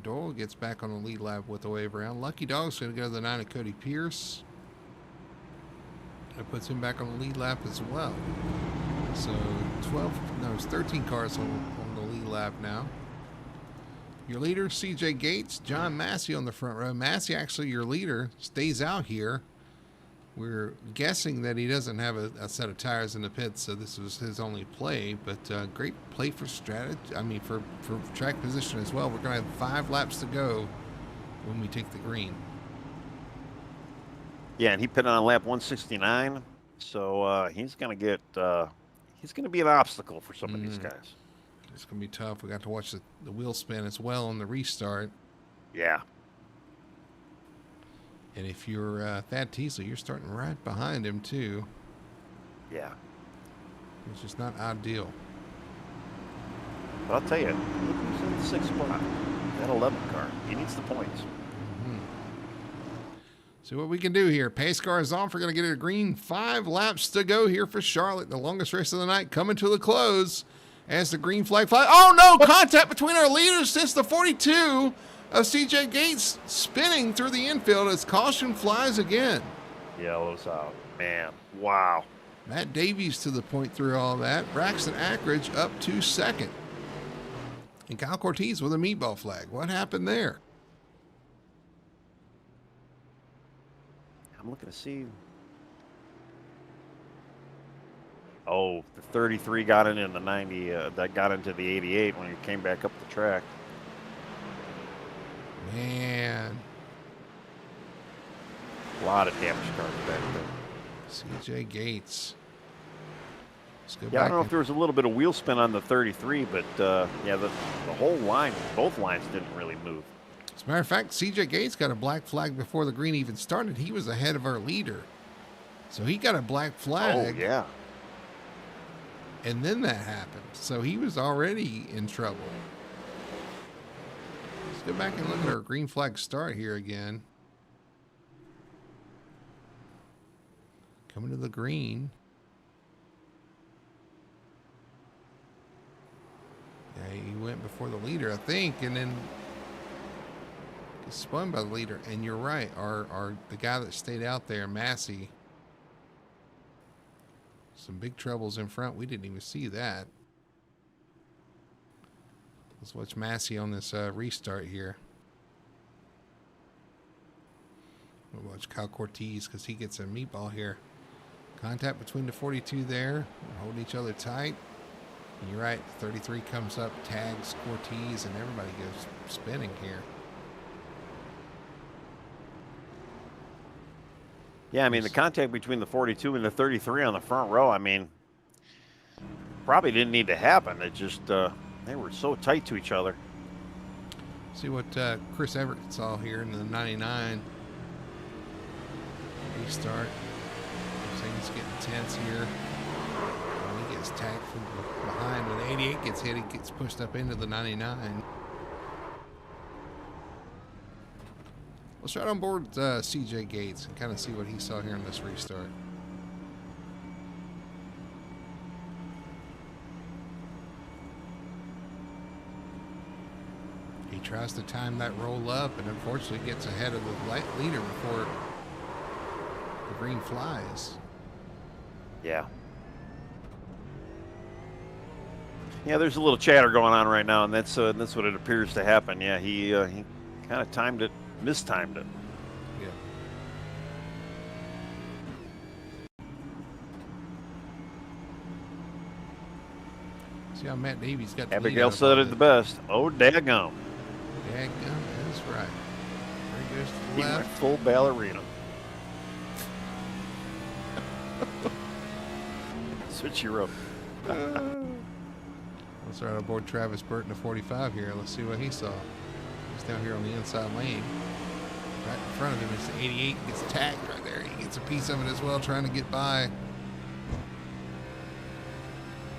Dole gets back on the lead lap with the wave around. Lucky Dog's going to go to the 9 of Cody Pierce. That puts him back on the lead lap as well. So it's 13 cars on the lead lap now. Your leader, CJ Gates, John Massey on the front row. Massey, actually your leader, stays out here. We're guessing that he doesn't have a set of tires in the pits, so this was his only play. But great play for strategy. I mean, for track position as well. We're going to have 5 laps to go when we take the green. Yeah, and he pitted on lap 169, so he's going to get he's going to be an obstacle for some of these guys. It's going to be tough. We got to watch the wheel spin as well on the restart. Yeah. And if you're Thad Teasley, you're starting right behind him too. Yeah. Which is not ideal. But I'll tell you, look who's in the 6th spot. That 11 car. He needs the points. Mm-hmm. See what we can do here. Pace car is off. We're going to get a green. 5 laps to go here for Charlotte. The longest race of the night coming to the close as the green flag flies. Oh no! Contact between our leaders since the 42 of CJ Gates spinning through the infield as caution flies again. Yellow's out. Man, wow. Matt Davies to the point through all that. Braxton Ackridge up to 2nd. And Kyle Cortez with a meatball flag. What happened there? I'm looking to see. Oh, the 33 got in the 90. That got into the 88 when he came back up the track. Man. A lot of damaged cars back there. CJ Gates. Yeah, I don't know if there was a little bit of wheel spin on the 33, but yeah, the whole line, both lines didn't really move. As a matter of fact, CJ Gates got a black flag before the green even started. He was ahead of our leader. So he got a black flag. Oh, yeah. And then that happened. So he was already in trouble. Let's go back and look at our green flag start here again. Coming to the green. Yeah, he went before the leader, I think, and then spun by the leader. And you're right. The guy that stayed out there, Massey, some big troubles in front. We didn't even see that. Let's watch Massey on this restart here. We'll watch Kyle Cortez because he gets a meatball here. Contact between the 42 there. Holding each other tight. And you're right. 33 comes up, tags Cortez, and everybody goes spinning here. Yeah, I mean, the contact between the 42 and the 33 on the front row, I mean, probably didn't need to happen. It just, they were so tight to each other. See what Chris Everett saw here in the 99. Restart. Things getting tense here. When he gets tagged from behind. When the 88 gets hit, he gets pushed up into the 99. Let's try on board CJ Gates and kind of see what he saw here in this restart. He tries to time that roll up and unfortunately gets ahead of the leader before the green flies. Yeah. Yeah, there's a little chatter going on right now, and that's what it appears to happen. Yeah, he kind of mistimed it. Yeah. See how Matt Davies got the Abigail said it the best. Oh, daggum. Daggum, that's right. There he goes to the He went left. full ballerina. Switch you up. Let's start on board Travis Burton, the 45 here. Let's see what he saw. He's down here on the inside lane. Right in front of him is the 88. Gets tagged right there. He gets a piece of it as well, trying to get by.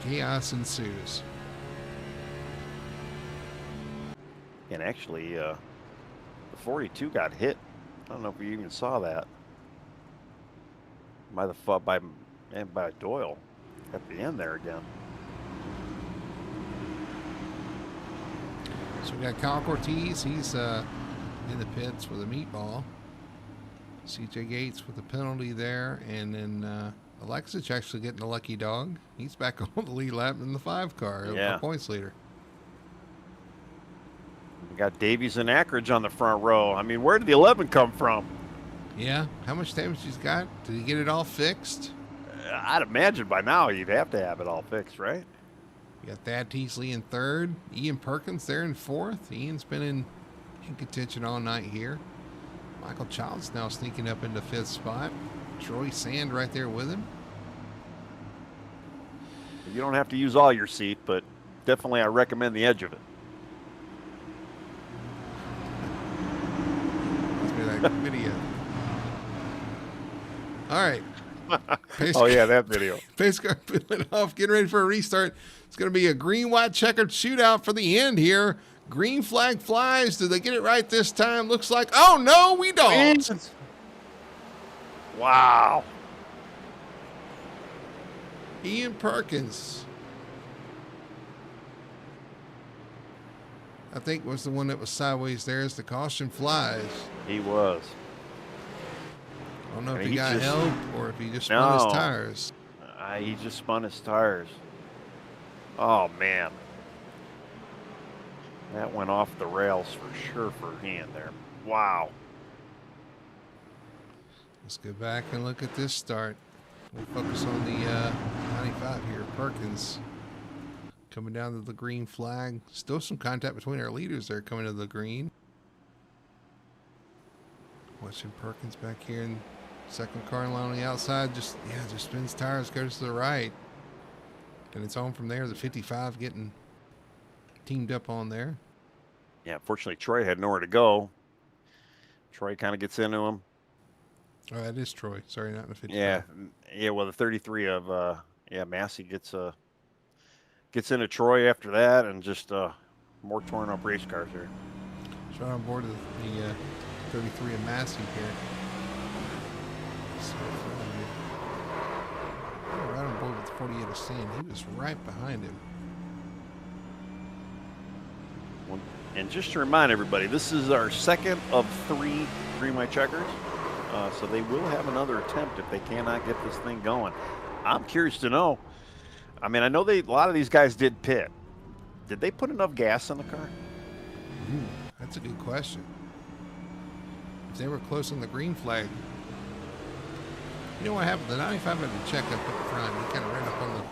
Chaos ensues. And actually, the 42 got hit. I don't know if you even saw that. By Doyle at the end there again. So we got Kyle Cortez. He's in the pits with a meatball. CJ Gates with a penalty there. And then Alexich actually getting a lucky dog. He's back on the lead lap in the 5 car. Yeah. A points leader. We got Davies and Ackridge on the front row. I mean, where did the 11 come from? Yeah. How much damage he's got? Did he get it all fixed? I'd imagine by now you'd have to have it all fixed, right? You got Thad Teasley in 3rd. Ian Perkins there in 4th. Ian's been in contention all night here. Michael Childs now sneaking up into 5th spot. Troy Sand right there with him. You don't have to use all your seat, but definitely I recommend the edge of it. Must be that video. All right. Oh, yeah, that video. Pace car peeling off, getting ready for a restart. It's going to be a green-white checkered shootout for the end here. Green flag flies. Do they get it right this time? Looks like, oh, no, we don't. Wow. Ian Perkins, I think, was the one that was sideways there as the caution flies. He was. I don't know if And he he got just- help or if he just spun his No. tires. He just spun his tires. Oh, man. That went off the rails for sure for Ian there. Wow. Let's go back and look at this start. We'll focus on the 95 here. Perkins coming down to the green flag. Still some contact between our leaders there coming to the green. Watching Perkins back here in second car line on the outside. Just spins tires, goes to the right. And it's on from there. The 55 getting teamed up on there. Yeah, fortunately, Troy had nowhere to go. Troy kind of gets into him. Oh, that is Troy. Sorry, not in the 55. Yeah. Well, the 33 of Massey gets into Troy after that, and just more torn up race cars there. It's right on board of the 33 of Massey here. So, right on board with the 48 of Sand. He was right behind him. And just to remind everybody, this is our second of 3 green-white checkers. So they will have another attempt if they cannot get this thing going. I'm curious to know. I mean, I know a lot of these guys did pit. Did they put enough gas in the car? That's a good question. If they were close on the green flag, you know what happened? The 95 had to check up at the front. He kind of ran up on the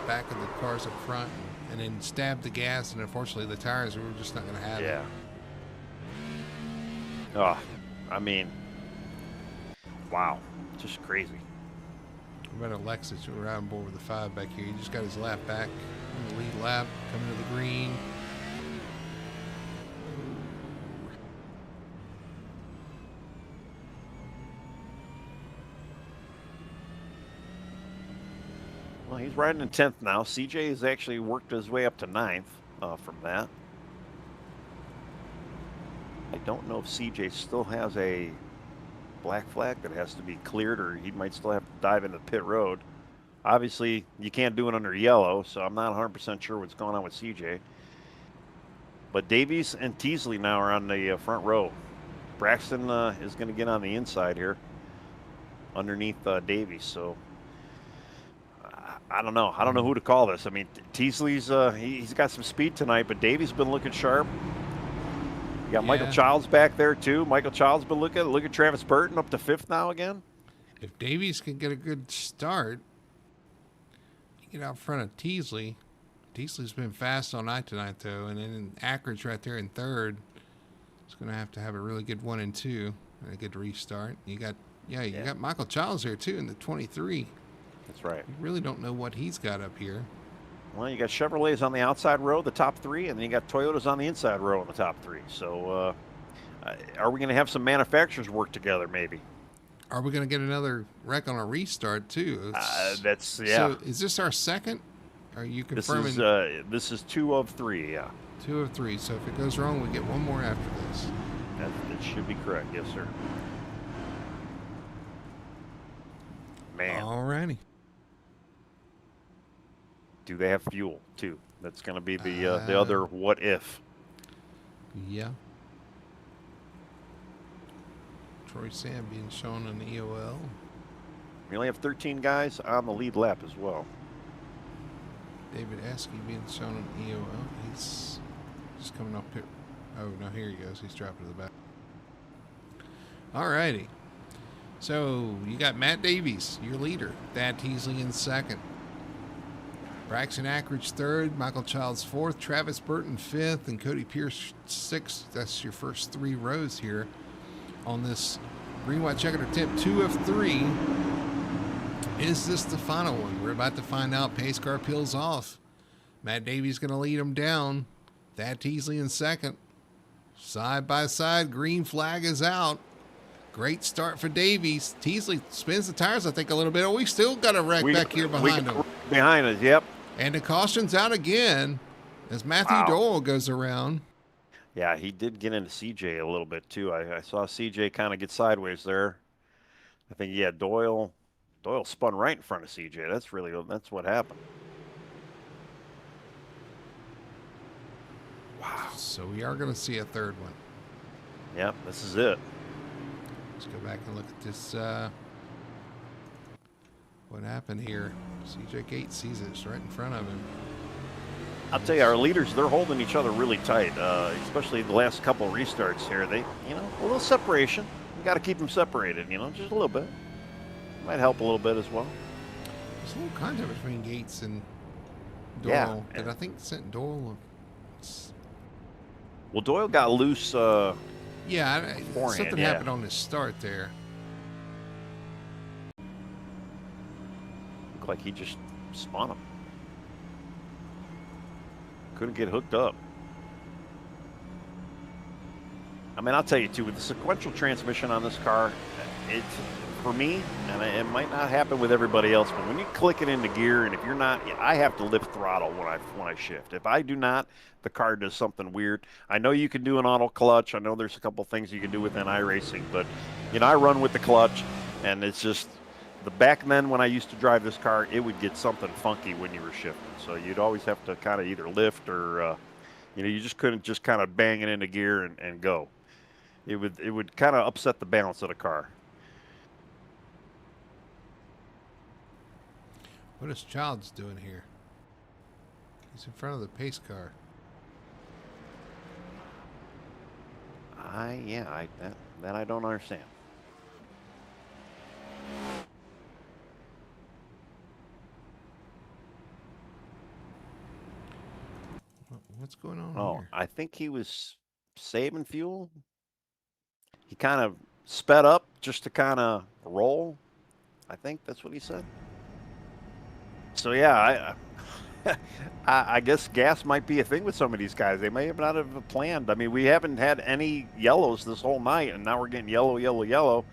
back of the cars up front and then stabbed the gas, and unfortunately the tires were just not going to have it. Yeah. Oh, I mean, wow, just crazy. What about Alexis? We're on board with the 5 back here. He just got his lap back on the lead lap, coming to the green. Well, he's riding in 10th now. CJ has actually worked his way up to 9th from that. I don't know if CJ still has a black flag that has to be cleared, or he might still have to dive into pit road. Obviously, you can't do it under yellow, so I'm not 100% sure what's going on with CJ. But Davies and Teasley now are on the front row. Braxton is going to get on the inside here underneath Davies, so I don't know. I don't know who to call this. I mean, Teasley's he's got some speed tonight, but Davies been looking sharp. You got Michael Childs back there too. Michael Childs been looking. Look at Travis Burton up to 5th now again. If Davies can get a good start, get out front of Teasley. Teasley's been fast all night tonight though, and then Ackridge right there in 3rd. He's going to have a really good 1 and 2 and a good restart. You got Michael Childs here too in the 23. That's right. You really don't know what he's got up here. Well, you got Chevrolets on the outside row, the top 3, and then you got Toyotas on the inside row in the top 3. So are we going to have some manufacturers work together maybe? Are we going to get another wreck on a restart too? So is this our second? Are you confirming? This is 2 of 3, yeah. 2 of 3. So if it goes wrong, we get one more after this. That should be correct, yes, sir. Man. All righty. Do they have fuel too? That's going to be the other what if. Yeah. Troy Sam being shown on the EOL. We only have 13 guys on the lead lap as well. David Esky being shown on EOL. He's just coming up here. Oh, no, here he goes. He's dropping to the back. All righty. So you got Matt Davies, your leader. Thad Teasley in 2nd. Braxton Ackridge 3rd. Michael Childs 4th. Travis Burton 5th. And Cody Pierce 6th. That's your first 3 rows here on this green-white checkered attempt. 2 of 3. Is this the final one? We're about to find out. Pace car peels off. Matt Davies going to lead him down. Thad Teasley in 2nd. Side by side. Green flag is out. Great start for Davies. Teasley spins the tires, I think, a little bit. Oh, we still got a wreck back here behind him. Behind us, yep. And the caution's out again as Matthew Doyle goes around. Yeah, he did get into CJ a little bit, too. I saw CJ kind of get sideways there. I think, Doyle spun right in front of CJ. That's what happened. Wow. So we are going to see a 3rd one. Yep, this is it. Let's go back and look at this. What happened here? CJ Gates sees it. It's right in front of him. I'll tell you, our leaders, they're holding each other really tight, especially the last couple of restarts here. They, a little separation. You got to keep them separated, just a little bit. Might help a little bit as well. There's a little contact between Gates and Doyle. Yeah. And I think sent Doyle. Well, Doyle got loose. Something happened on his start there. Looked like he just spun him. Couldn't get hooked up. I mean, I'll tell you too, with the sequential transmission on this car, it's for me, and it might not happen with everybody else, but when you click it into gear, and if you're not, I have to lift throttle when I shift. If I do not, the car does something weird. I know you can do an auto clutch. I know there's a couple things you can do within iRacing, but I run with the clutch, and it's just back then when I used to drive this car, it would get something funky when you were shifting. So you'd always have to kind of either lift or You just couldn't just kind of bang it into gear and go. It would kind of upset the balance of the car. What is Childs doing here? He's in front of the pace car. That I don't understand. What's going on Oh, here? I think he was saving fuel. He kind of sped up just to kind of roll. I think that's what he said. So yeah, I guess gas might be a thing with some of these guys. They may have not have planned. I mean, we haven't had any yellows this whole night, and now we're getting yellow, yellow, yellow.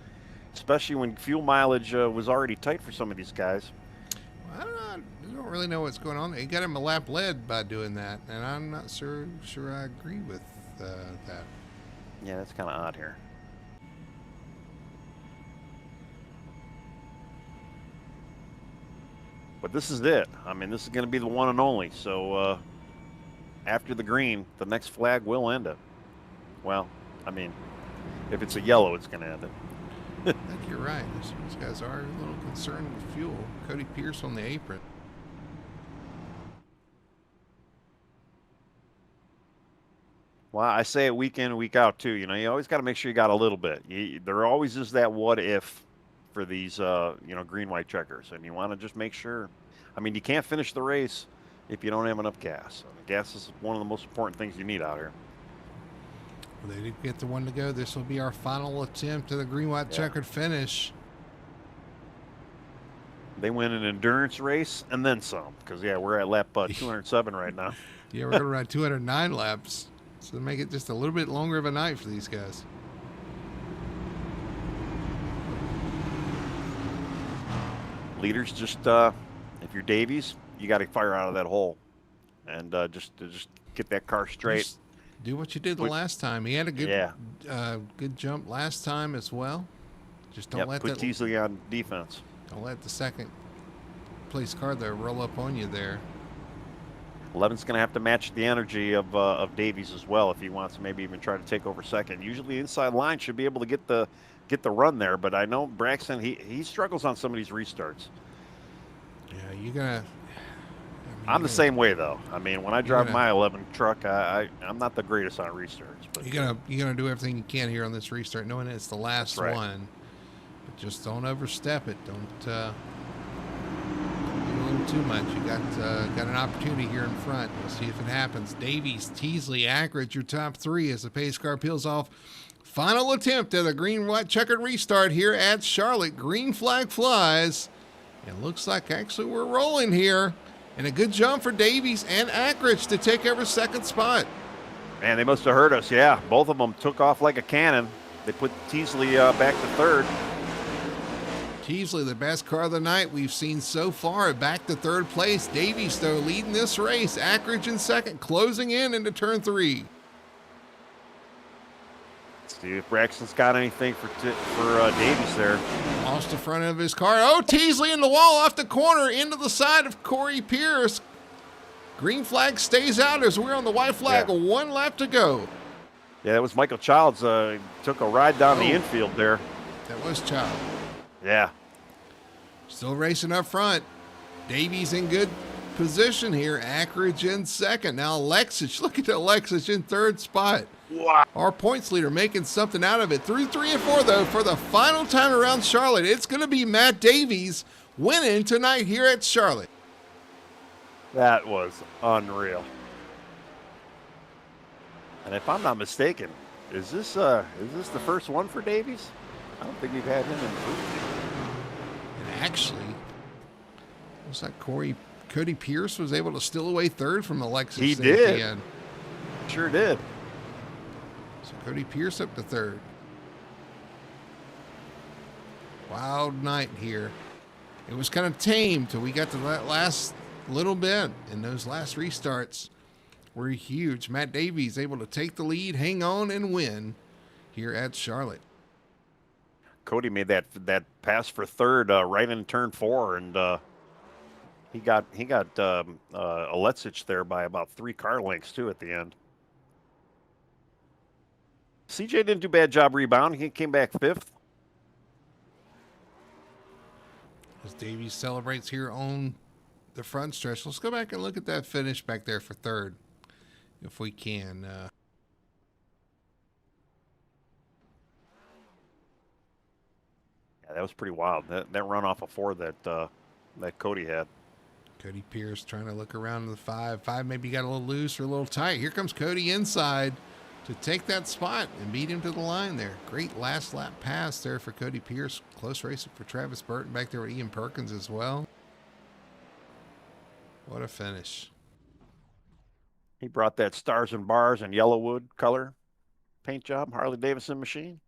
Especially when fuel mileage was already tight for some of these guys. Well, I don't really know what's going on. He got him a lap led by doing that, and I'm not sure I agree with that. Yeah, that's kind of odd here. But this is it. I mean, this is going to be the one and only. So after the green, the next flag will end it. Well, I mean, if it's a yellow, it's going to end it. I think you're right. These guys are a little concerned with fuel. Cody Pierce on the apron. Well, I say it week in, week out too. You always got to make sure you got a little bit. There always is that what if for these, green white checkers, and you want to just make sure. I mean, you can't finish the race if you don't have enough gas. Gas is one of the most important things you need out here. Well, they did get the one to go. This will be our final attempt at the green white checkered finish. They win an endurance race and then some, because we're at lap 207 right now. Yeah, we're going to run 209 laps. So to make it just a little bit longer of a night for these guys. Leaders, just if you're Davies, you got to fire out of that hole, and just get that car straight. Just do what you did the last time. He had a good good jump last time as well. Just don't let put Teasley on defense. Don't let the second place car there roll up on you there. 11's going to have to match the energy of Davies as well if he wants to maybe even try to take over second. Usually the inside line should be able to get the run there, but I know Braxton, he struggles on some of these restarts. Yeah, you're gonna. I'm the same way though. I mean, when I drive my 11 truck, I'm not the greatest on restarts. But you're gonna do everything you can here on this restart, knowing it's the last one. But just don't overstep it. Don't too much. You got an opportunity here in front. We'll see if it happens. Davies, Teasley, Ackridge, your top three as the pace car peels off. Final attempt at a green-white checkered restart here at Charlotte. Green flag flies. It looks like actually we're rolling here. And a good jump for Davies and Ackridge to take over second spot. Man, they must have heard us. Yeah, both of them took off like a cannon. They put Teasley back to third. Teasley, the best car of the night we've seen so far, back to third place. Davies, though, leading this race. Ackridge in second, closing in into turn 3. Let's see if Braxton's got anything for Davies there. Lost the front of his car. Oh, Teasley in the wall off the corner into the side of Corey Pierce. Green flag stays out as we're on the white flag. Yeah. 1 lap to go. Yeah, that was Michael Childs. Took a ride down the infield there. That was Childs. Yeah. Still racing up front. Davies in good position here. Ackridge in second. Now Alexis. Look at Alexis in third spot. Wow. Our points leader making something out of it. Through 3 and 4, though, for the final time around Charlotte. It's going to be Matt Davies winning tonight here at Charlotte. That was unreal. And if I'm not mistaken, is this the first one for Davies? I don't think we've had him in And actually, looks like Cody Pierce was able to steal away third from Alexis. He did. At the end. Sure did. So Cody Pierce up to third. Wild night here. It was kind of tame till we got to that last little bit, and those last restarts were huge. Matt Davies able to take the lead, hang on, and win here at Charlotte. Cody made that pass for third right in turn 4, and he got Alexis there by about 3 car lengths too at the end. CJ didn't do a bad job rebounding. He came back 5th. As Davies celebrates here on the front stretch. Let's go back and look at that finish back there for third, if we can. Yeah, that was pretty wild. That run off of 4 that Cody had. Cody Pierce trying to look around the 5. 5 maybe got a little loose or a little tight. Here comes Cody inside to take that spot and beat him to the line there. Great last lap pass there for Cody Pierce. Close racing for Travis Burton back there with Ian Perkins as well. What a finish. He brought that stars and bars and yellowwood color paint job, Harley Davidson machine.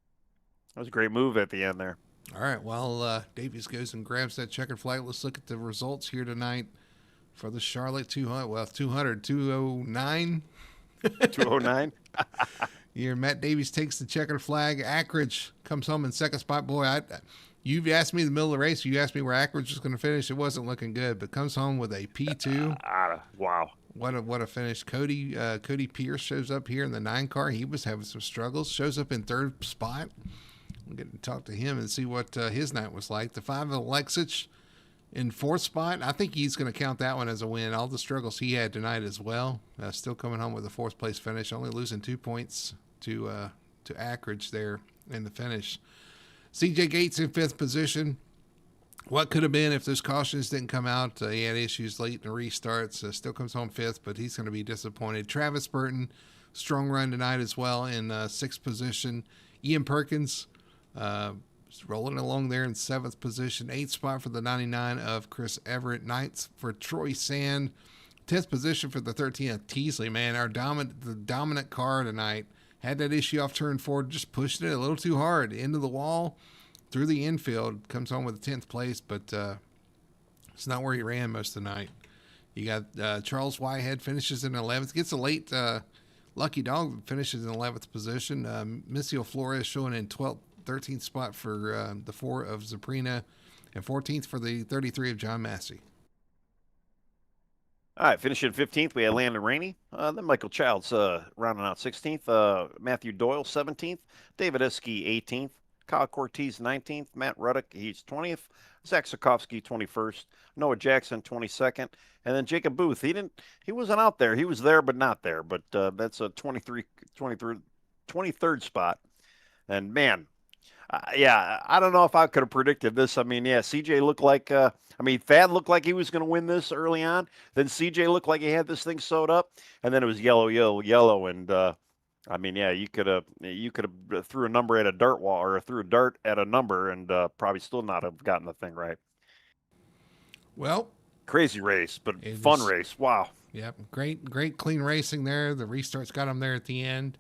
That was a great move at the end there. All right, well, Davies goes and grabs that checkered flag. Let's look at the results here tonight for the Charlotte 200. Well, 209. 209. Here, Matt Davies takes the checkered flag. Ackridge comes home in second spot. Boy, you've asked me in the middle of the race. You asked me where Ackridge was going to finish. It wasn't looking good, but comes home with a P2. Wow. What a finish. Cody Pierce shows up here in the 9 car. He was having some struggles. Shows up in third spot. We'll get to talk to him and see what his night was like. The 5 of Alexich in fourth spot. I think he's going to count that one as a win. All the struggles he had tonight as well. Still coming home with a fourth place finish. Only losing 2 points to Ackridge there in the finish. CJ Gates in fifth position. What could have been if those cautions didn't come out? He had issues late in the restarts. Still comes home fifth, but he's going to be disappointed. Travis Burton, strong run tonight as well in sixth position. Ian Perkins rolling along there in seventh position. Eighth spot for the 99 of Chris Everett. Ninth for Troy Sand. 10th position for the 13 of Teasley. Man, the dominant car tonight. Had that issue off turn 4, just pushing it a little too hard into the wall. Through the infield, comes home with a 10th place, but it's not where he ran most of the night. You got Charles Whitehead finishes in 11th, gets a late lucky dog, finishes in 11th position. Missio Flores showing in 12th, 13th spot for the 4 of Zaprina, and 14th for the 33 of John Massey. All right, finishing 15th, we had Landon Rainey. Then Michael Childs rounding out 16th. Matthew Doyle, 17th. David Eski, 18th. Kyle Cortez, 19th. Matt Ruddick, he's 20th. Zach Sikorsky, 21st. Noah Jackson, 22nd. And then Jacob Booth. He wasn't out there. He was there, but not there. But that's a 23rd spot. And man, I don't know if I could have predicted this. I mean, CJ looked like, Thad looked like he was going to win this early on. Then CJ looked like he had this thing sewed up. And then it was yellow. And, you could have threw a number at a dart wall or threw a dart at a number and probably still not have gotten the thing right. Well, crazy race, but fun race. Wow. Yep. Great clean racing there. The restarts got him there at the end.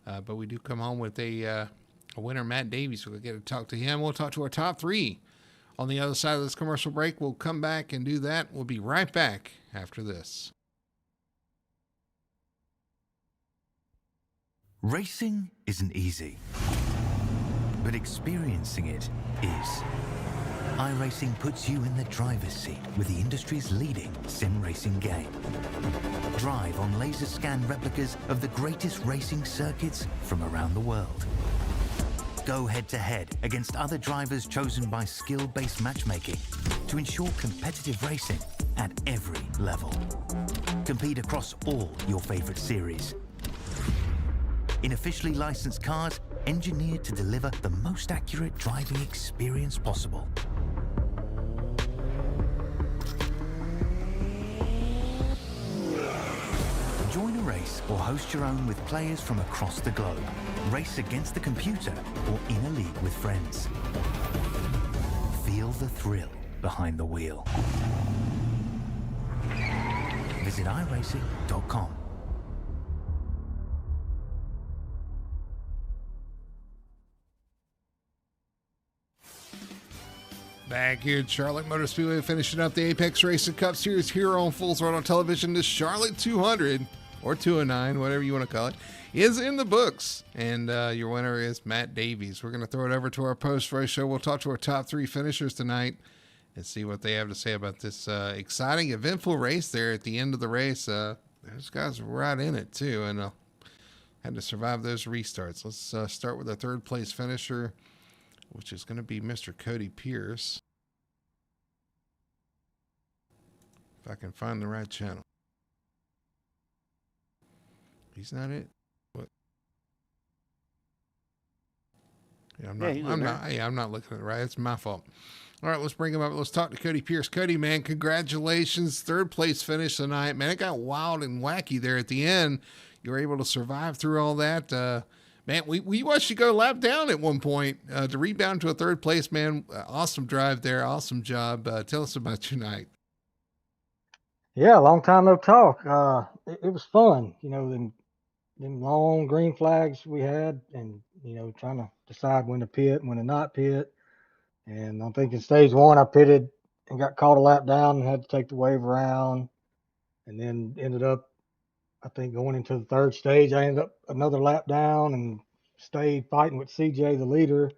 But we do come home with a winner, Matt Davies. We'll get to talk to him. We'll talk to our top 3 on the other side of this commercial break. We'll come back and do that. We'll be right back after this. Racing isn't easy, but experiencing it is. iRacing puts you in the driver's seat with the industry's leading sim racing game. Drive on laser scan replicas of the greatest racing circuits from around the world. Go head-to-head against other drivers chosen by skill-based matchmaking to ensure competitive racing at every level. Compete across all your favorite series. In officially licensed cars, engineered to deliver the most accurate driving experience possible. Join a race or host your own with players from across the globe. Race against the computer or in a league with friends. Feel the thrill behind the wheel. Visit iRacing.com. Back here at Charlotte Motor Speedway, finishing up the Apex Racing Cup Series here on Full Throttle Television. The Charlotte 200, or 209, whatever you want to call it, is in the books. And your winner is Matt Davies. We're going to throw it over to our post-race show. We'll talk to our top 3 finishers tonight and see what they have to say about this exciting, eventful race there at the end of the race. Those guys were right in it, too. And Had to survive those restarts. Let's start with our third place finisher, which is going to be Mr. Cody Pierce. If I can find the right channel. He's not it. What? Yeah, I'm not looking at it right. It's my fault. All right, let's bring him up. Let's talk to Cody Pierce. Cody, man, congratulations. Third place finish tonight. Man, it got wild and wacky there at the end. You were able to survive through all that. Man, we watched you go lap down at one point to rebound to a third place, man. Awesome drive there. Awesome job. Tell us about your night. Yeah, long time no talk. It was fun, them long green flags we had, and trying to decide when to pit and when to not pit. And I'm thinking stage one, I pitted and got caught a lap down and had to take the wave around, and then ended up, I think, going into the third stage. I ended up another lap down and stayed fighting with CJ, the leader,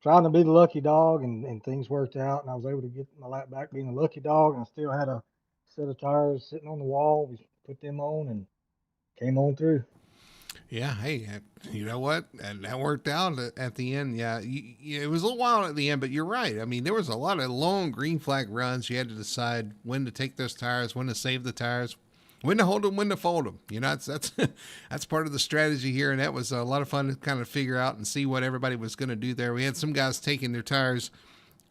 trying to be the lucky dog, and things worked out, and I was able to get my lap back being a lucky dog, and I still had a set of tires sitting on the wall. We put them on and came on through. Yeah, hey, you know what? And that worked out at the end. Yeah, it was a little wild at the end, but you're right. I mean, there was a lot of long green flag runs. You had to decide when to take those tires, when to save the tires, when to hold them, when to fold them. That's that's part of the strategy here, and that was a lot of fun to kind of figure out and see what everybody was going to do there. We had some guys taking their tires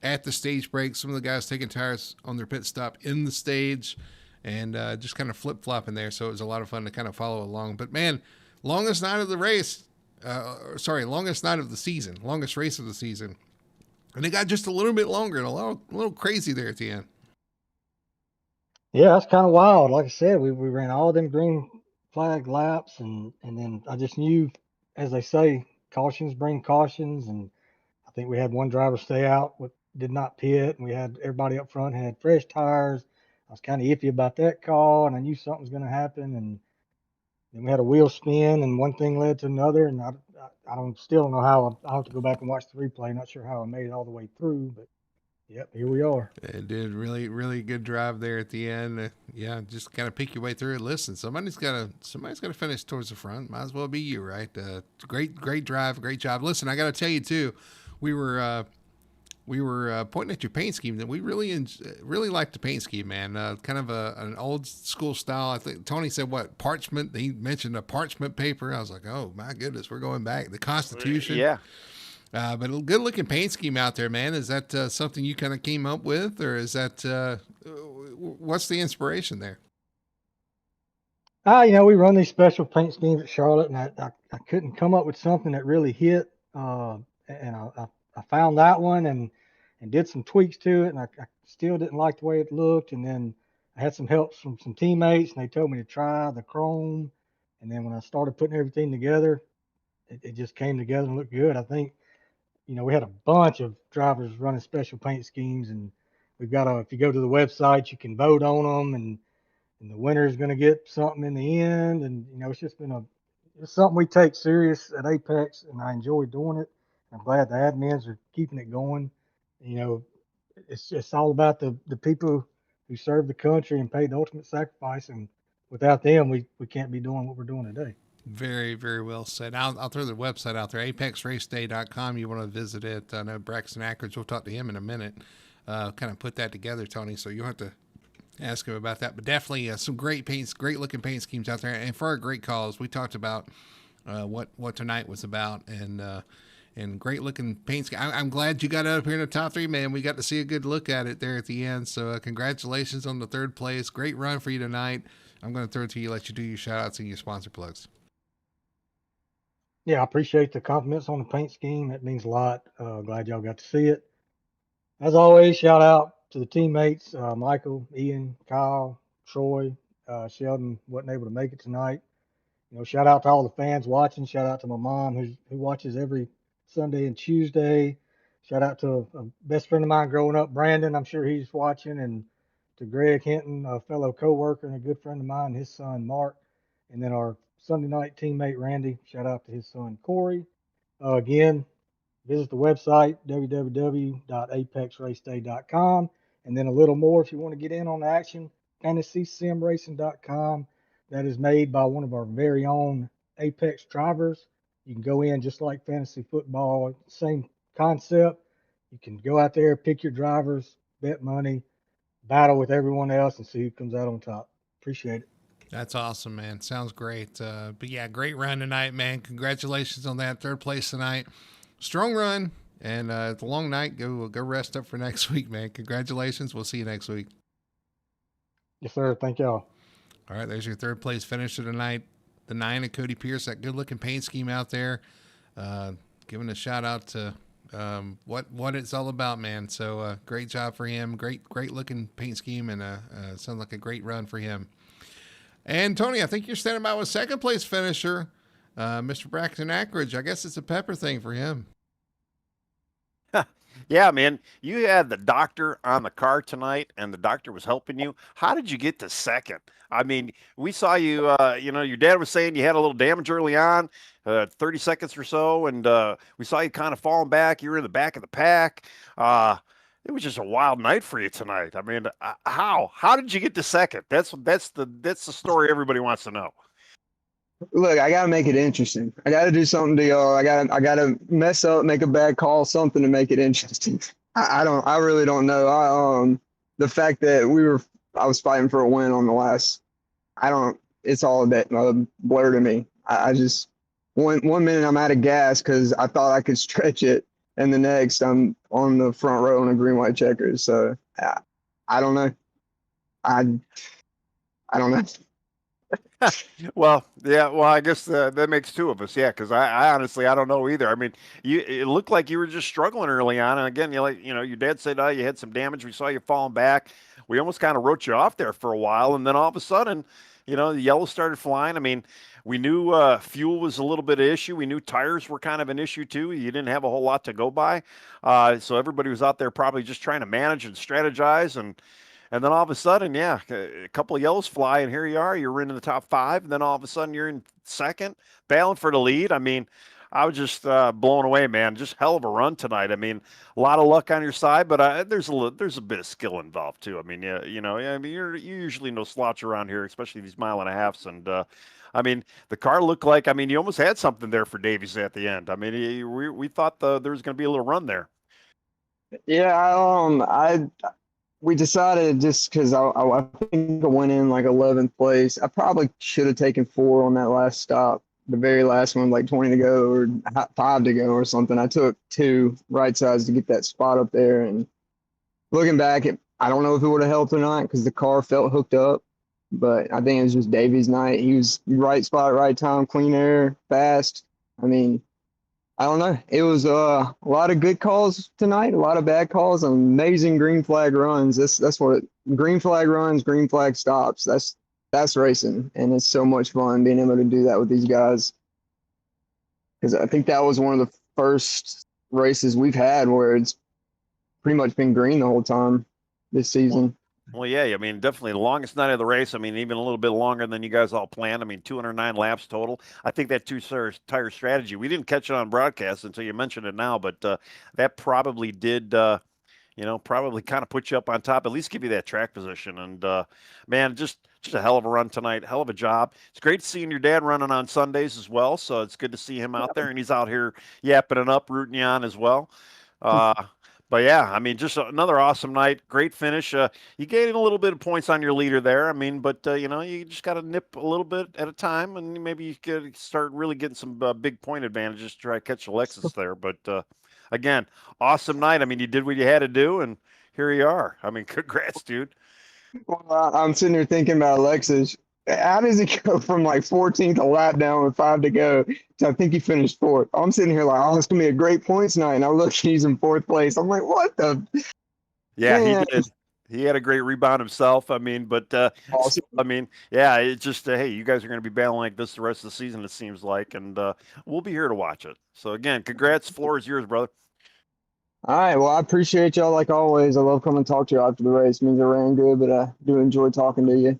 at the stage break, some of the guys taking tires on their pit stop in the stage, and just kind of flip-flopping there, so it was a lot of fun to kind of follow along. But, man, longest night of the race, longest night of the season, longest race of the season. And it got just a little bit longer and a little crazy there at the end. Yeah, that's kind of wild. Like I said, we ran all them green flag laps, and then I just knew, as they say, cautions bring cautions, and I think we had one driver stay out, did not pit, and we had everybody up front had fresh tires. I was kind of iffy about that call, and I knew something was going to happen, and then we had a wheel spin, and one thing led to another, and I still don't know how. I'll have to go back and watch the replay. Not sure how I made it all the way through, but yep, here we are. It did really, really good drive there at the end. Yeah, just kind of pick your way through it. Listen, somebody's got to finish towards the front. Might as well be you, right? Great drive, great job. Listen, I got to tell you too, we were pointing at your paint scheme that we really liked the paint scheme, man. Kind of an old school style. I think Tony said parchment. He mentioned a parchment paper. I was like, oh my goodness, we're going back. The Constitution. Yeah. But a good looking paint scheme out there, man. Is that something you kind of came up with, or is that what's the inspiration there? We run these special paint schemes at Charlotte, and I couldn't come up with something that really hit. And I found that one and did some tweaks to it, and I still didn't like the way it looked. And then I had some help from some teammates, and they told me to try the chrome. And then when I started putting everything together, it just came together and looked good. I think, we had a bunch of drivers running special paint schemes, and we've got if you go to the website, you can vote on them, and the winner is going to get something in the end. And, it's just been it's something we take serious at Apex, and I enjoy doing it. I'm glad the admins are keeping it going. It's all about the people who serve the country and pay the ultimate sacrifice. And without them, we can't be doing what we're doing today. Very, very well said. I'll throw the website out there, apexraceday.com. You want to visit it. I know Braxton Ackridge, we'll talk to him in a minute, kind of put that together, Tony. So you'll have to ask him about that. But definitely some great looking paint schemes out there. And for a great cause, we talked about what tonight was about, and great looking paint scheme. I'm glad you got up here in the top three, man. We got to see a good look at it there at the end. So congratulations on the third place. Great run for you tonight. I'm going to throw it to you, let you do your shout outs and your sponsor plugs. Yeah, I appreciate the compliments on the paint scheme. That means a lot. Glad y'all got to see it. As always, shout out to the teammates, Michael, Ian, Kyle, Troy, Sheldon wasn't able to make it tonight. Shout out to all the fans watching. Shout out to my mom who watches every Sunday and Tuesday. Shout out to a best friend of mine growing up, Brandon. I'm sure he's watching. And to Greg Hinton, a fellow coworker and a good friend of mine, his son, Mark. And then our Sunday night teammate, Randy. Shout out to his son, Corey. Again, visit the website, www.apexraceday.com. And then a little more if you want to get in on the action, fantasysimracing.com. That is made by one of our very own Apex Drivers. You can go in just like fantasy football, same concept. You can go out there, pick your drivers, bet money, battle with everyone else, and see who comes out on top. Appreciate it. That's awesome, man. Sounds great. But yeah, great run tonight, man. Congratulations on that third place tonight. Strong run, and it's a long night. Go rest up for next week, man. Congratulations. We'll see you next week. Yes, sir. Thank y'all. All right, there's your third place finisher tonight. The 9 of Cody Pierce, that good looking paint scheme out there. Giving a shout out to what it's all about, man. So great job for him. Great looking paint scheme, and sounds like a great run for him. And Tony, I think you're standing by with second place finisher, Mr. Braxton Ackridge. I guess it's a pepper thing for him. Yeah, man, you had the doctor on the car tonight, and the doctor was helping you. How did you get to second? I mean, we saw you, your dad was saying you had a little damage early on, 30 seconds or so, and we saw you kind of falling back. You were in the back of the pack. It was just a wild night for you tonight. I mean, how did you get to second? That's the story everybody wants to know. Look, I gotta make it interesting. I gotta do something to y'all. I gotta mess up, make a bad call, something to make it interesting. I really don't know. The fact that I was fighting for a win on the last, it's all a bit blur to me. I just, one minute I'm out of gas because I thought I could stretch it, and the next I'm on the front row in a green, white checkers. So I don't know. I don't know. Well, yeah. Well, I guess that makes two of us. Yeah, because I honestly I don't know either. I mean, it looked like you were just struggling early on, and again, your dad said you had some damage. We saw you falling back. We almost kind of wrote you off there for a while, and then all of a sudden, the yellow started flying. I mean, we knew fuel was a little bit of an issue. We knew tires were kind of an issue too. You didn't have a whole lot to go by, so everybody was out there probably just trying to manage and strategize and then all of a sudden, yeah, a couple of yellows fly, and here you are. You're in the top 5, and then all of a sudden you're in second, battling for the lead. I mean, I was just blown away, man. Just hell of a run tonight. I mean, a lot of luck on your side, but there's a bit of skill involved too. I mean, you're usually no slouch around here, especially these mile and a halves. And I mean, the car looked like, I mean, you almost had something there for Davies at the end. I mean, we thought there was going to be a little run there. Yeah, we decided just because I think I went in like 11th place. I probably should have taken 4 on that last stop, the very last one, like 20 to go or 5 to go or something. I took 2 right sides to get that spot up there. And looking back, I don't know if it would have helped or not because the car felt hooked up. But I think it was just Davies' night. He was right spot, right time, clean air, fast. I mean, I don't know. It was a lot of good calls tonight, a lot of bad calls, amazing green flag runs. That's what green flag runs, green flag stops. That's racing, and it's so much fun being able to do that with these guys. Because I think that was one of the first races we've had where it's pretty much been green the whole time this season. Well, yeah, I mean, definitely the longest night of the race. I mean, even a little bit longer than you guys all planned. I mean, 209 laps total. I think that 2-tire strategy, we didn't catch it on broadcast until you mentioned it now, but that probably did, probably kind of put you up on top, at least give you that track position. And, man, just a hell of a run tonight, hell of a job. It's great seeing your dad running on Sundays as well, so it's good to see him out there, and he's out here yapping it up, rooting you on as well. But yeah, I mean, just another awesome night. Great finish. You gained a little bit of points on your leader there. I mean, but you just got to nip a little bit at a time, and maybe you could start really getting some big point advantages to try to catch Alexis there. But again, awesome night. I mean, you did what you had to do, and here you are. I mean, congrats, dude. Well, I'm sitting here thinking about Alexis. How does it go from like 14th a lap down with 5 to go to I think he finished 4th? I'm sitting here like, it's gonna be a great points night, and I look, he's in 4th place. I'm like, what the? Yeah, man. He did. He had a great rebound himself. I mean, but awesome. I mean, yeah, it's just hey, you guys are going to be battling like this the rest of the season, it seems like, and we'll be here to watch it. So again, congrats. Floor is yours, brother. All right. Well, I appreciate y'all like always. I love coming to talk to you after the race. It means I ran good, but I do enjoy talking to you.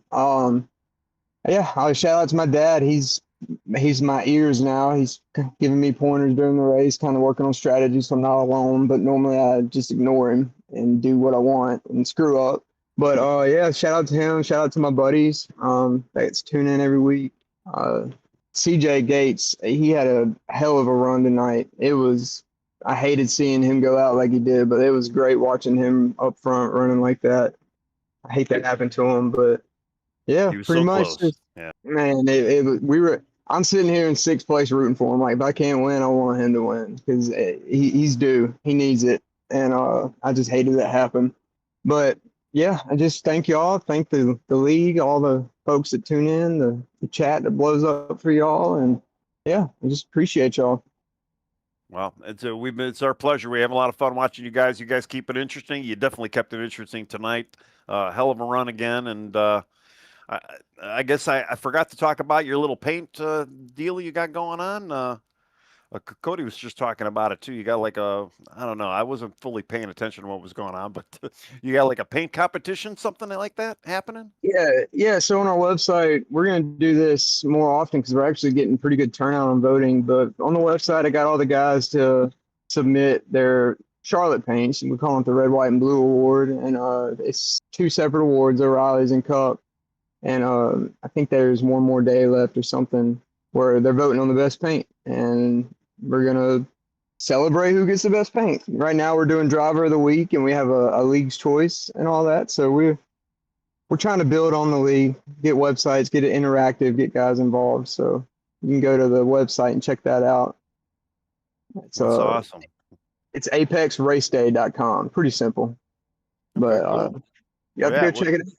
Yeah, I'll shout out to my dad. He's my ears now. He's giving me pointers during the race, kind of working on strategies so I'm not alone. But normally I just ignore him and do what I want and screw up. But yeah, shout out to him. Shout out to my buddies. That's tune in every week. CJ Gates, he had a hell of a run tonight. I hated seeing him go out like he did, but it was great watching him up front running like that. I hate that happened to him, but yeah, He was pretty so much. close. Yeah. Man, I'm sitting here in sixth place rooting for him. Like, if I can't win, I want him to win because he's due. He needs it. And I just hated that happen. But yeah, I just thank y'all. Thank the league, all the folks that tune in, the chat that blows up for y'all. And yeah, I just appreciate y'all. Well, it's our pleasure. We have a lot of fun watching you guys. You guys keep it interesting. You definitely kept it interesting tonight. Hell of a run again. And I guess I forgot to talk about your little paint deal you got going on. Cody was just talking about it too. You got like I don't know. I wasn't fully paying attention to what was going on, but you got like a paint competition, something like that happening? Yeah. So on our website, we're going to do this more often because we're actually getting pretty good turnout on voting. But on the website, I got all the guys to submit their Charlotte paints, and we call it the Red, White, and Blue Award. And it's 2 separate awards, O'Reilly's and Cup. And I think there's one more day left or something where they're voting on the best paint. And we're going to celebrate who gets the best paint. Right now we're doing driver of the week, and we have a league's choice and all that. So we're trying to build on the league, get websites, get it interactive, get guys involved. So you can go to the website and check that out. That's awesome. It's apexraceday.com. Pretty simple. But you have to go check it out.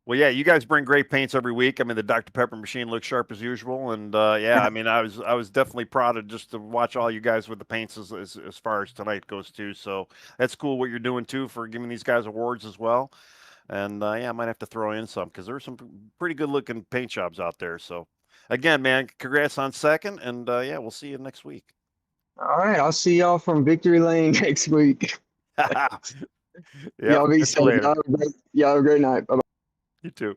Well, yeah, you guys bring great paints every week. I mean, the Dr. Pepper machine looks sharp as usual, and yeah, I mean, I was definitely proud of just to watch all you guys with the paints as far as tonight goes too. So that's cool what you're doing too for giving these guys awards as well. And yeah, I might have to throw in some because there's some pretty good looking paint jobs out there. So again, man, congrats on second, and yeah, we'll see you next week. All right, I'll see y'all from Victory Lane next week. Yeah, y'all be safe. Y'all have a great night. Bye-bye. You too.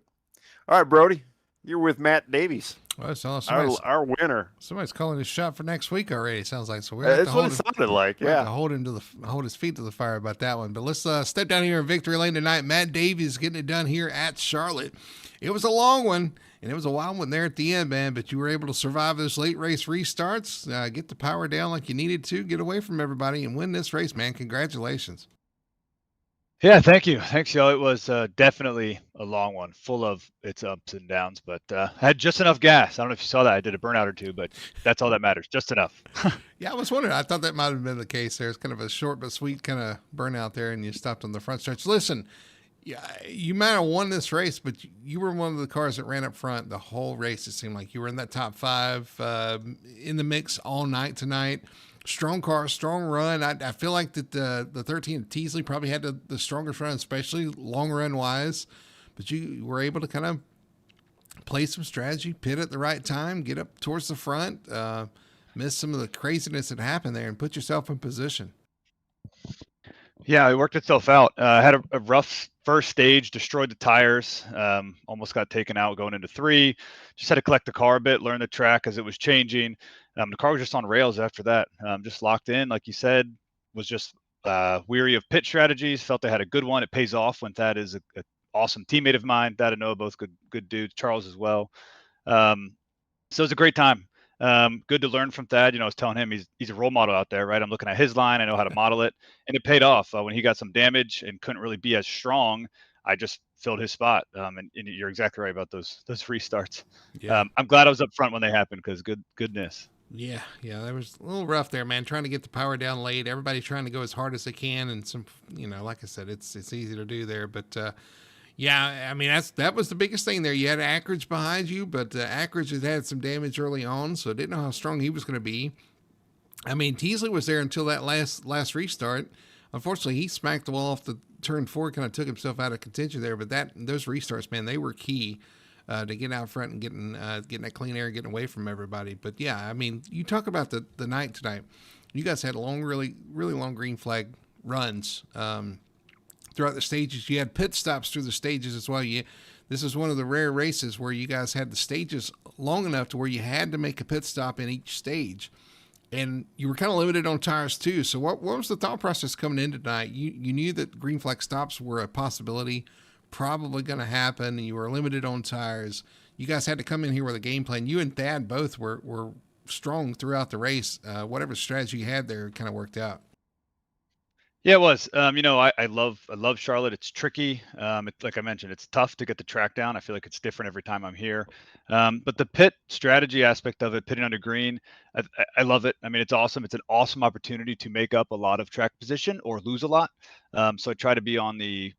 All right, Brody, you're with Matt Davies. Well, it sounds our winner. Somebody's calling his shot for next week already. It sounds like so. That's what it sounded like. Yeah, to hold his feet to the fire about that one. But let's step down here in Victory Lane tonight. Matt Davies getting it done here at Charlotte. It was a long one, and it was a wild one there at the end, man. But you were able to survive those late race restarts, get the power down like you needed to, get away from everybody, and win this race, man. Congratulations. Yeah, thank you. Thanks, y'all. It was definitely a long one, full of its ups and downs, but I had just enough gas. I don't know if you saw that. I did a burnout or two, but that's all that matters. Just enough. Yeah, I was wondering. I thought that might have been the case there. It's kind of a short but sweet kind of burnout there, and you stopped on the front stretch. Listen, yeah, you might have won this race, but you were one of the cars that ran up front the whole race. It seemed like you were in that top 5 in the mix all night tonight. Strong car, strong run. I feel like that the 13 at Teasley probably had the strongest run, especially long run wise. But you were able to kind of play some strategy, pit at the right time, get up towards the front, miss some of the craziness that happened there, and put yourself in position. Yeah, it worked itself out. Had a rough first stage, destroyed the tires, almost got taken out going into 3. Just had to collect the car a bit, learn the track as it was changing. The car was just on rails after that, just locked in, like you said, was just weary of pit strategies, felt they had a good one. It pays off when Thad is an awesome teammate of mine. Thad and Noah, both good dudes, Charles as well. So it was a great time. Good to learn from Thad. You know, I was telling him he's a role model out there, right? I'm looking at his line. I know how to model it, and it paid off. When he got some damage and couldn't really be as strong, I just filled his spot. And you're exactly right about those restarts. Yeah. I'm glad I was up front when they happened because goodness. Yeah, that was a little rough there, man. Trying to get the power down late. Everybody trying to go as hard as they can, and some, like I said, it's easy to do there, but. Yeah, I mean, that was the biggest thing there. You had Ackridge behind you, but Ackridge had some damage early on, so didn't know how strong he was going to be. I mean, Teasley was there until that last restart. Unfortunately, he smacked the wall off the turn 4, kind of took himself out of contention there. But those restarts, man, they were key to getting out front and getting that clean air, getting away from everybody. But yeah, I mean, you talk about the night tonight. You guys had really long green flag runs. Throughout the stages, you had pit stops through the stages as well. This is one of the rare races where you guys had the stages long enough to where you had to make a pit stop in each stage, and you were kind of limited on tires too. So what was the thought process coming in tonight? You knew that green flag stops were a possibility, probably going to happen, and you were limited on tires. you guys had to come in here with a game plan. You and Thad both were strong throughout the race. Whatever strategy you had there kind of worked out. Yeah, it was. I love Charlotte. It's tricky. Like I mentioned, it's tough to get the track down. I feel like it's different every time I'm here. But the pit strategy aspect of it, pitting under green, I love it. I mean, it's awesome. It's an awesome opportunity to make up a lot of track position or lose a lot. So I try to be on the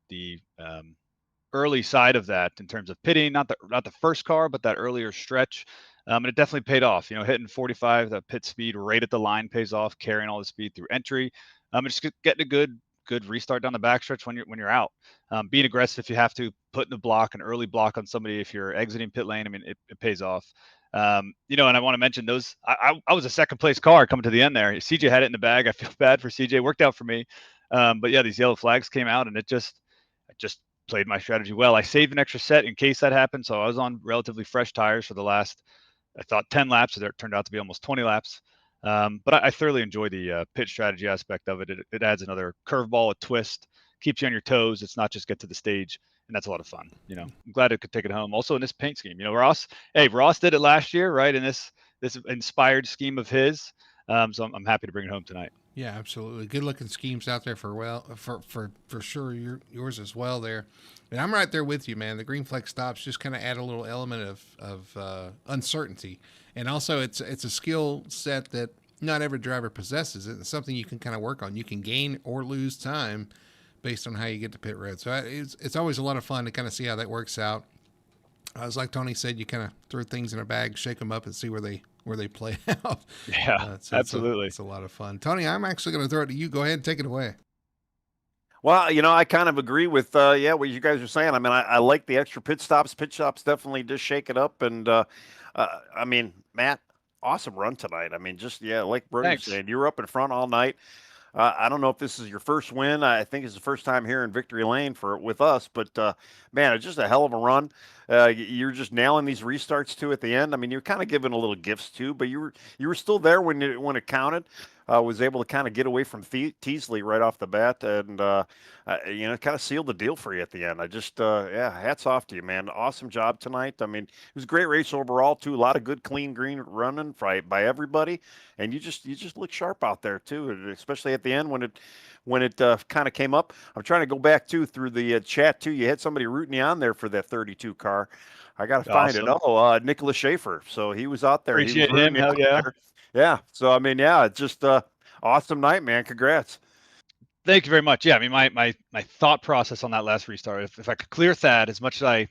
early side of that in terms of pitting, not the first car, but that earlier stretch. And it definitely paid off. Hitting 45, that pit speed right at the line pays off, carrying all the speed through entry. Just getting a good restart down the backstretch when you're out. Being aggressive if you have to, putting a block, an early block on somebody if you're exiting pit lane. I mean, it pays off. And I want to mention those. I was a second place car coming to the end there. CJ had it in the bag. I feel bad for CJ. Worked out for me. But yeah, these yellow flags came out, and I just played my strategy well. I saved an extra set in case that happened, so I was on relatively fresh tires for the last, I thought 10 laps. So it turned out to be almost 20 laps. But I thoroughly enjoy the pit strategy aspect of it. It adds another curveball, a twist, keeps you on your toes. It's not just get to the stage, and that's a lot of fun. I'm glad it could take it home. Also in this paint scheme, Ross did it last year, right? In this inspired scheme of his. So I'm happy to bring it home tonight. Yeah, absolutely. Good looking schemes out there for sure. Yours as well there. And I'm right there with you, man. The green flag stops just kind of add a little element of uncertainty. And also it's a skill set that not every driver possesses. It's something you can kind of work on. You can gain or lose time based on how you get to pit road. So it's always a lot of fun to kind of see how that works out. As like Tony said, you kind of throw things in a bag, shake them up, and see where they play out. Yeah, absolutely. It's a lot of fun. Tony, I'm actually going to throw it to you. Go ahead and take it away. Well, I kind of agree with what you guys are saying. I mean, I like the extra pit stops. Pit stops definitely just shake it up. And I mean, Matt, awesome run tonight. I mean, like Brody said, you were up in front all night. I don't know if this is your first win. I think it's the first time here in Victory Lane with us, but man, it's just a hell of a run. You're just nailing these restarts too at the end. I mean, you're kind of giving a little gifts too, but you were still there when it counted. Was able to kind of get away from Teasley right off the bat, and kind of sealed the deal for you at the end. I just hats off to you, man. Awesome job tonight. I mean, it was a great race overall too. A lot of good, clean green running by everybody, and you just look sharp out there too, especially at the end when it kind of came up. I'm trying to go back through the chat too. You had somebody rooting you on there for that 32 car. I got to find it. Oh, Nicholas Schaefer. So he was out there. Appreciate him. Hell yeah. Yeah. So, I mean, it's just awesome night, man. Congrats. Thank you very much. Yeah. I mean, my thought process on that last restart, if I could clear Thad, as much as I,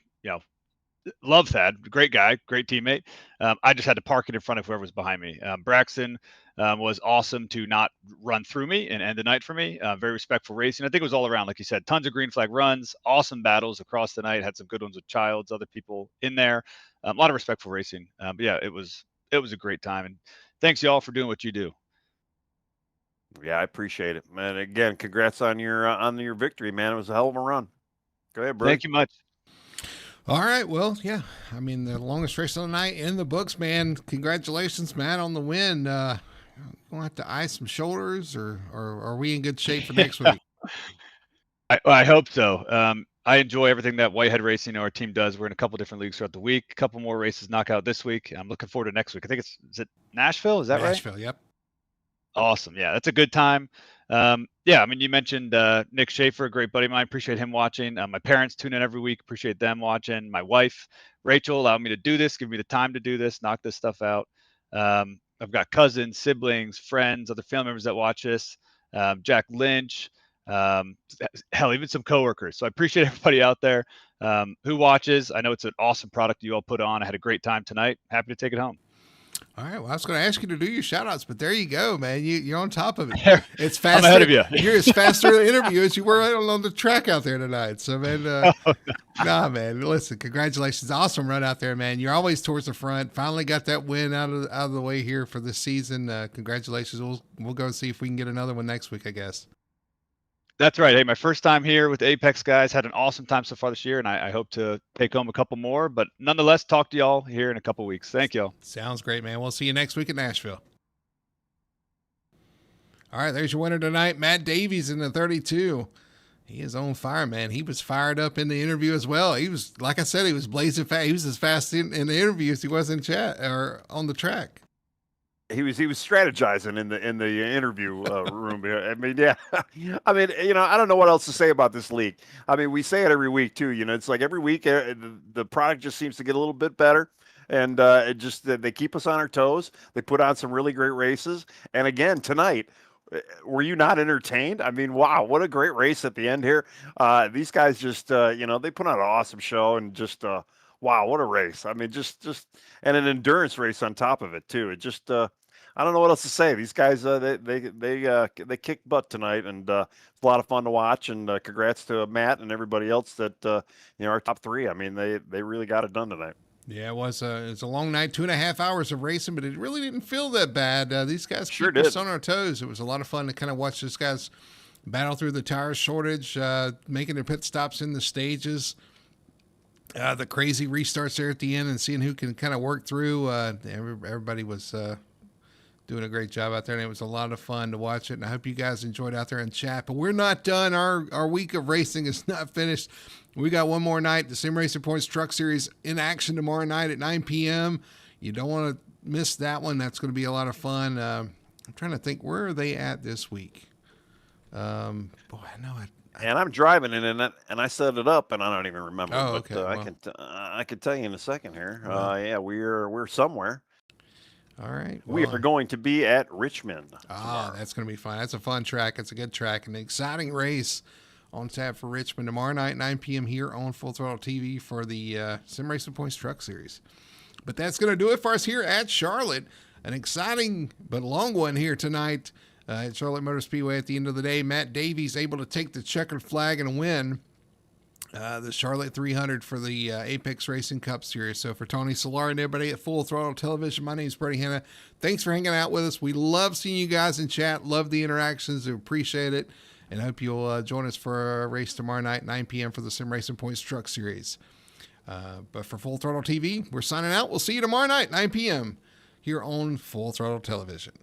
love Thad, great guy, great teammate. I just had to park it in front of whoever was behind me. Braxton was awesome to not run through me and end the night for me. Very respectful racing. I think it was all around, like you said, tons of green flag runs, awesome battles across the night. Had some good ones with Childs, other people in there. A lot of respectful racing. But yeah, it was a great time. And thanks y'all for doing what you do. Yeah, I appreciate it, man. Again, congrats on your victory, man. It was a hell of a run. Go ahead, bro. Thank you much. All right. Well, yeah. I mean, the longest race of the night in the books, man. Congratulations, Matt, on the win. We'll have to ice some shoulders, or are we in good shape for next week? I hope so. I enjoy everything that Whitehead Racing, our team, does. We're in a couple different leagues throughout the week. A couple more races knock out this week. I'm looking forward to next week. I think is it Nashville? Is that right? Nashville, yep. Awesome. Yeah, that's a good time. Yeah, I mean, you mentioned Nick Schaefer, a great buddy of mine. Appreciate him watching. My parents tune in every week. Appreciate them watching. My wife, Rachel, allowed me to do this, give me the time to do this, knock this stuff out. I've got cousins, siblings, friends, other family members that watch this. Jack Lynch, hell, even some coworkers. So I appreciate everybody out there who watches. I know it's an awesome product you all put on. I had a great time tonight. Happy to take it home. All right. Well, I was going to ask you to do your shout outs, but there you go, man. You're on top of it. It's fast. I'm ahead of you. You're as fast through the interview as you were on the track out there tonight. So, man, nah, man, listen, congratulations. Awesome run out there, man. You're always towards the front. Finally got that win out of the way here for this season. Congratulations. We'll go see if we can get another one next week, I guess. That's right. Hey, my first time here with the Apex guys. Had an awesome time so far this year, and I hope to take home a couple more. But nonetheless, talk to y'all here in a couple weeks. Thank y'all. Sounds great, man. We'll see you next week at Nashville. All right, there's your winner tonight, Matt Davies in the 32. He is on fire, man. He was fired up in the interview as well. He was, like I said, he was blazing fast. He was as fast in the interview as he was in chat or on the track. He was strategizing in the interview room. I mean, yeah. I mean, I don't know what else to say about this league. I mean, we say it every week too. It's like every week the product just seems to get a little bit better, and it just they keep us on our toes. They put on some really great races, and again tonight. Were you not entertained? I mean, wow, what a great race at the end here. These guys just, they put on an awesome show and just, wow, what a race. I mean, and an endurance race on top of it too. It just, I don't know what else to say. These guys, they kicked butt tonight, and it's a lot of fun to watch. And congrats to Matt and everybody else that, our top three. I mean, they really got it done tonight. Yeah, it was a long night, 2.5 hours of racing, but it really didn't feel that bad. These guys Sure keep us did. on our toes. It was a lot of fun to kind of watch these guys battle through the tire shortage, making their pit stops in the stages, the crazy restarts there at the end, and seeing who can kind of work through. Everybody was doing a great job out there, and it was a lot of fun to watch it. And I hope you guys enjoyed out there in chat. But we're not done. Our week of racing is not finished. We got one more night, the Sim Racing Points Truck Series in action tomorrow night at 9 p.m. You don't want to miss that one. That's going to be a lot of fun. I'm trying to think, where are they at this week? Boy, I know it. And I'm driving it, and I set it up, and I don't even remember. Oh, but okay. I can tell you in a second here. Well. Yeah, we're somewhere. All right. We are going to be at Richmond. Ah, that's going to be fun. That's a fun track. It's a good track. An exciting race on tap for Richmond tomorrow night, 9 p.m. here on Full Throttle TV for the Sim Racing Points Truck Series. But that's going to do it for us here at Charlotte. An exciting but long one here tonight at Charlotte Motor Speedway. At the end of the day, Matt Davies able to take the checkered flag and win the Charlotte 300 for the Apex Racing Cup Series. So for Tony Solar and everybody at Full Throttle Television, my name is Brady Hanna. Thanks for hanging out with us. We love seeing you guys in chat. Love the interactions. We appreciate it. And hope you'll join us for a race tomorrow night, 9 p.m. for the Sim Racing Points Truck Series. But for Full Throttle TV, we're signing out. We'll see you tomorrow night, 9 p.m. here on Full Throttle Television.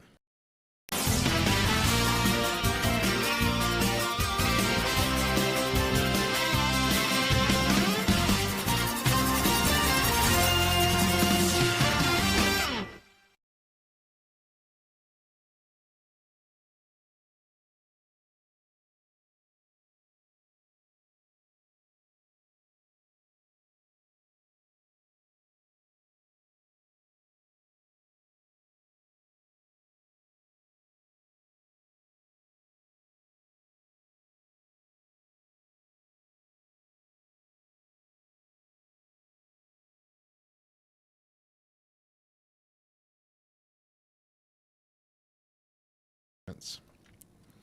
Thanks.